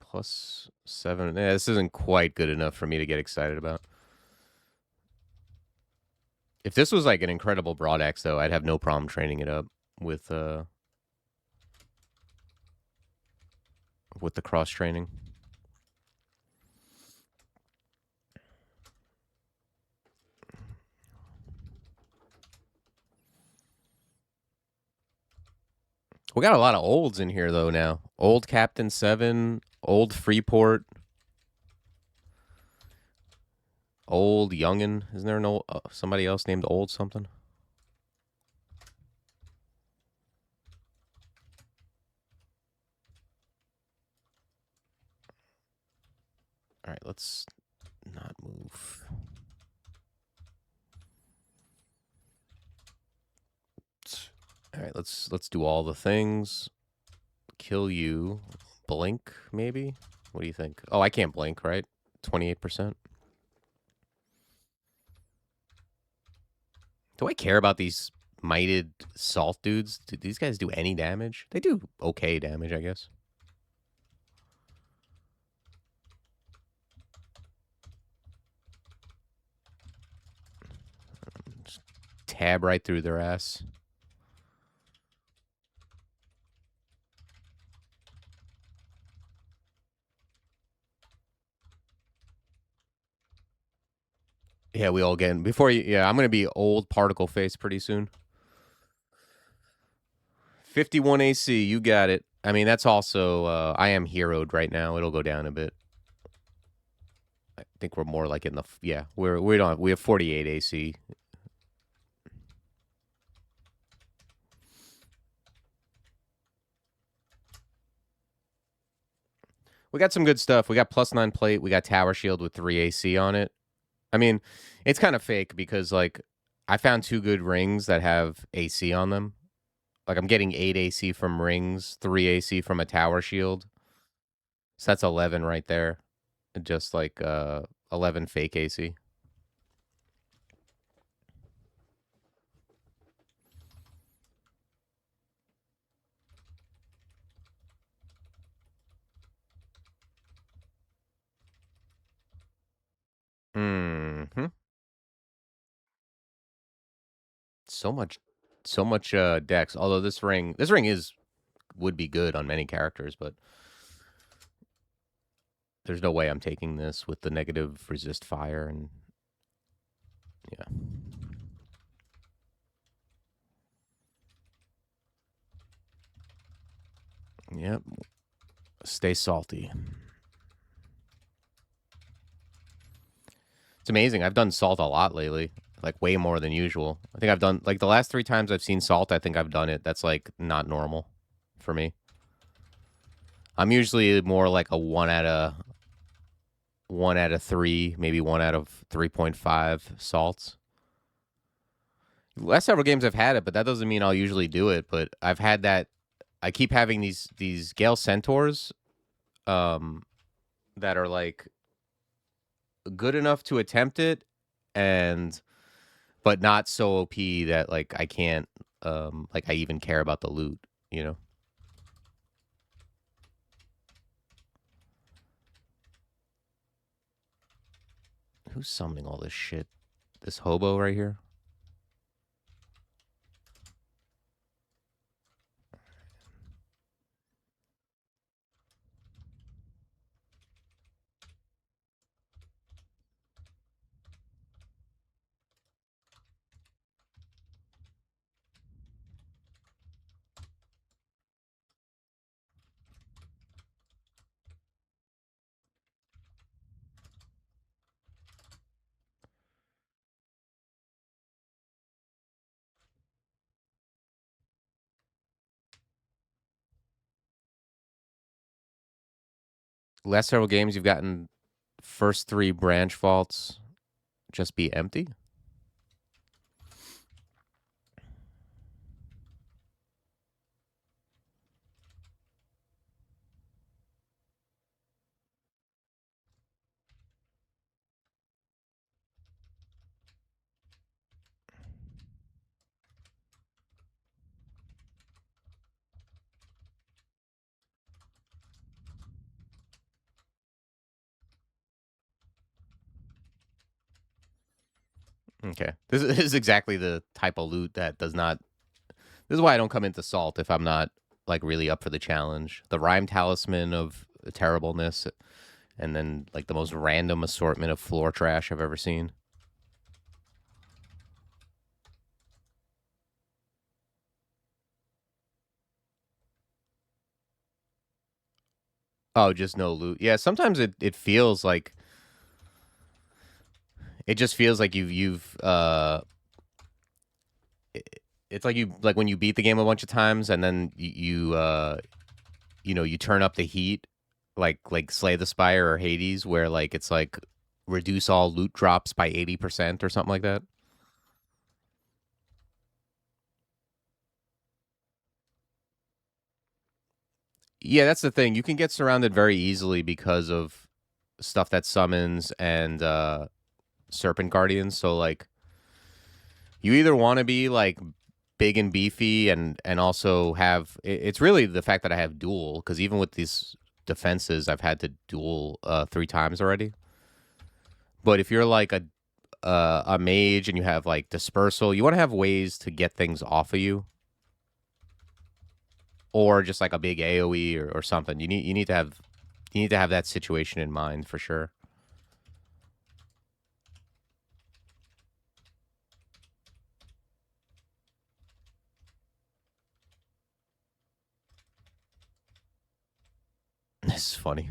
+7. Yeah, this isn't quite good enough for me to get excited about. If this was like an incredible broad axe, though, I'd have no problem training it up with the cross training. We got a lot of olds in here though now. Old Captain 7, old Freeport, old Youngin. Isn't there an old somebody else named Old something? All right, let's not move. All right, let's do all the things. Kill you. Blink, maybe? What do you think? Oh, I can't blink, right? 28%. Do I care about these mited salt dudes. Do these guys do any damage? They do okay damage, I guess. Just tab right through their ass. Yeah, we all get before you. Yeah, I'm gonna be old particle face pretty soon. 51 AC, you got it. I mean, that's also I am heroed right now. It'll go down a bit. I think we're more like in the we have 48 AC. We got some good stuff. We got +9 plate. We got tower shield with 3 AC on it. I mean, it's kind of fake because like I found 2 good rings that have AC on them. Like I'm getting 8 AC from rings, 3 AC from a tower shield. So that's 11 right there. Just like 11 fake AC. Mm-hmm. So much dex. Although this ring would be good on many characters, but there's no way I'm taking this with the negative resist fire and yeah. Yep. Stay salty. It's amazing. I've done salt a lot lately. Like way more than usual. I think I've done like the last 3 times I've seen salt, I think I've done it. That's like not normal for me. I'm usually more like a 1 out of 3, maybe 1 out of 3.5 salts. Last several games I've had it, but that doesn't mean I'll usually do it. But I've had that. I keep having these Gale Centaurs, that are like good enough to attempt it, but not so OP that like I can't, like I even care about the loot. You know. Who's summoning all this shit? This hobo right here. Last several games you've gotten first 3 branch vaults just be empty. Okay. This is exactly the type of loot that does not. This is why I don't come into salt if I'm not like really up for the challenge. The rhyme talisman of terribleness, and then like the most random assortment of floor trash I've ever seen. Oh, just no loot. Yeah, sometimes it feels like it just feels like it's like you like when you beat the game a bunch of times and then you turn up the heat like Slay the Spire or Hades where like it's like reduce all loot drops by 80% or something like that. Yeah, that's the thing. You can get surrounded very easily because of stuff that summons and Serpent Guardians. So like you either want to be like big and beefy, and also have it's really the fact that I have dual, because even with these defenses, I've had to dual 3 times already. But if you're like a mage and you have like dispersal, you want to have ways to get things off of you, or just like a big AOE or something. You need to have that situation in mind for sure. This is funny.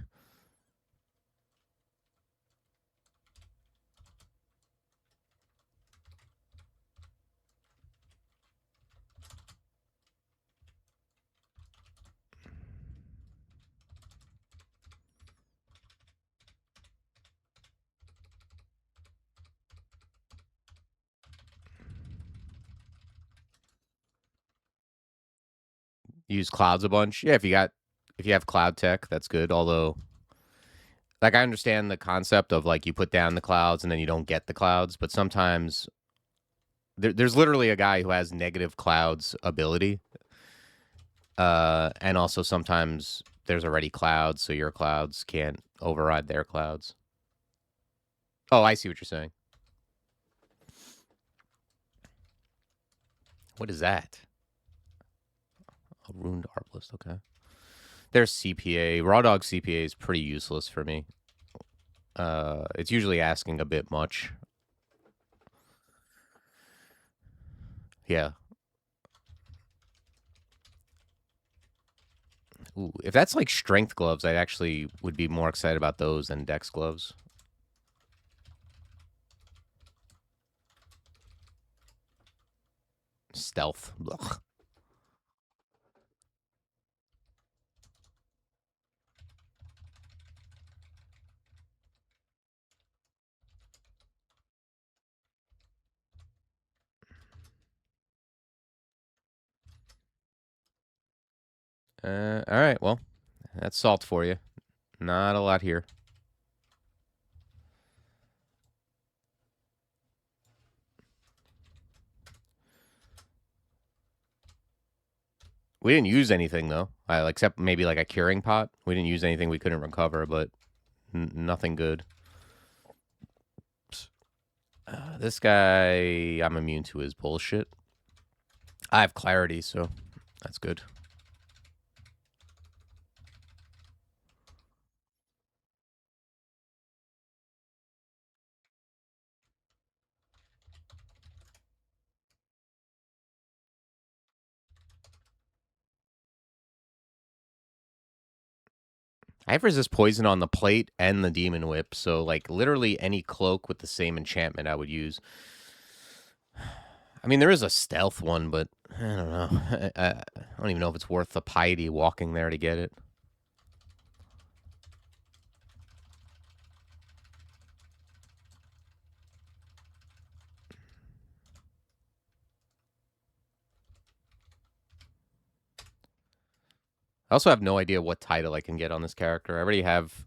Use clouds a bunch. Yeah, if you have cloud tech, that's good. Although, like, I understand the concept of like you put down the clouds and then you don't get the clouds, but sometimes there's literally a guy who has negative clouds ability, and also sometimes there's already clouds, so your clouds can't override their clouds. Oh, I see what you're saying. What is that? A ruined arbalist. Okay. There's CPA. Raw dog CPA is pretty useless for me. It's usually asking a bit much. Yeah. Ooh, if that's like strength gloves, I actually would be more excited about those than dex gloves. Stealth. Ugh. All right. Well, that's salt for you. Not a lot here. We didn't use anything though, except maybe like a curing pot. We didn't use anything we couldn't recover, but nothing good. This guy, I'm immune to his bullshit. I have clarity, so that's good. I have resist poison on the plate and the demon whip, so like literally any cloak with the same enchantment I would use. I mean, there is a stealth one, but I don't know. I don't even know if it's worth the piety walking there to get it. I also have no idea what title I can get on this character. I already have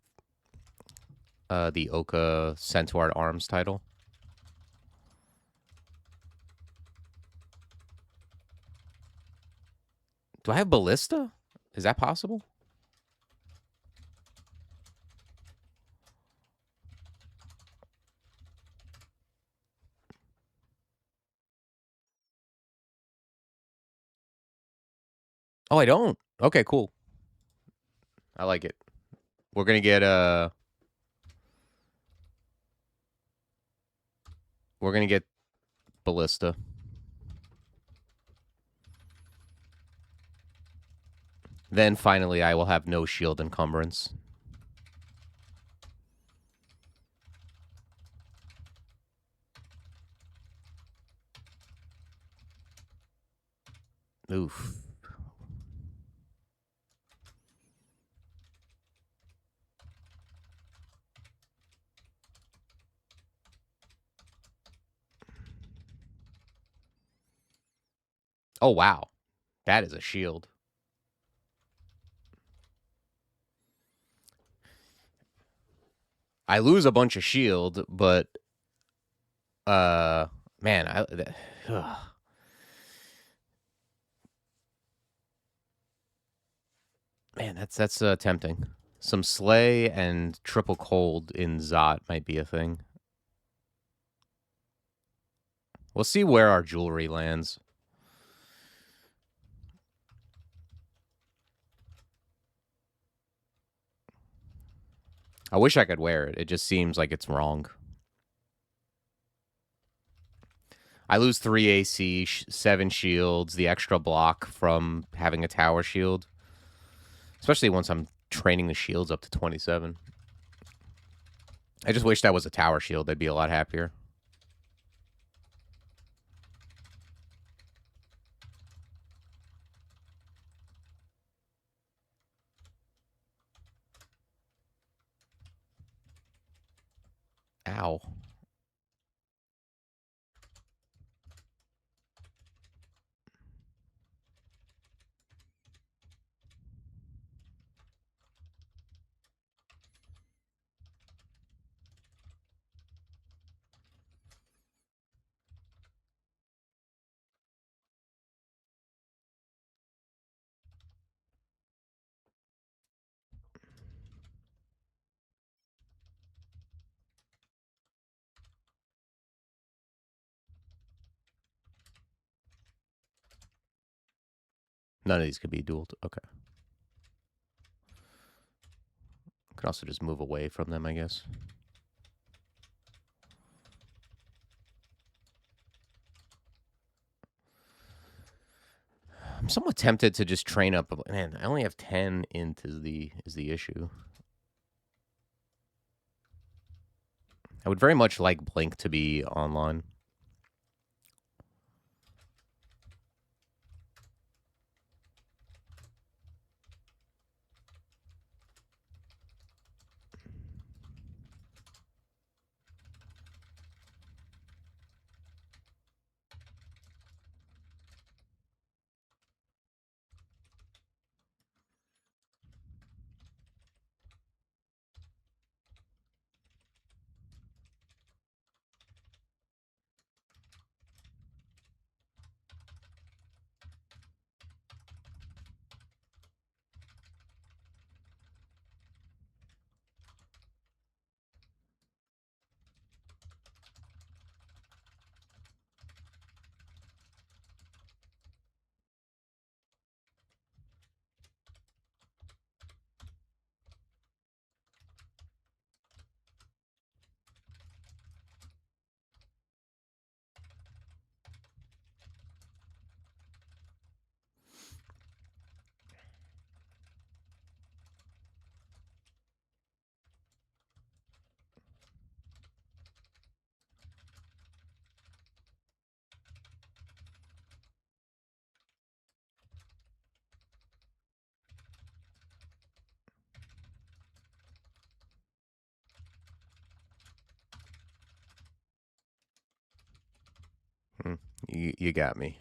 the Oka Centaur at Arms title. Do I have Ballista? Is that possible? Oh, I don't. Okay, cool. I like it. We're gonna get Ballista. Then finally I will have no shield encumbrance. Oof. Oh, wow. That is a shield. I lose a bunch of shield, but man, Man, that's tempting. Some Slay and triple cold in Zot might be a thing. We'll see where our jewelry lands. I wish I could wear it. It just seems like it's wrong. I lose 3 AC, 7 shields, the extra block from having a tower shield. Especially once I'm training the shields up to 27. I just wish that was a tower shield. I'd be a lot happier. Ow. None of these could be dueled. Okay. Could also just move away from them, I guess. I'm somewhat tempted to just train up. Man, I only have 10 int is the issue. I would very much like Blink to be online. You got me.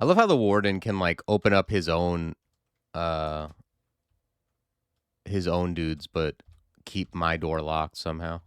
I love how the warden can like open up his own dudes, but keep my door locked somehow.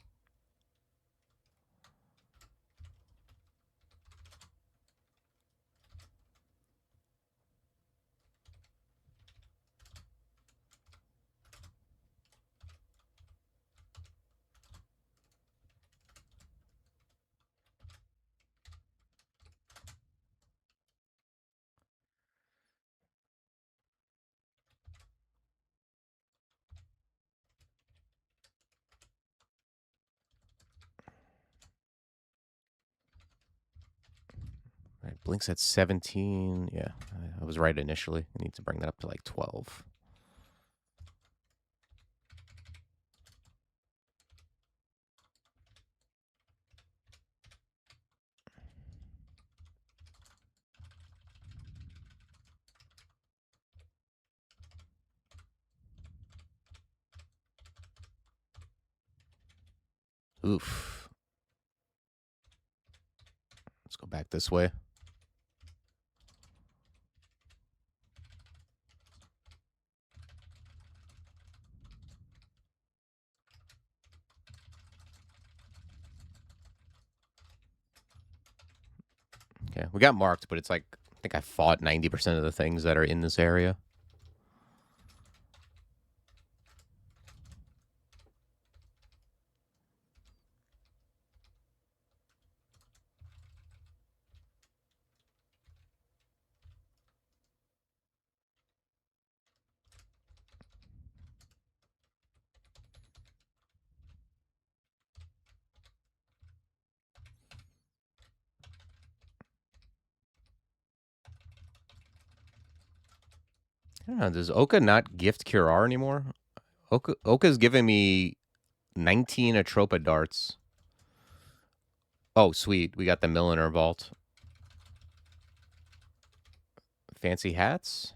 All right, Blink's at 17. Yeah, I was right initially. I need to bring that up to like 12. Oof. Let's go back this way. Yeah, we got marked, but it's like I think I fought 90% of the things that are in this area. I don't know, does Oka not gift cure R anymore? Oka's giving me 19 Atropa darts. Oh, sweet. We got the Milliner Vault. Fancy hats?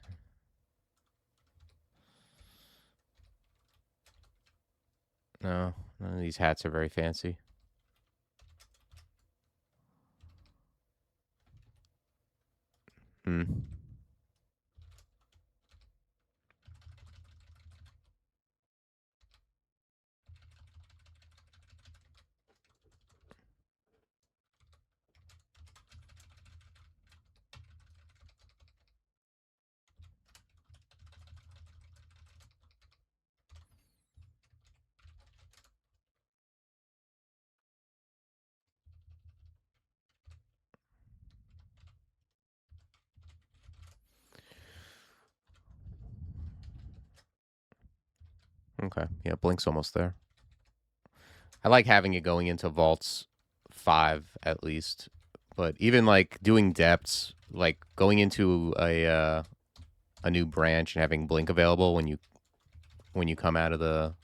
No, none of these hats are very fancy. Hmm. Okay. Yeah, Blink's almost there. I like having it going into vaults 5 at least. But even like doing depths, like going into a new branch and having Blink available when you come out of the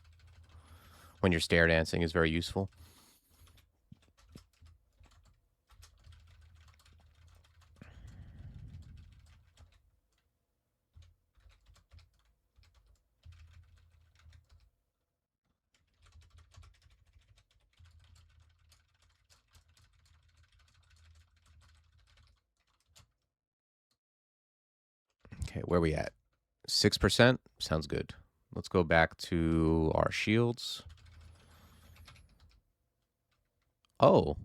when you're stair dancing is very useful. Okay, where are we at? 6%? Sounds good. Let's go back to our shields. Oh.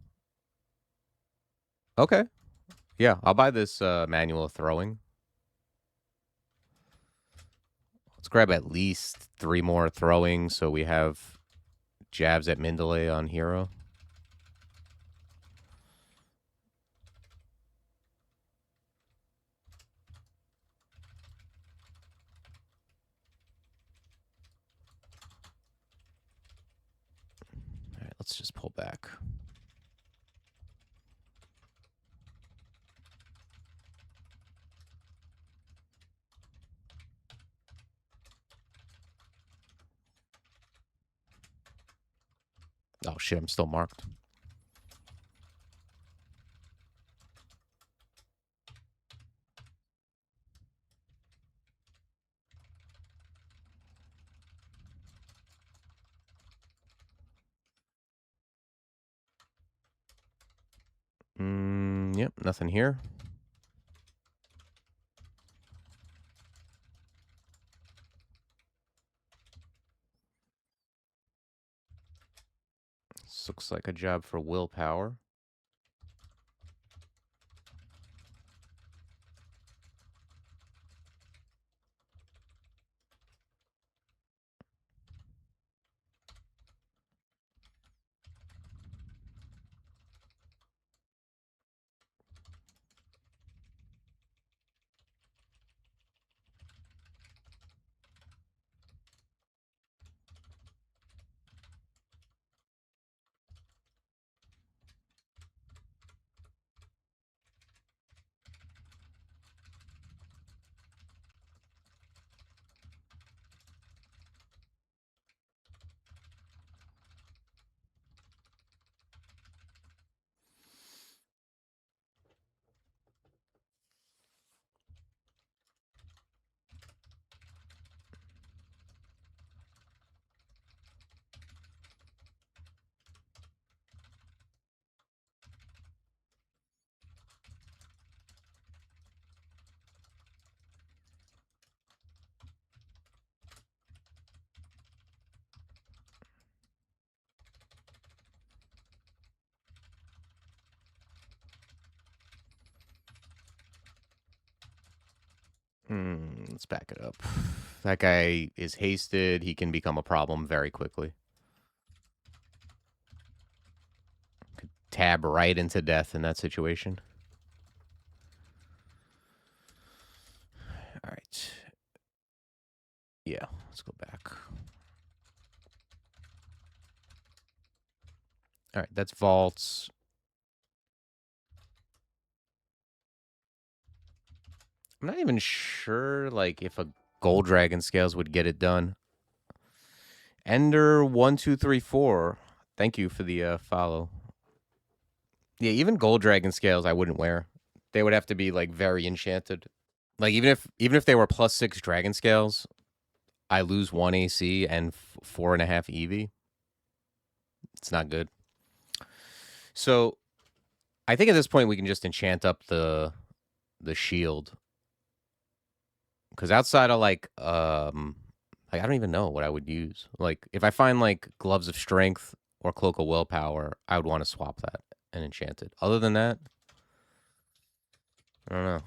Okay. Yeah, I'll buy this manual of throwing. Let's grab at least 3 more throwing so we have jabs at Mindale on hero. All right, let's just pull back. Oh shit, I'm still marked. Yep, nothing here. This looks like a job for willpower. Let's back it up. That guy is hasted. He can become a problem very quickly. Could tab right into death in that situation. All right. Yeah, let's go back. All right, that's vaults. I'm not even sure, like, if a gold dragon scales would get it done. Ender1234. Thank you for the follow. Yeah, even gold dragon scales I wouldn't wear. They would have to be like very enchanted. Like even if they were +6 dragon scales, I lose 1 AC and 4.5 EV. It's not good. So I think at this point we can just enchant up the shield. Because outside of like I don't even know what I would use. Like if I find like gloves of strength or cloak of willpower, I would want to swap that and enchant it. Other than that, I don't know.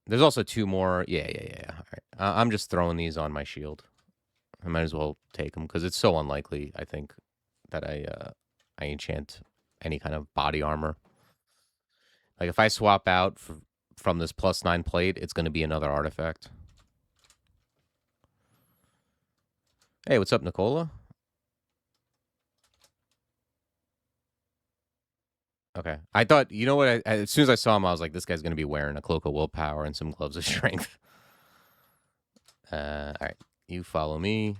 There's also 2 more. Yeah. All right. I'm just throwing these on my shield. I might as well take them because it's so unlikely, I think, that I enchant any kind of body armor. Like if I swap out from this +9 plate, it's going to be another artifact. Hey, what's up, Nicola? Okay. I thought, you know what? As soon as I saw him, I was like, this guy's going to be wearing a cloak of willpower and some gloves of strength. All right. You follow me.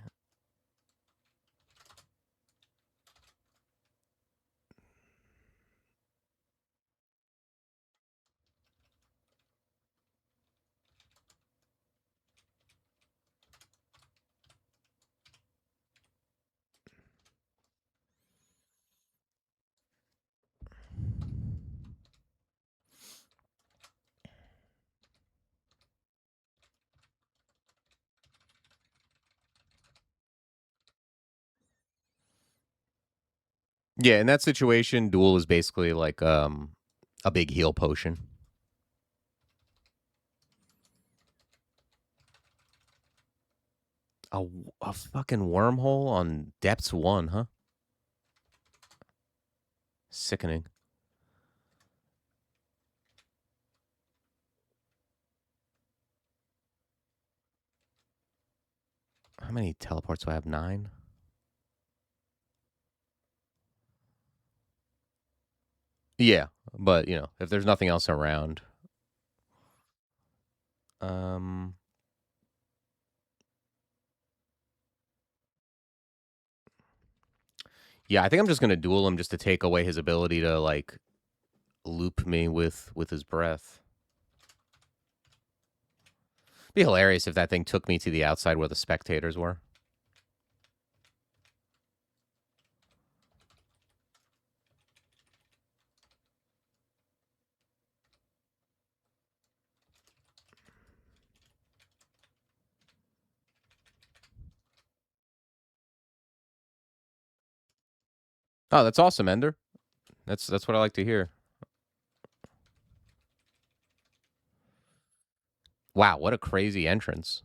Yeah, in that situation, duel is basically like a big heal potion. A fucking wormhole on depths 1, huh? Sickening. How many teleports do I have? 9? Yeah, but, if there's nothing else around. Um, yeah, I think I'm just going to duel him just to take away his ability to, like, loop me with his breath. Be hilarious if that thing took me to the outside where the spectators were. Oh, that's awesome, Ender. That's what I like to hear. Wow, what a crazy entrance.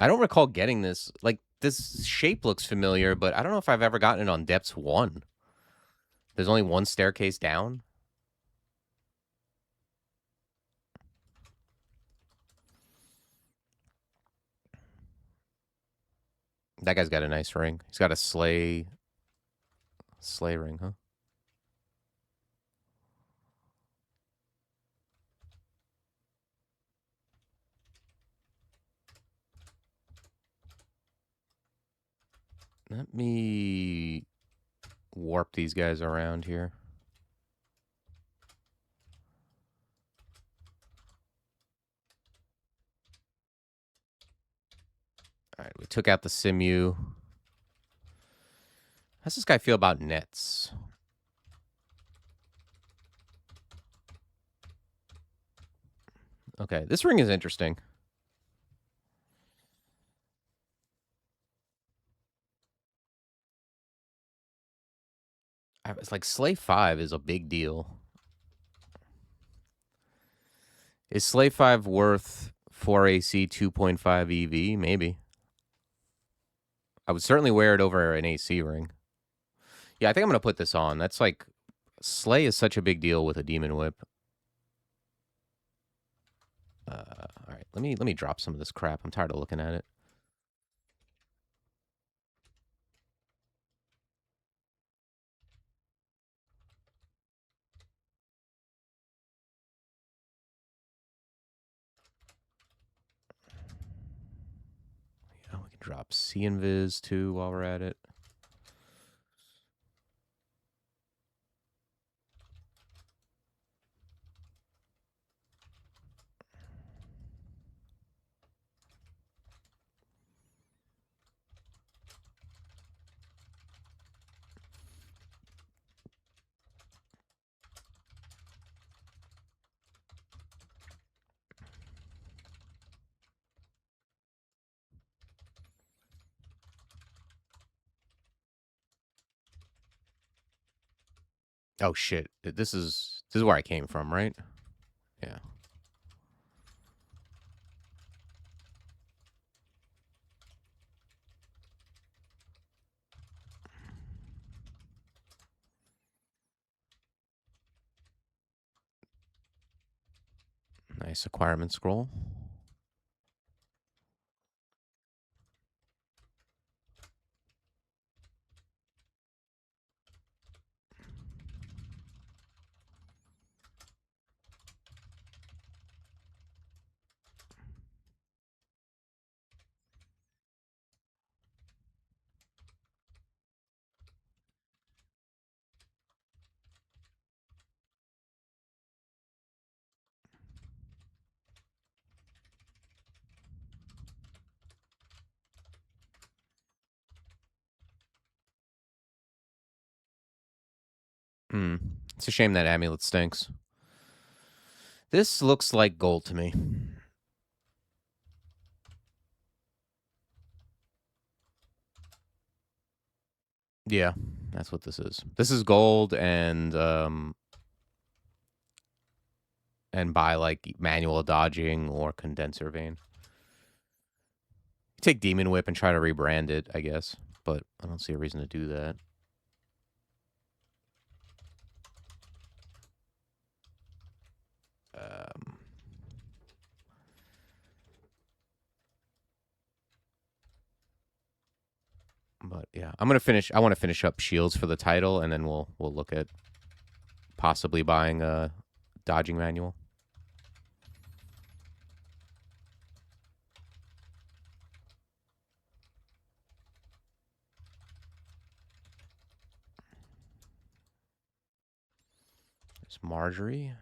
I don't recall getting this. Like, this shape looks familiar, but I don't know if I've ever gotten it on depths 1. There's only 1 staircase down. That guy's got a nice ring. He's got a sleigh ring, huh? Let me warp these guys around here. All right, we took out the Simu. How's this guy feel about nets? Okay, this ring is interesting. It's like Slay 5 is a big deal. Is Slave 5 worth 4AC 2.5 EV? Maybe. I would certainly wear it over an AC ring. Yeah, I think I'm going to put this on. That's like, Slay is such a big deal with a Demon Whip. All right, let me drop some of this crap. I'm tired of looking at it. Yeah, we can drop C Invis too while we're at it. Oh shit! This is where I came from, right? Yeah. Nice acquirement scroll. It's a shame that amulet stinks. This looks like gold to me. Yeah, that's what this is. This is gold and by like manual dodging or condenser vein. Take Demon Whip and try to rebrand it, I guess, but I don't see a reason to do that. But yeah, I'm gonna finish. I want to finish up shields for the title, and then we'll look at possibly buying a dodging manual. There's Marjorie.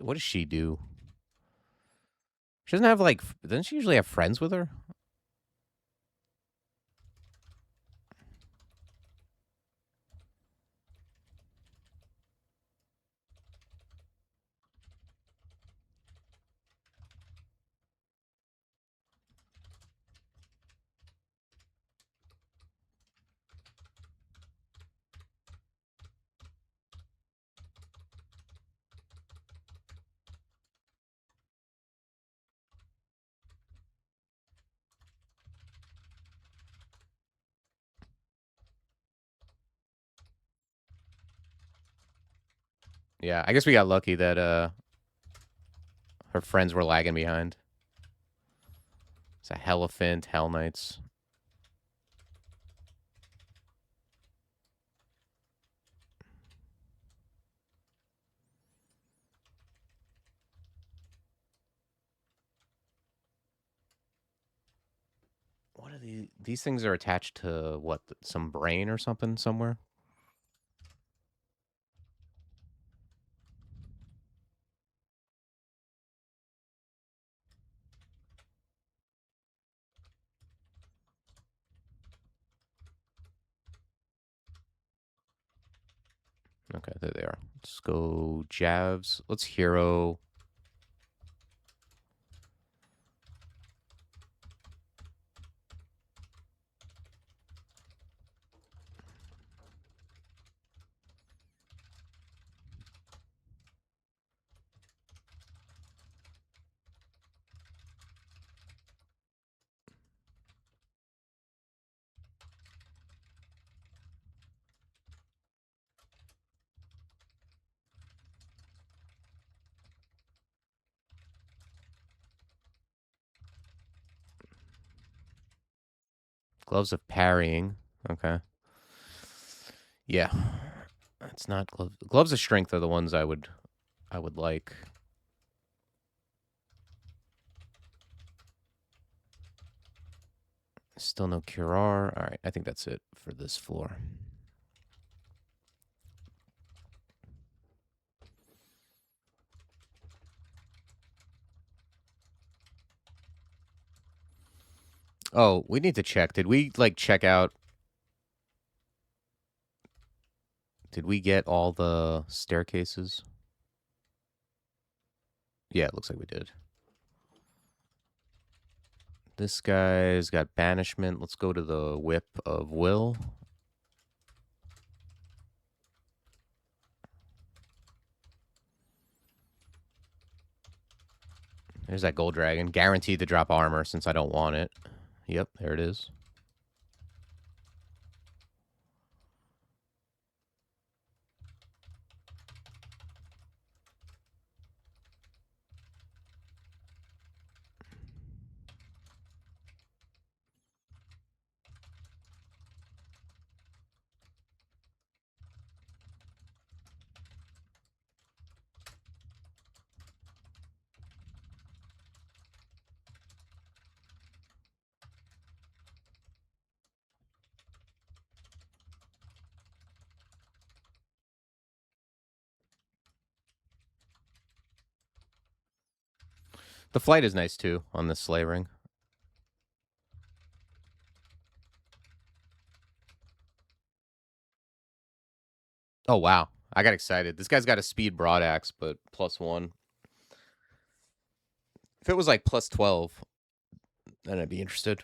What does she do? She doesn't have like. Doesn't she usually have friends with her? Yeah, I guess we got lucky that her friends were lagging behind. It's a Helephant, Hell Knights. What are these? These things are attached to what? Some brain or something somewhere? Okay, there they are. Let's go Javs. Let's hero. Gloves of parrying. Okay. Yeah. That's not gloves. Gloves of strength are the ones I would like. Still no cure. All right, I think that's it for this floor. Oh, we need to check. Did we like check out? Did we get all the staircases? Yeah, it looks like we did. This guy's got banishment. Let's go to the whip of will. There's that gold dragon. Guaranteed to drop armor since I don't want it. Yep, there it is. The flight is nice too on this sleigh ring. Oh wow, I got excited. This guy's got a speed broadaxe, but +1. If it was like +12, then I'd be interested.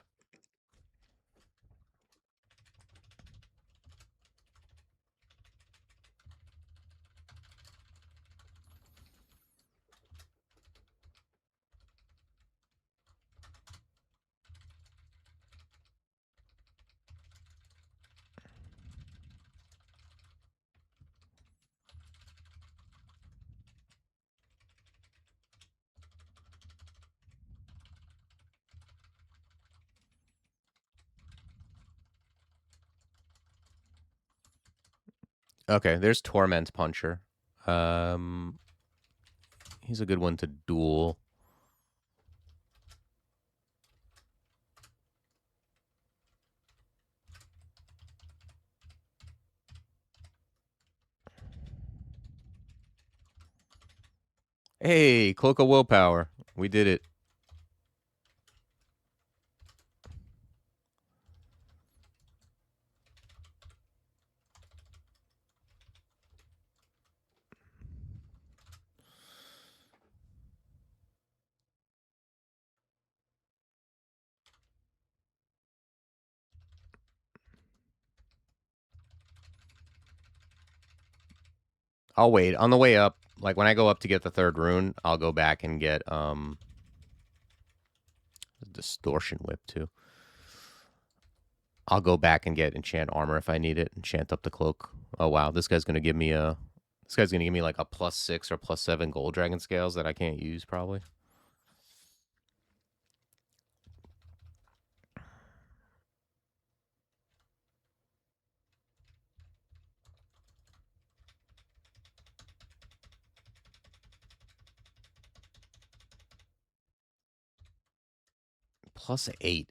Okay, there's Torment Puncher. He's a good one to duel. Hey, Cloak of Willpower. We did it. I'll wait. On the way up, like when I go up to get the third rune, I'll go back and get Distortion Whip too. I'll go back and get enchant armor if I need it. Enchant up the cloak. Oh wow, this guy's gonna give me like a +6 or +7 gold dragon scales that I can't use probably. +8.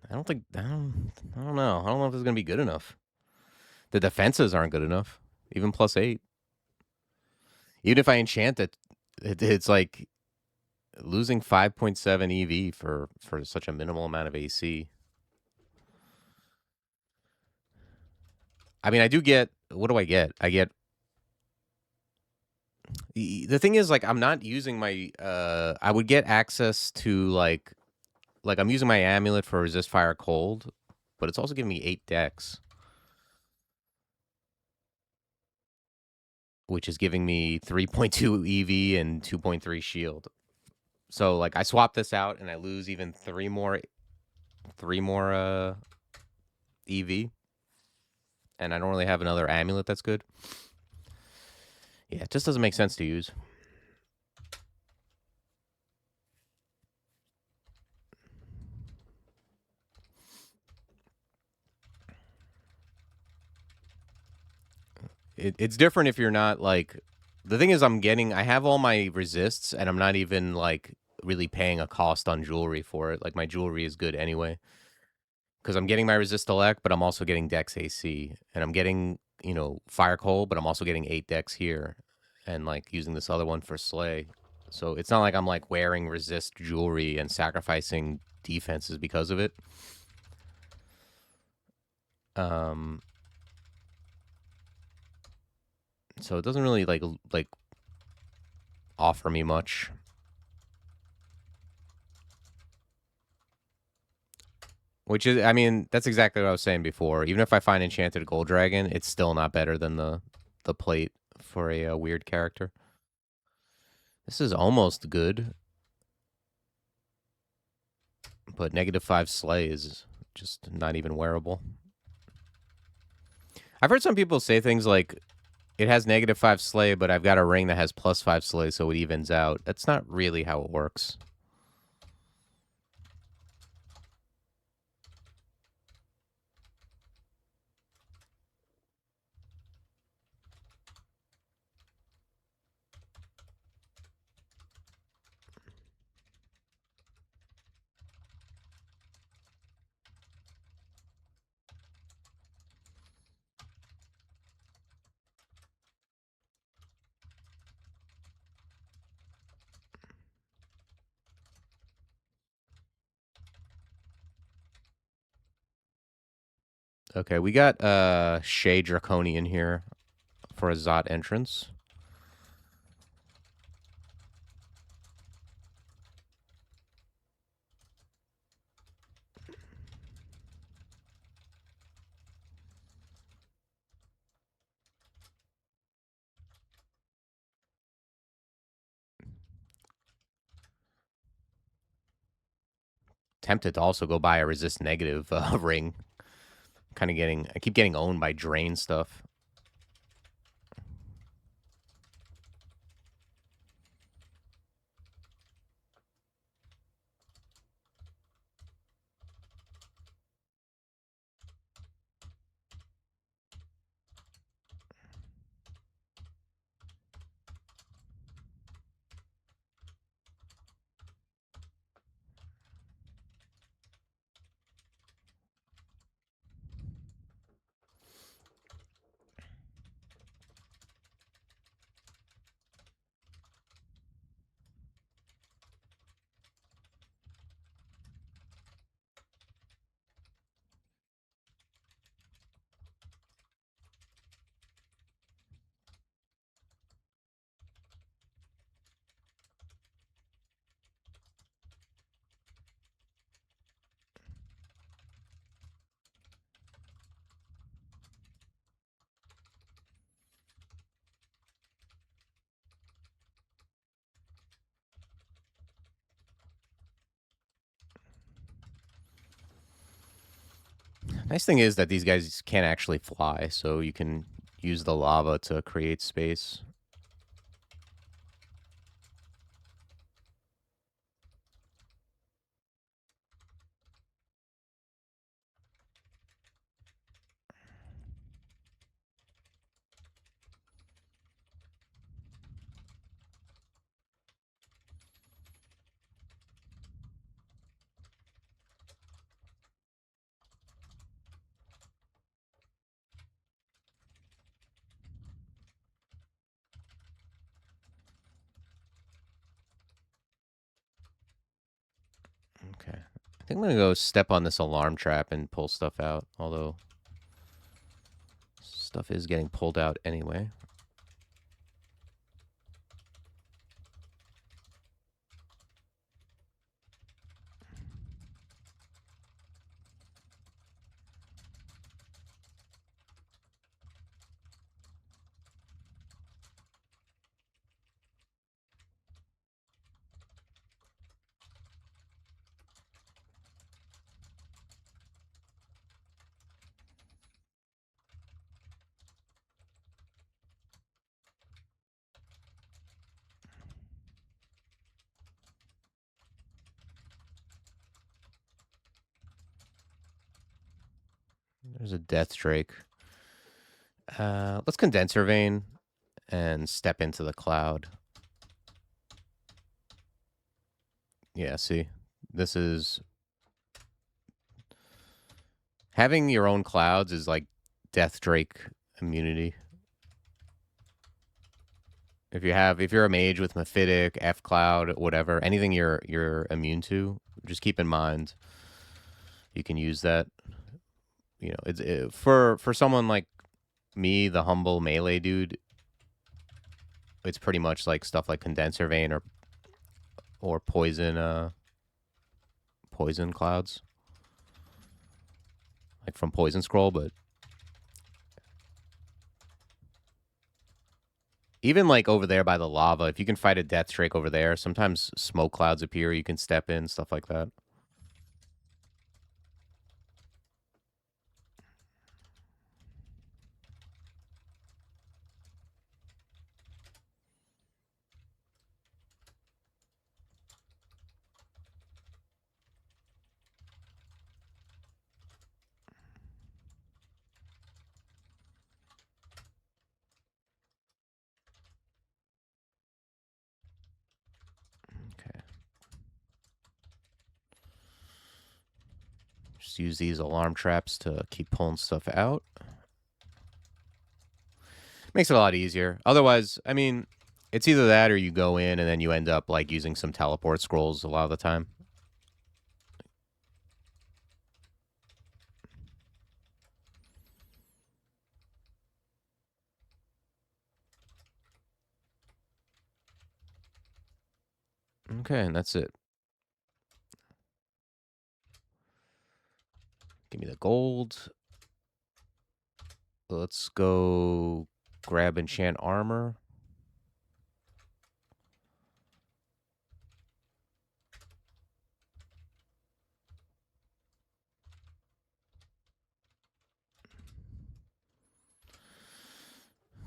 I don't know. I don't know if this is gonna be good enough. The defenses aren't good enough. Even +8. Even if I enchant it, it's like losing 5.7 EV for such a minimal amount of AC. I mean, I do get. What do I get? I get. The thing is, like, I'm not using my. I would get access to like I'm using my amulet for resist fire cold, but it's also giving me 8 dex, which is giving me 3.2 EV and 2.3 shield. So like I swap this out and I lose even 3 more EV, and I don't really have another amulet that's good. Yeah, it just doesn't make sense to use. it's different if you're not like. The thing is, I have all my resists, and I'm not even like really paying a cost on jewelry for it. Like my jewelry is good anyway, because I'm getting my resist elect, but I'm also getting Dex AC, and I'm getting fire coal, but I'm also getting 8 Dex here, and like using this other one for slay. So it's not like I'm like wearing resist jewelry and sacrificing defenses because of it. Um, so it doesn't really like offer me much. Which is, I mean, that's exactly what I was saying before. Even if I find Enchanted Gold Dragon, it's still not better than the plate for a weird character. This is almost good, but -5 slay is just not even wearable. I've heard some people say things like, it has -5 slay, but I've got a ring that has +5 slay, so it evens out. That's not really how it works. Okay, we got Shay Draconian here for a Zot entrance. Tempted to also go buy a resist negative ring. I keep getting owned by drain stuff. Nice thing is that these guys can't actually fly, so you can use the lava to create space. Okay. I think I'm going to go step on this alarm trap and pull stuff out, although stuff is getting pulled out anyway. There's a Death Drake. Let's condenser vein and step into the cloud. Yeah, see, this is having your own clouds is like Death Drake immunity. If you're a mage with Mephitic, F Cloud, whatever, anything you're immune to, just keep in mind you can use that. You know, for someone like me, the humble melee dude. It's pretty much like stuff like condenser vein or poison clouds, like from Poison Scroll. But even like over there by the lava, if you can fight a Death Drake over there, sometimes smoke clouds appear. You can step in, stuff like that. Okay. Just use these alarm traps to keep pulling stuff out. Makes it a lot easier. Otherwise, I mean, it's either that or you go in and then you end up like using some teleport scrolls a lot of the time. Okay, and that's it. Give me the gold. Let's go grab enchant armor.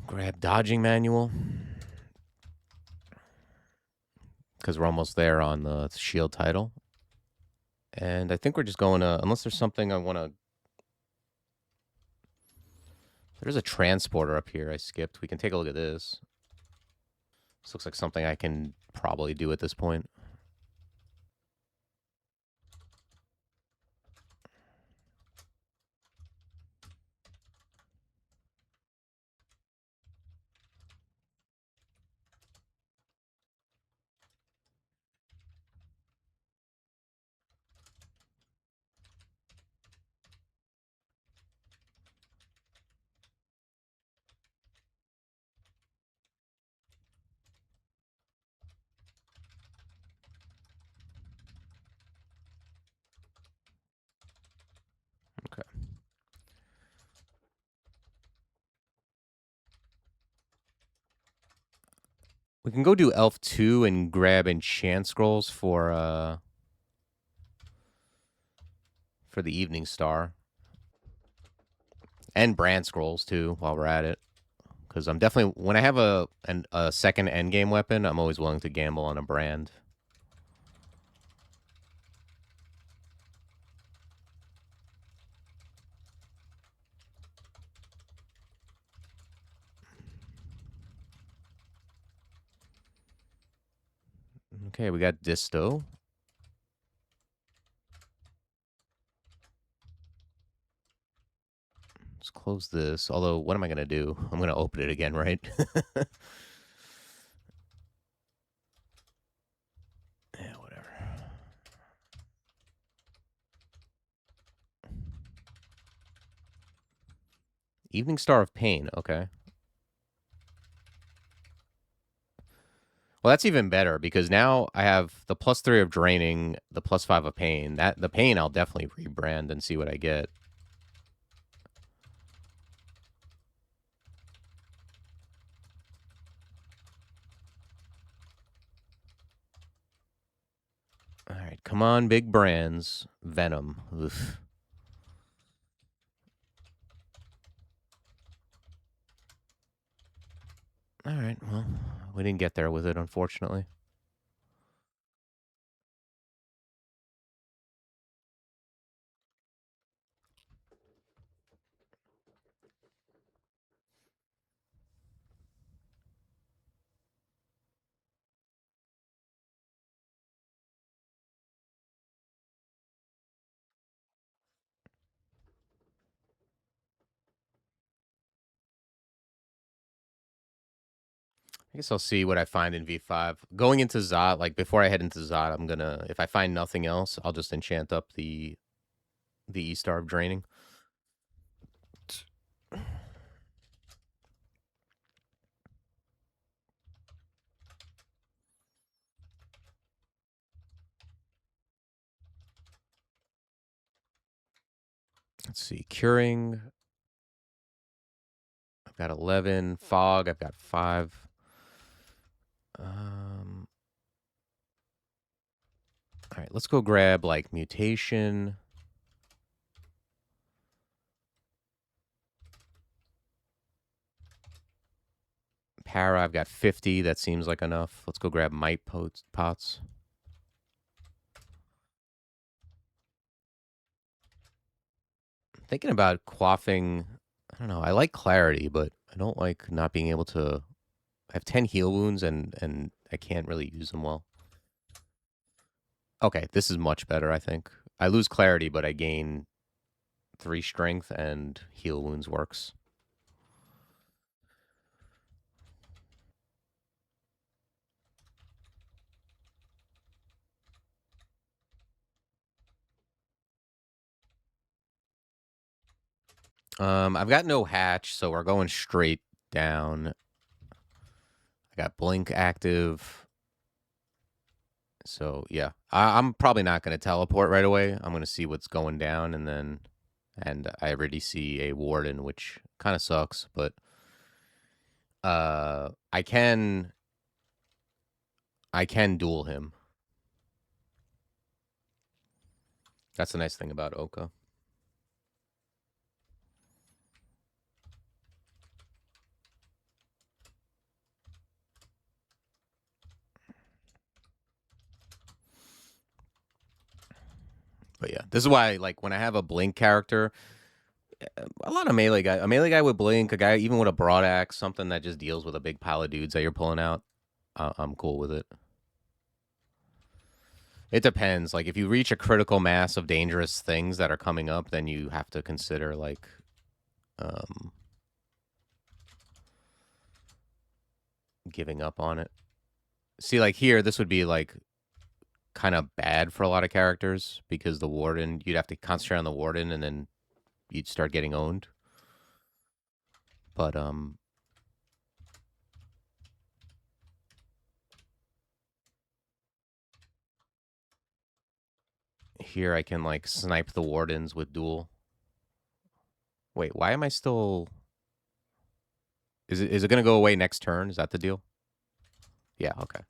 Grab dodging manual. Because we're almost there on the shield title. And I think we're just going to, unless there's something I want to. There's a transporter up here I skipped. We can take a look at this. This looks like something I can probably do at this point. Okay. We can go do Elf 2 and grab enchant scrolls for the Evening Star. And brand scrolls too while we're at it. Because I'm definitely, when I have a second endgame weapon, I'm always willing to gamble on a brand. Okay, we got Disto. Let's close this. Although, what am I going to do? I'm going to open it again, right? Yeah, whatever. Evening Star of Pain. Okay. Well, that's even better because now I have the +3 of draining, the +5 of pain. The pain I'll definitely rebrand and see what I get. All right, come on, big brands. Venom. Oof. All right, well, we didn't get there with it, unfortunately. I guess I'll see what I find in V5. Going into Zot, like before I head into Zot, I'm gonna if I find nothing else, I'll just enchant up the E-Star of Draining. Let's see, Curing. I've got 11. Fog, I've got 5. All right, let's go grab like Mutation. Para, I've got 50. That seems like enough. Let's go grab Might Pots. Thinking about quaffing. I don't know. I like Clarity, but I don't like not being able to. I have 10 heal wounds and I can't really use them well. Okay, this is much better, I think. I lose Clarity, but I gain 3 strength and heal wounds works. I've got no hatch, so we're going straight down. I got Blink active. So, yeah. I'm probably not going to teleport right away. I'm going to see what's going down, and I already see a Warden, which kind of sucks, but I can duel him. That's the nice thing about Oka. But yeah, this is why, like, when I have a Blink character, a lot of a melee guy with Blink, a guy even with a broad axe, something that just deals with a big pile of dudes that you're pulling out, I'm cool with it. It depends. Like, if you reach a critical mass of dangerous things that are coming up, then you have to consider, like, giving up on it. See, like, here, this would be, like, kind of bad for a lot of characters because the Warden, you'd have to concentrate on the Warden and then you'd start getting owned. But, here I can, like, snipe the Wardens with duel. Wait, why am I still... Is it going to go away next turn? Is that the deal? Yeah, okay.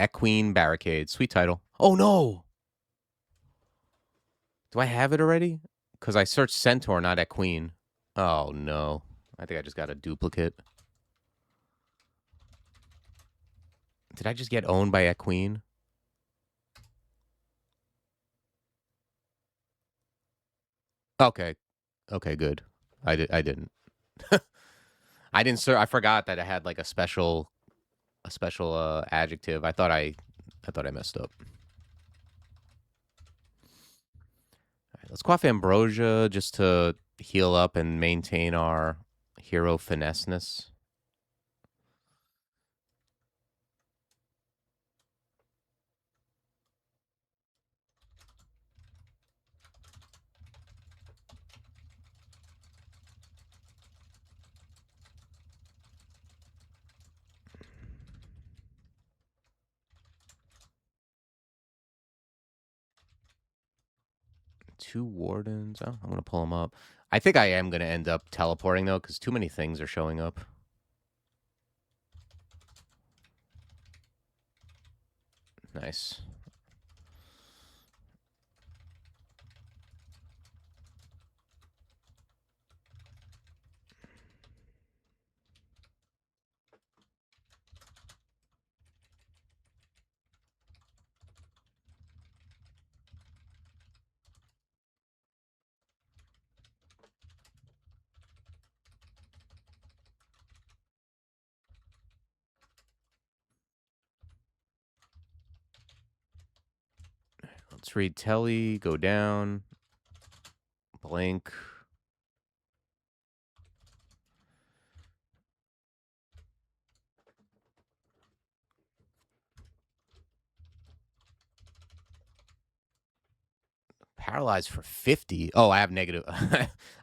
Equine Barricade. Sweet title. Oh, no! Do I have it already? Because I searched Centaur, not Equine. Oh, no. I think I just got a duplicate. Did I just get owned by Equine? Okay. Okay, good. I didn't. I didn't I forgot that I had like a special adjective. I thought I messed up. All right, let's quaff Ambrosia just to heal up and maintain our hero finesseness. Two Wardens. Oh, I'm going to pull them up. I think I am going to end up teleporting, though, because too many things are showing up. Nice. Let's read Telly, go down. Blink. Paralyzed for 50. Oh, I have negative.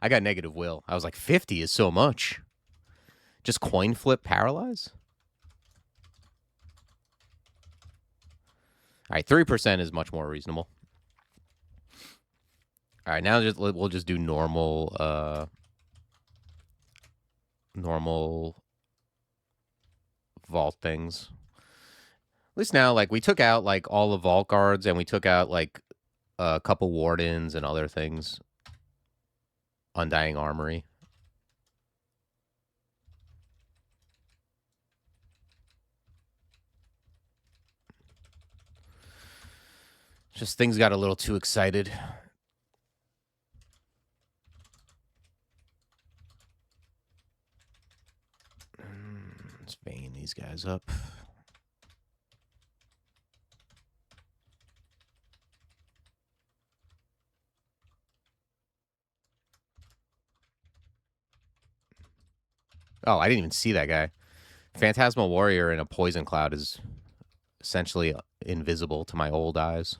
I got negative will. I was like, 50 is so much. Just coin flip paralyze? All right, 3% is much more reasonable. All right, now we'll just do normal normal vault things. At least now, like, we took out like all the vault guards and we took out like a couple wardens and other things. Undying Armory. Just things got a little too excited. Let's vein these guys up. Oh, I didn't even see that guy. Phantasmal Warrior in a Poison Cloud is essentially invisible to my old eyes.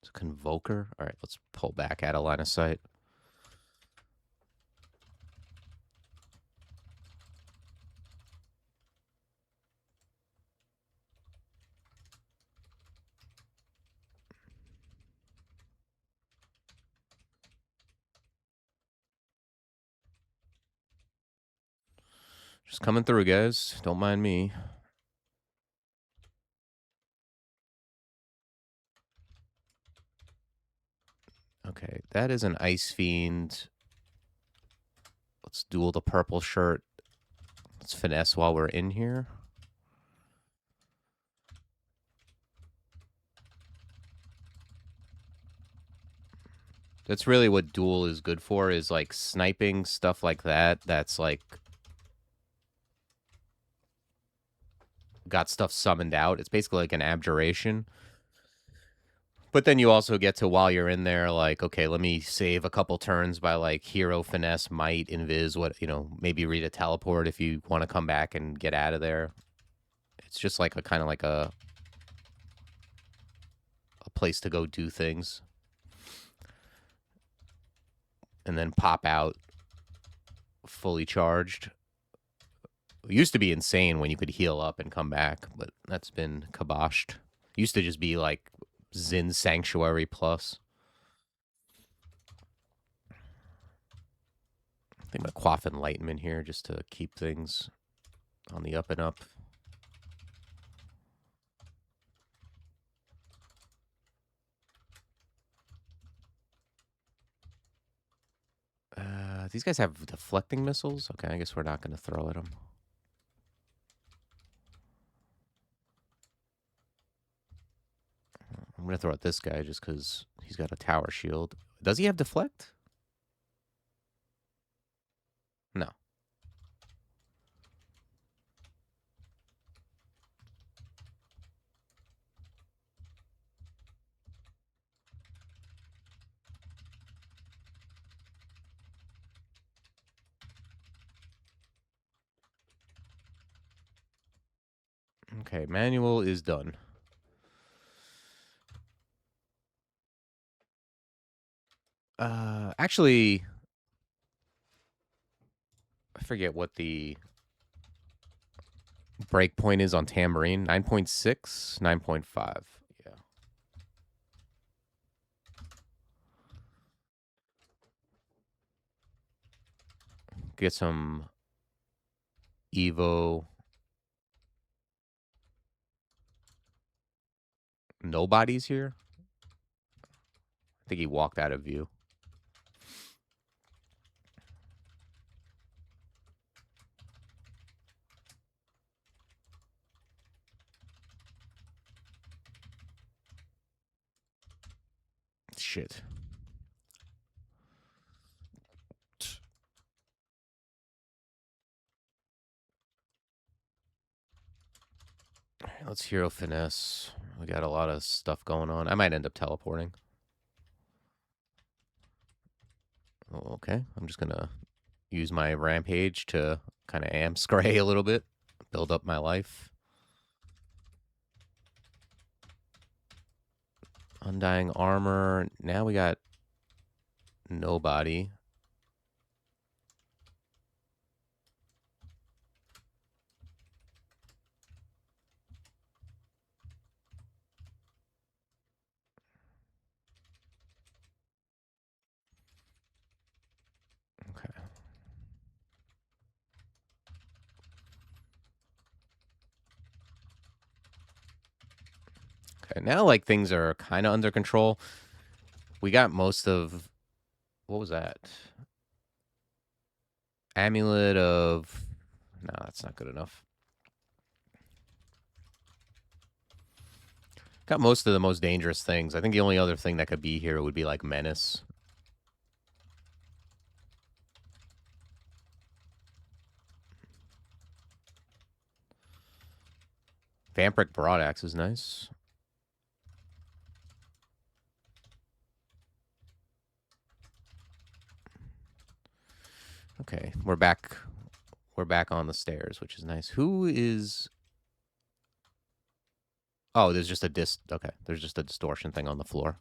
It's a Convoker. All right, let's pull back out of line of sight. Just coming through, guys. Don't mind me. Okay, that is an Ice Fiend. Let's duel the purple shirt. Let's finesse while we're in here. That's really what duel is good for, is like sniping, stuff like that. That's like got stuff summoned out. It's basically like an abjuration. But then you also get to, while you're in there, like, okay, let me save a couple turns by like hero, finesse, might, invis, what, you know, maybe read a teleport if you want to come back and get out of there. It's just like a kind of like a place to go do things. And then pop out fully charged. It used to be insane when you could heal up and come back, but that's been kiboshed. It used to just be like Zin Sanctuary plus. I think I'm going to quaff Enlightenment here just to keep things on the up and up. These guys have deflecting missiles? Okay, I guess we're not going to throw at them. I'm going to throw at this guy just because he's got a tower shield. Does he have deflect? No. Okay, manual is done. Actually, I forget what the breakpoint is on Tambourine. 9.6? 9.5. Yeah. Get some Evo. Nobody's here? I think he walked out of view. shit. Alright, let's hero finesse. We got a lot of stuff going on. I might end up teleporting. Okay, I'm just gonna use my rampage to kind of amp scray a little bit, build up my life. Undying armor. Now we got nobody. Okay. Okay, now like things are kind of under control. We got most of... What was that? Amulet of... No, that's not good enough. Got most of the most dangerous things. I think the only other thing that could be here would be like Menace. Vampiric Broadaxe is nice. Okay, we're back. We're back on the stairs, which is nice. Who is... Oh, there's just a Okay, there's just a distortion thing on the floor.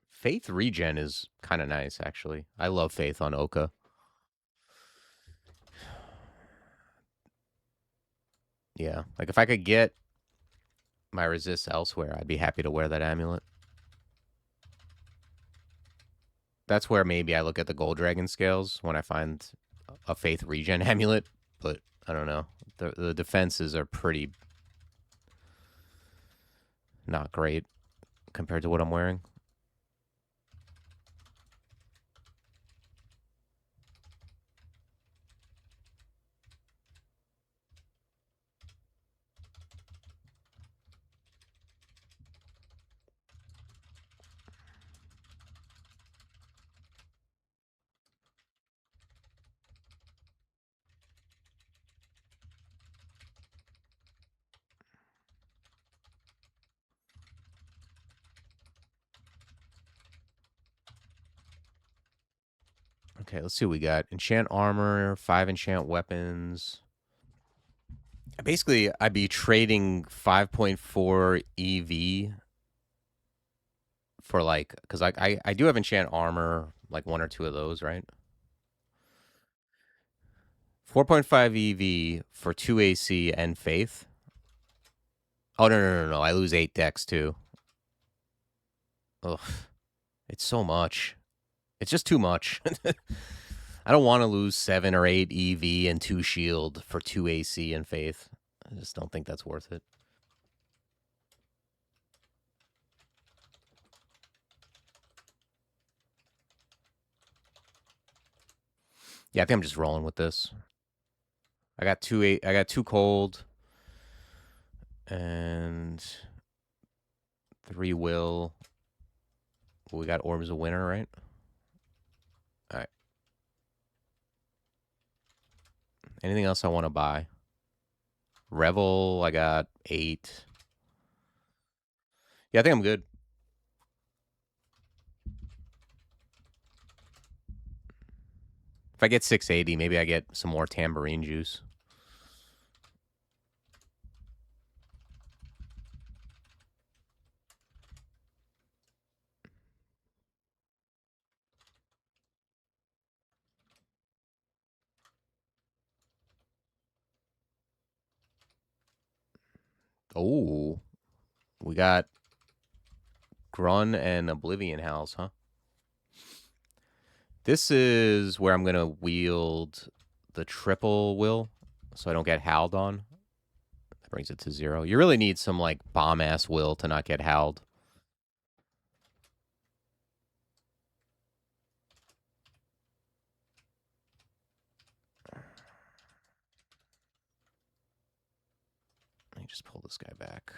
Faith regen is kind of nice, actually. I love Faith on Oka. Yeah, like if I could get my resist elsewhere, I'd be happy to wear that amulet. That's where maybe I look at the Gold Dragon scales when I find a Faith regen amulet, but I don't know. The defenses are pretty not great compared to what I'm wearing. Okay, let's see what we got. Enchant armor, 5 enchant weapons. Basically, I'd be trading 5.4 EV for like, because I do have enchant armor, like 1 or 2 of those, right? 4.5 EV for 2 AC and Faith. Oh, no. I lose 8 dex too. Ugh. It's so much. It's just too much. I don't want to lose 7 or 8 EV and 2 shield for 2 AC and Faith. I just don't think that's worth it. Yeah, I think I'm just rolling with this. I got 2 cold and 3 will. We got Orbs of Winter, right? All right. Anything else I want to buy? Revel, I got 8. Yeah, I think I'm good. If I get 680, maybe I get some more tambourine juice. Oh, we got Grun and Oblivion House, huh? This is where I'm going to wield the triple will so I don't get howled on. That brings it to 0. You really need some, like, bomb-ass will to not get howled. Let me just pull this guy back.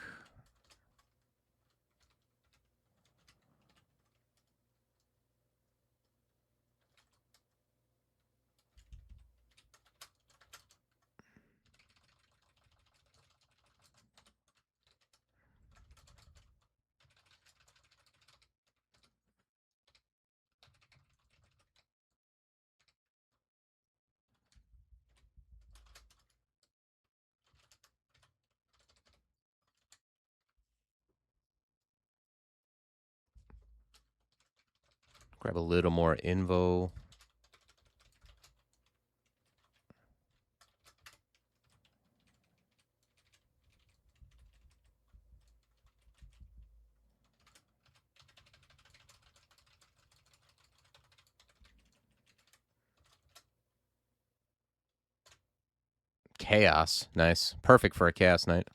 Grab a little more invo. Chaos. Nice. Perfect for a chaos knight.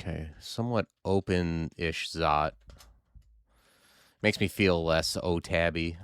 Okay, somewhat open-ish Zot. Makes me feel less O-tabby.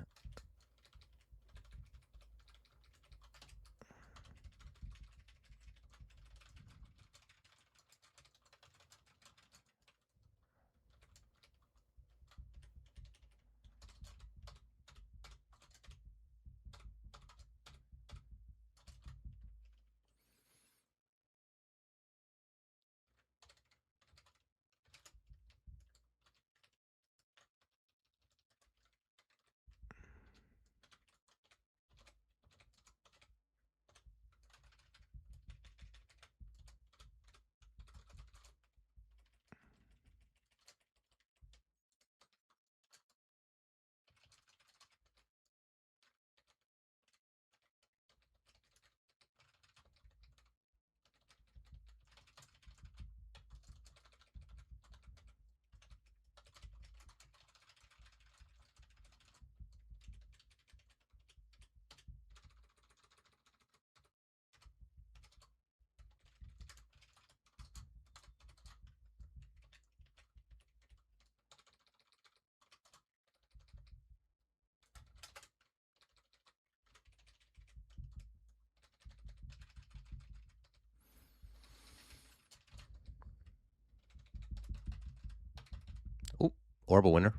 Oop, Orb a winner.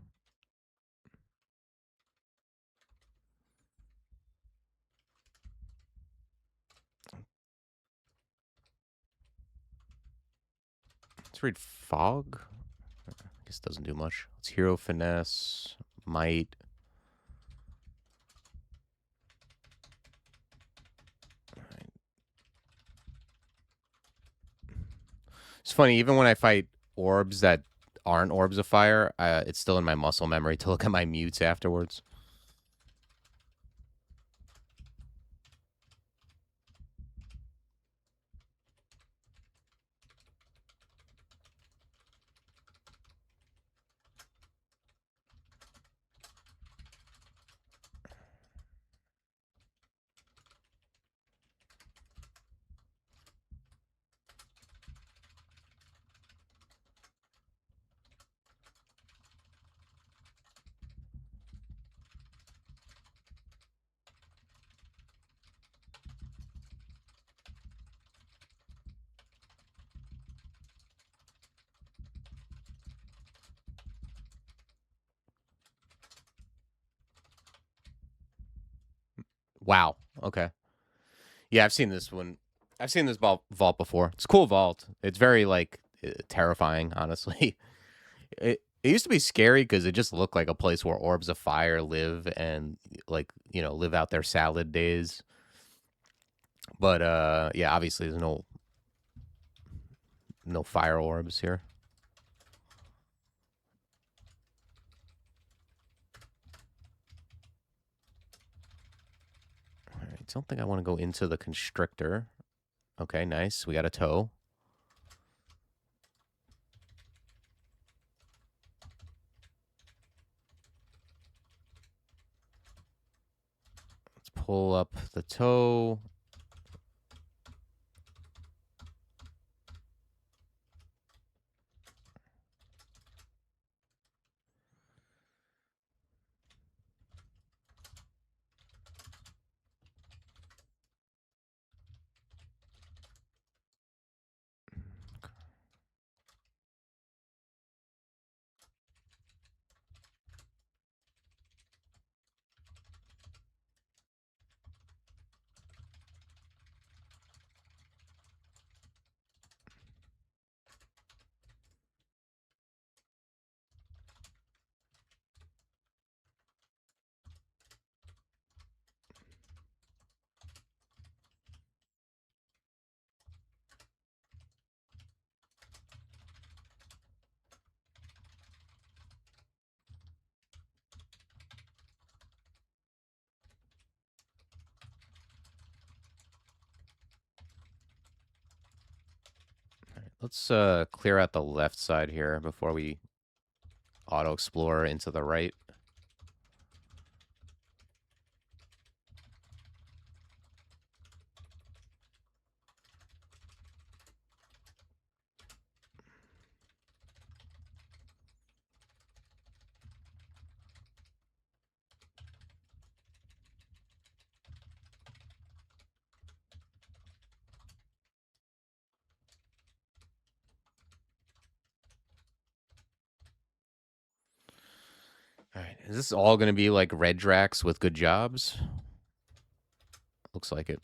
Let's read Fog. I guess it doesn't do much. It's Hero Finesse, Might. Right. It's funny, even when I fight orbs that aren't orbs of fire, it's still in my muscle memory to look at my mutes afterwards. Wow. Okay. Yeah, I've seen this one. I've seen this vault before. It's a cool vault. It's very, like, terrifying, honestly. It used to be scary because it just looked like a place where orbs of fire live and, like, live out their salad days. But yeah, obviously there's no fire orbs here. All right, I don't think I want to go into the constrictor. Okay, nice. We got a toe. Let's pull up the toe. Let's clear out the left side here before we auto explore into the right. All right, is this all going to be like red Drax with good jobs? Looks like it.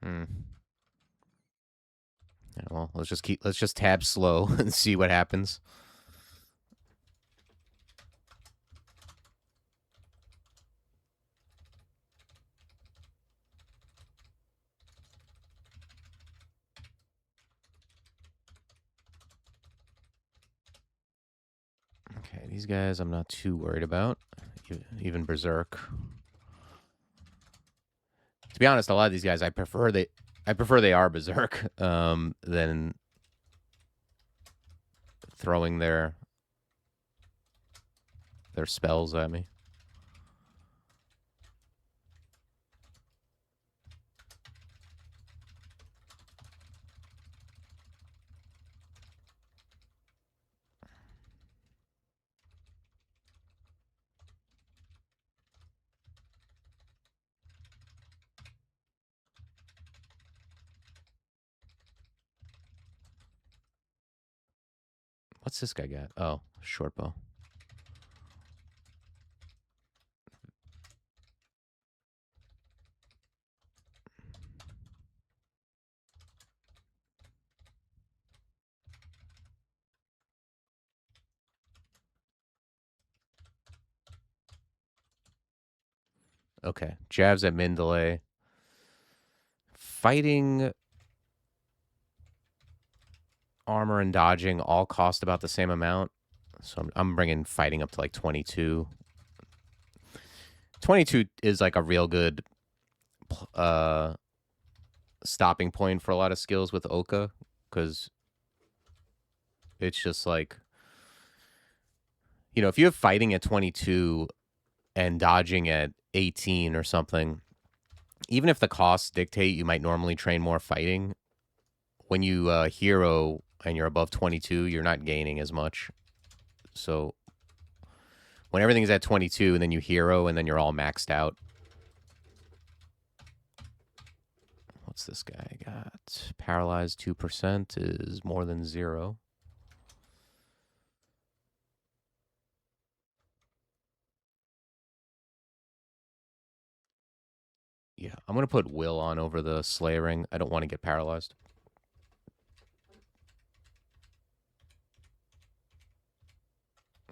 Hmm. Yeah, well, let's just tab slow and see what happens. Okay, these guys I'm not too worried about. Even Berserk. To be honest, a lot of these guys I prefer they are Berserk than throwing their spells at me. What's this guy got? Oh, short bow. Okay, jabs at min delay. Fighting, armor, and dodging all cost about the same amount. So I'm bringing fighting up to like 22. 22 is like a real good stopping point for a lot of skills with Oka, because it's just like, if you have fighting at 22 and dodging at 18 or something, even if the costs dictate you might normally train more fighting, when you hero and you're above 22, you're not gaining as much. So when everything's at 22 and then you hero and then you're all maxed out. What's this guy got? Paralyzed 2% is more than 0. Yeah, I'm going to put Will on over the Slayering. I don't want to get paralyzed.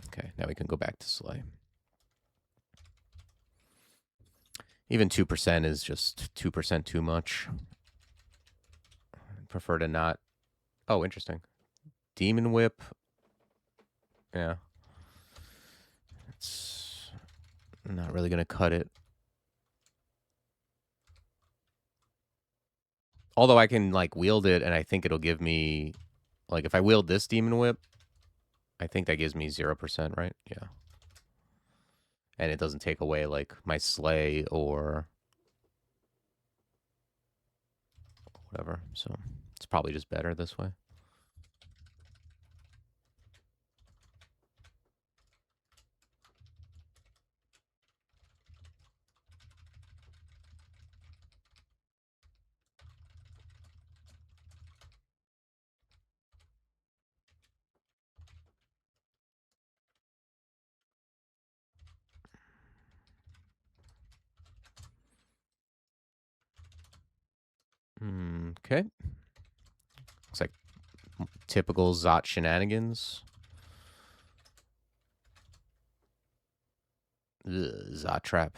Okay, now we can go back to Slay. Even 2% is just 2% too much. I'd prefer to not. Oh, interesting. Demon Whip. Yeah. It's not really going to cut it. Although I can, like, wield it, and I think it'll give me... Like, if I wield this Demon Whip, I think that gives me 0%, right? Yeah. And it doesn't take away, like, my Slay or... whatever. So, it's probably just better this way. Okay. Looks like typical Zot shenanigans. Ugh, Zot trap.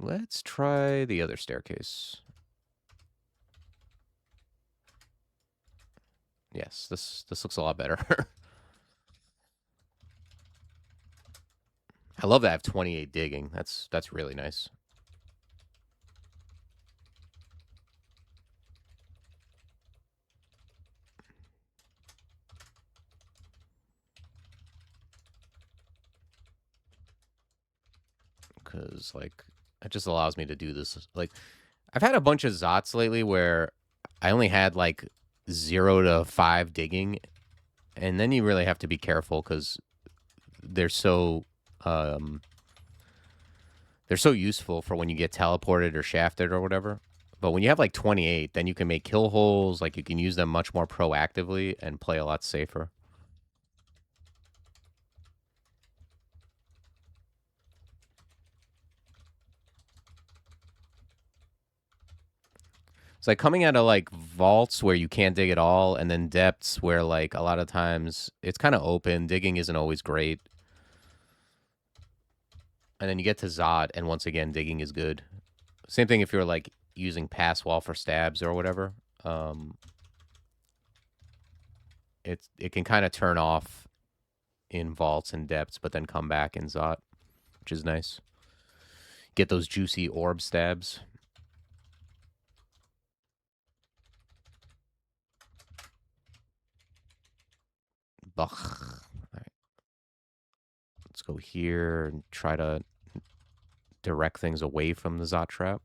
Let's try the other staircase. Yes, this looks a lot better. I love that I have 28 digging. That's really nice. Because, like, it just allows me to do this. Like, I've had a bunch of Zots lately where I only had, like, 0 to 5 digging. And then you really have to be careful because they're so useful for when you get teleported or shafted or whatever. But when you have like 28, then you can make kill holes. Like, you can use them much more proactively and play a lot safer. It's like coming out of like vaults where you can't dig at all, and then depths where like a lot of times it's kind of open. Digging isn't always great. And then you get to Zod, and once again, digging is good. Same thing if you're like using pass wall for stabs or whatever. It can kind of turn off in vaults and depths, but then come back in Zot, which is nice. Get those juicy orb stabs. Bach. All right. Let's go here and try to direct things away from the Zot trap.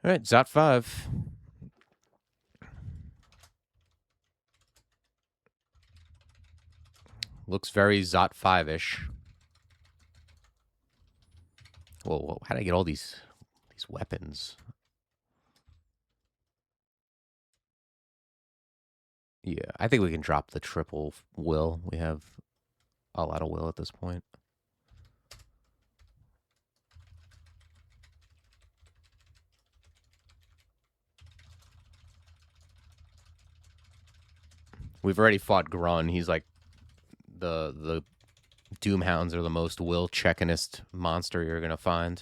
All right, Zot 5. Looks very Zot 5-ish. Whoa, how did I get all these weapons? Yeah, I think we can drop the triple will. We have a lot of will at this point. We've already fought Grun. He's like the Doomhounds are the most will checkinist monster you're gonna find.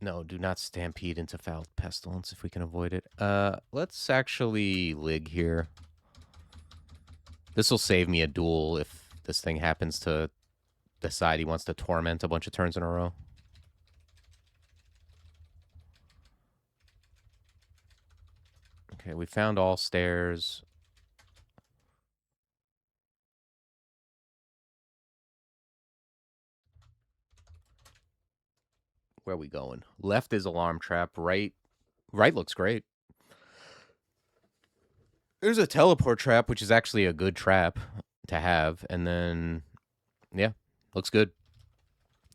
No, do not stampede into foul pestilence if we can avoid it. Let's actually lig here. This will save me a duel if this thing happens to decide he wants to torment a bunch of turns in a row. Okay, we found all stairs. Where are we going? Left is alarm trap. Right looks great. There's a teleport trap, which is actually a good trap to have. And then, yeah, looks good.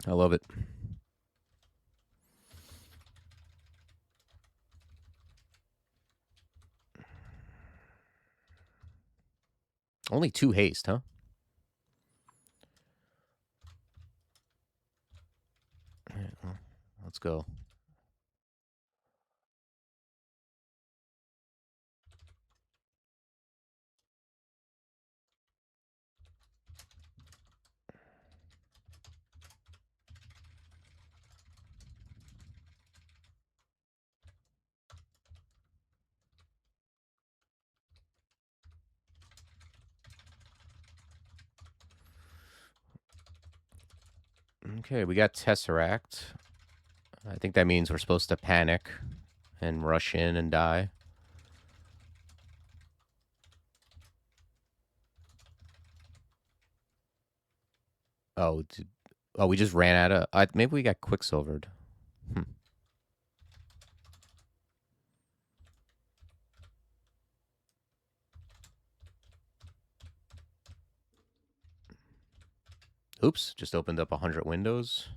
I love it. Only 2 haste, huh? Right, well, let's go. Okay, we got Tesseract. I think that means we're supposed to panic and rush in and die. Oh, we just ran out of... maybe we got Quicksilvered. Oops, just opened up 100 windows.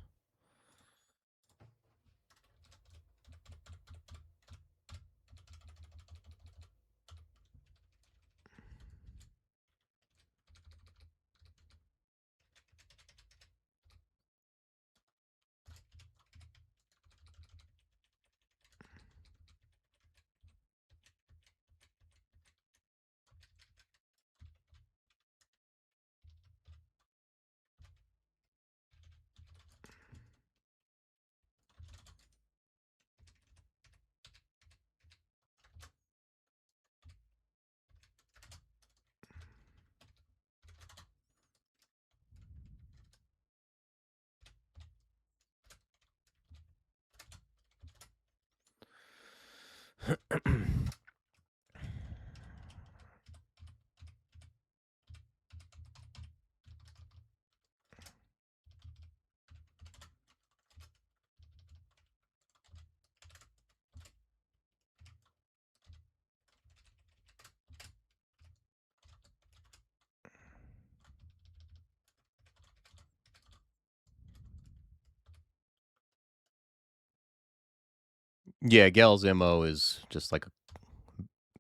Yeah, Gale's MO is just like a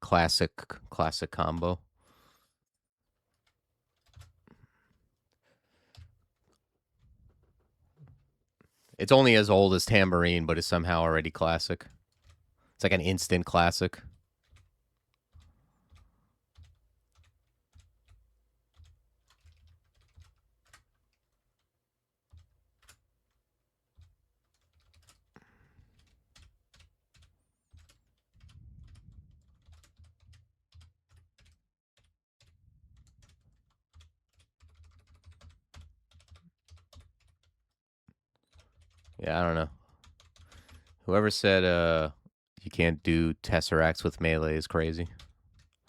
classic combo. It's only as old as Tambourine, but it's somehow already classic. It's like an instant classic. Yeah, I don't know. Whoever said you can't do Tesseracts with melee is crazy.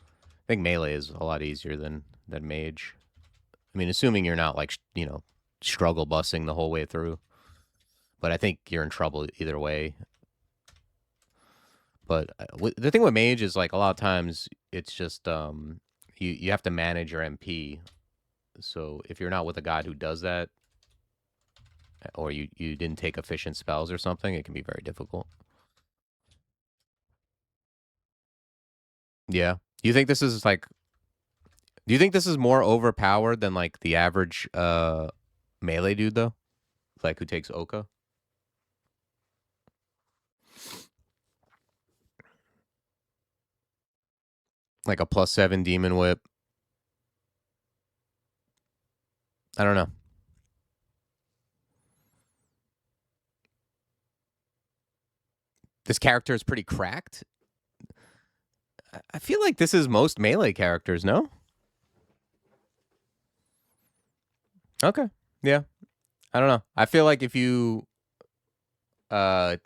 I think melee is a lot easier than mage. I mean, assuming you're not like, struggle bussing the whole way through. But I think you're in trouble either way. But the thing with mage is like a lot of times it's just you have to manage your MP. So if you're not with a god who does that, or you didn't take efficient spells or something, it can be very difficult. Yeah. Do you think this is like? Do you think this is more overpowered than like the average melee dude though? Like who takes Oka? Like a +7 demon whip. I don't know. This character is pretty cracked. I feel like this is most melee characters, no? Okay. Yeah. I don't know. I feel like if you if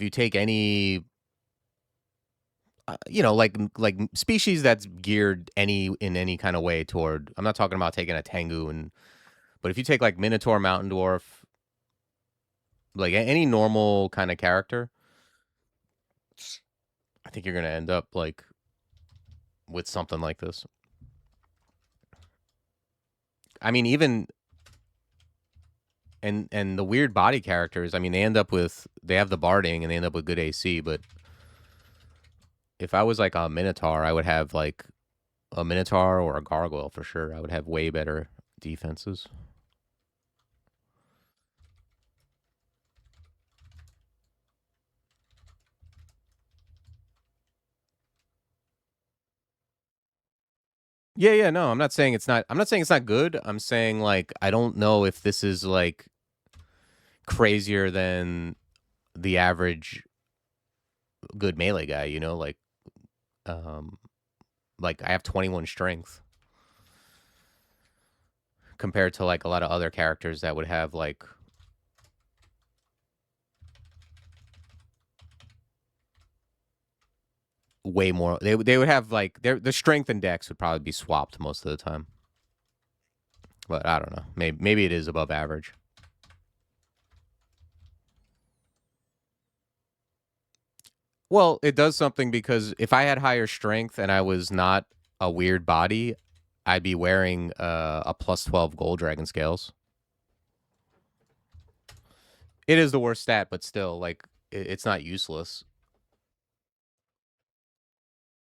you take any like species that's geared in any kind of way toward. I'm not talking about taking a Tengu but if you take like Minotaur, Mountain Dwarf, like any normal kind of character, I think you're gonna end up like with something like this. I mean, even and the weird body characters. I mean, they have the barding and they end up with good AC. But if I was like a Minotaur, I would have like a Minotaur or a Gargoyle for sure. I would have way better defenses. Yeah, no, I'm not saying it's not. I'm not saying it's not good. I'm saying like I don't know if this is like crazier than the average good melee guy. Um, like I have 21 strength compared to like a lot of other characters that would have like way more. They would have like their strength and dex would probably be swapped most of the time. But I don't know. Maybe it is above average. Well, it does something because if I had higher strength and I was not a weird body, I'd be wearing a plus 12 gold dragon scales. It is the worst stat, but still, like it's not useless.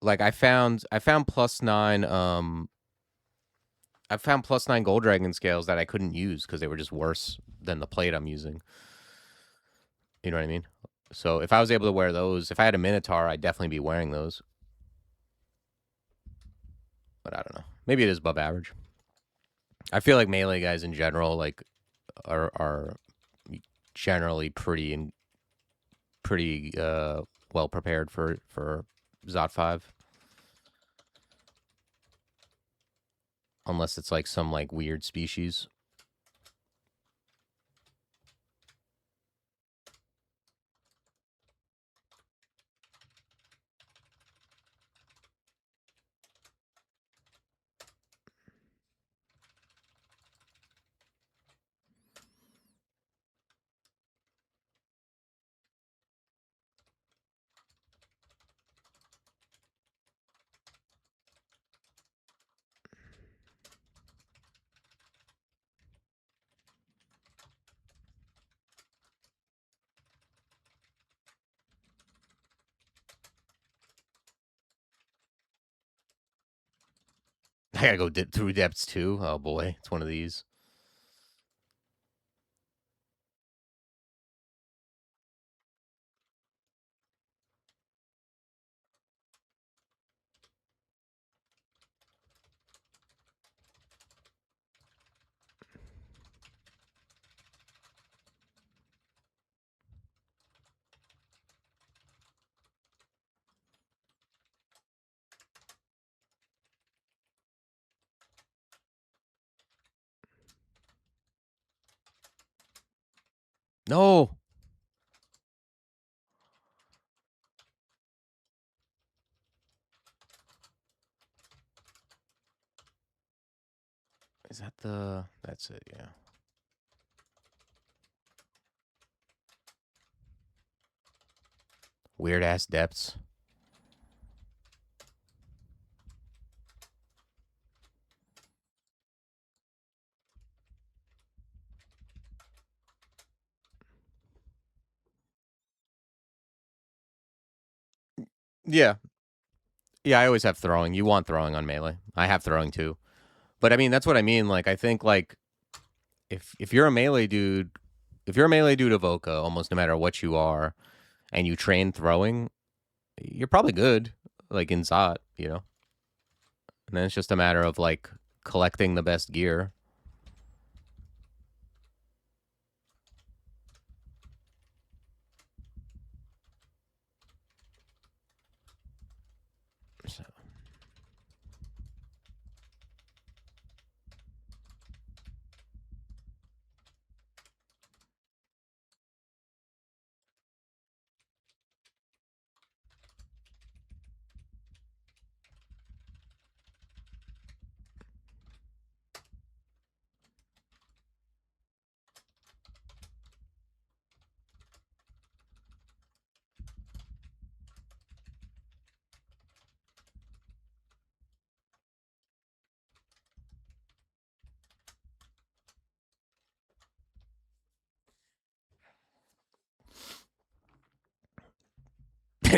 Like I found +9 I found +9 gold dragon scales that I couldn't use because they were just worse than the plate I'm using. You know what I mean? So if I was able to wear those, if I had a Minotaur, I'd definitely be wearing those. But I don't know. Maybe it is above average. I feel like melee guys in general like are generally pretty well prepared for Zot 5. Unless it's like some like weird species. I gotta go through depths too. Oh boy, it's one of these. No. Is that the? That's it. Yeah. Weird ass depths. Yeah. Yeah, I always have throwing. You want throwing on melee. I have throwing too. But I mean, that's what I mean. Like, I think like if you're a melee dude, if you're a melee dude Avoca, almost no matter what you are, and you train throwing, you're probably good. Like in Zot, you know. And then it's just a matter of like collecting the best gear. So,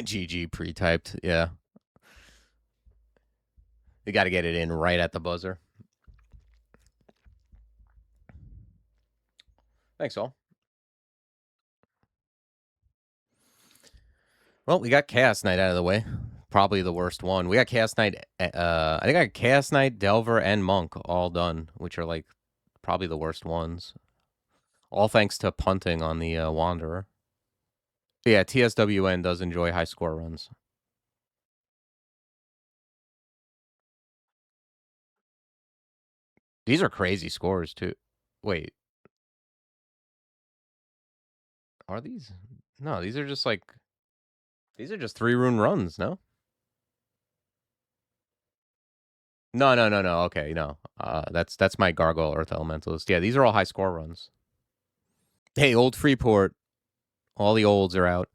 GG pre-typed. Yeah. You got to get it in right at the buzzer. Thanks, all. Well, we got Chaos Knight out of the way. Probably the worst one. We got Chaos Knight. I think I got Chaos Knight, Delver, and Monk all done, which are like probably the worst ones. All thanks to punting on the Wanderer. But yeah, TSWN does enjoy high score runs. These are crazy scores too. Wait, are these? No, these are just like these are just 3-rune runs. No. No, no, no, no. Okay, no. That's my Gargoyle Earth Elementalist. Yeah, these are all high score runs. Hey, old Freeport. All the olds are out.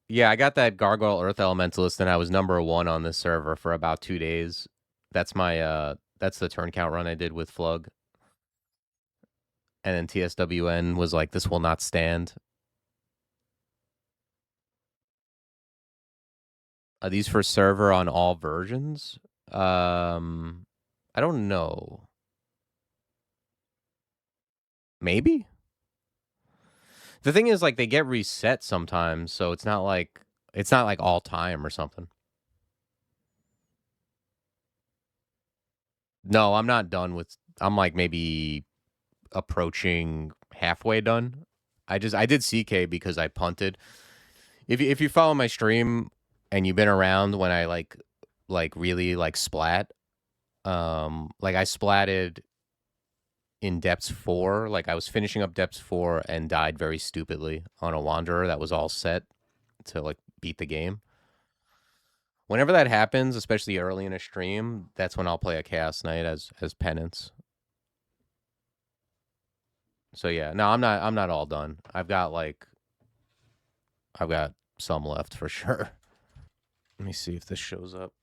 Yeah, I got that Gargoyle Earth Elementalist, and I was #1 on this server for about 2 days. That's my that's the turn count run I did with Flug. And then TSWN was like, this will not stand. Are these for server on all versions? I don't know. Maybe? The thing is, like, they get reset sometimes, so it's not like all time or something. No, I'm not done with. I'm like maybe approaching halfway done. I did CK because I punted. If you follow my stream and you've been around when I like really like splat, like I splatted in depths 4. Like I was finishing up depths 4 and died very stupidly on a Wanderer that was all set to like beat the game. Whenever that happens, especially early in a stream, that's when I'll play a Chaos Knight as penance. So yeah, no, I'm not all done. I've got some left for sure. Let me see if this shows up.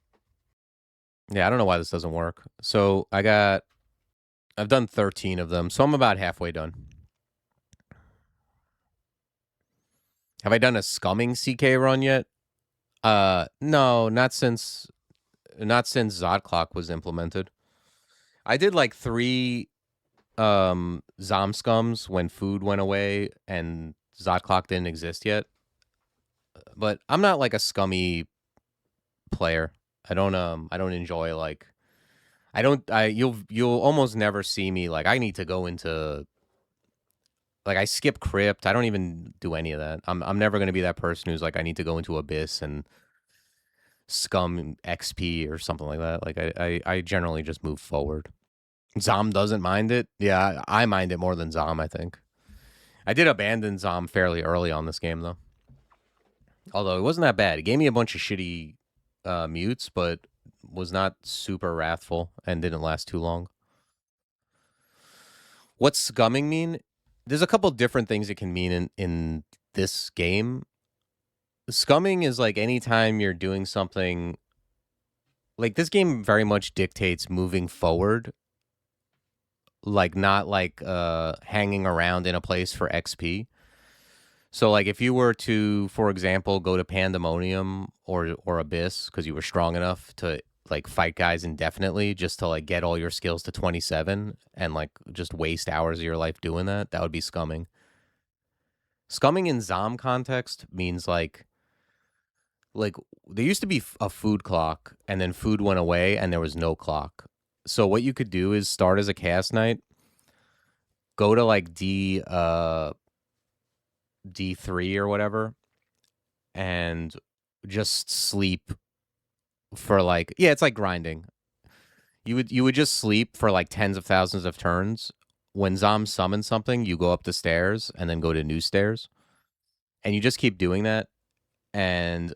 Yeah, I don't know why this doesn't work. So I've done 13 of them, so I'm about halfway done. Have I done a scumming CK run yet? No, not since Zod Clock was implemented. I did like 3 Zom scums when food went away and Zod Clock didn't exist yet. But I'm not like a scummy player. I don't enjoy like you'll almost never see me like I need to go into like I skip crypt. I don't even do any of that. I'm never gonna be that person who's like I need to go into abyss and scum XP or something like that. Like I generally just move forward. Zom doesn't mind it. Yeah, I mind it more than Zom, I think. I did abandon Zom fairly early on this game though. Although it wasn't that bad. It gave me a bunch of shitty mutes, but was not super wrathful and didn't last too long. What's scumming mean? There's a couple different things it can mean in this game. Scumming is like anytime you're doing something like this game very much dictates moving forward, like not like hanging around in a place for XP. So like if you were to, for example, go to Pandemonium or Abyss because you were strong enough to like fight guys indefinitely just to like get all your skills to 27 and like just waste hours of your life doing that, that would be scumming. Scumming in Zom context means like there used to be a food clock and then food went away and there was no clock. So what you could do is start as a Chaos Knight, go to like D3 or whatever, and just sleep for like it's like grinding. You would just sleep for like tens of thousands of turns. When Zom summons something, you go up the stairs and then go to new stairs. And you just keep doing that. And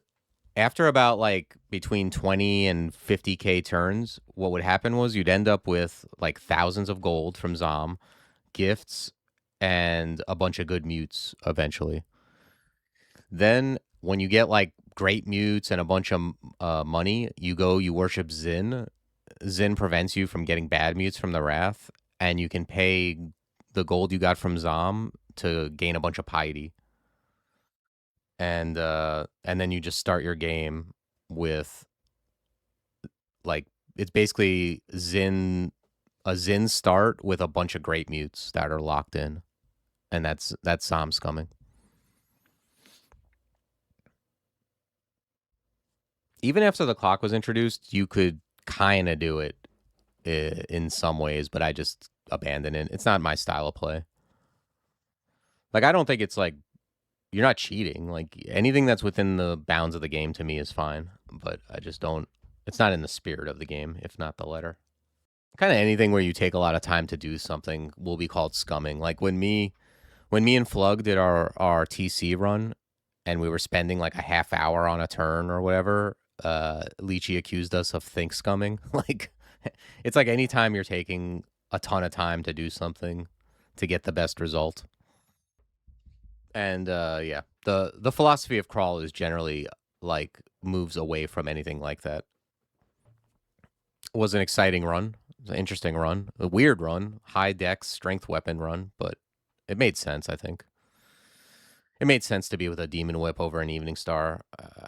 after about like between 20 and 50k turns, what would happen was you'd end up with like thousands of gold from Zom, gifts, and a bunch of good mutes eventually. Then when you get like great mutes and a bunch of money, you worship Zin. Zin prevents you from getting bad mutes from the Wrath, and you can pay the gold you got from Zom to gain a bunch of piety. and then you just start your game with like it's basically a Zin start with a bunch of great mutes that are locked in, and that's Psalm's coming. Even after the clock was introduced, you could kind of do it in some ways, but I just abandoned it. It's not my style of play. Like I don't think it's like you're not cheating. Like anything that's within the bounds of the game to me is fine, but I just don't. It's not in the spirit of the game, if not the letter. Kind of anything where you take a lot of time to do something will be called scumming. Like when me and Flug did our TC run, and we were spending like a half hour on a turn or whatever. Leechy accused us of think scumming. Like it's like anytime you're taking a ton of time to do something to get the best result. And yeah, the philosophy of crawl is generally like moves away from anything like that. It was an exciting run. It was an interesting run. A weird run. High dex, strength weapon run, but it made sense, I think. It made sense to be with a Demon Whip over an Evening Star.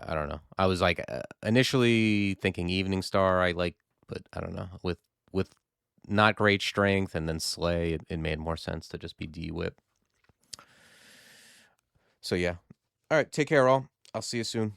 I don't know. I was like initially thinking Evening Star. I like, but I don't know. With not great strength and then Slay, it made more sense to just be D Whip. So yeah. All right. Take care, all. I'll see you soon.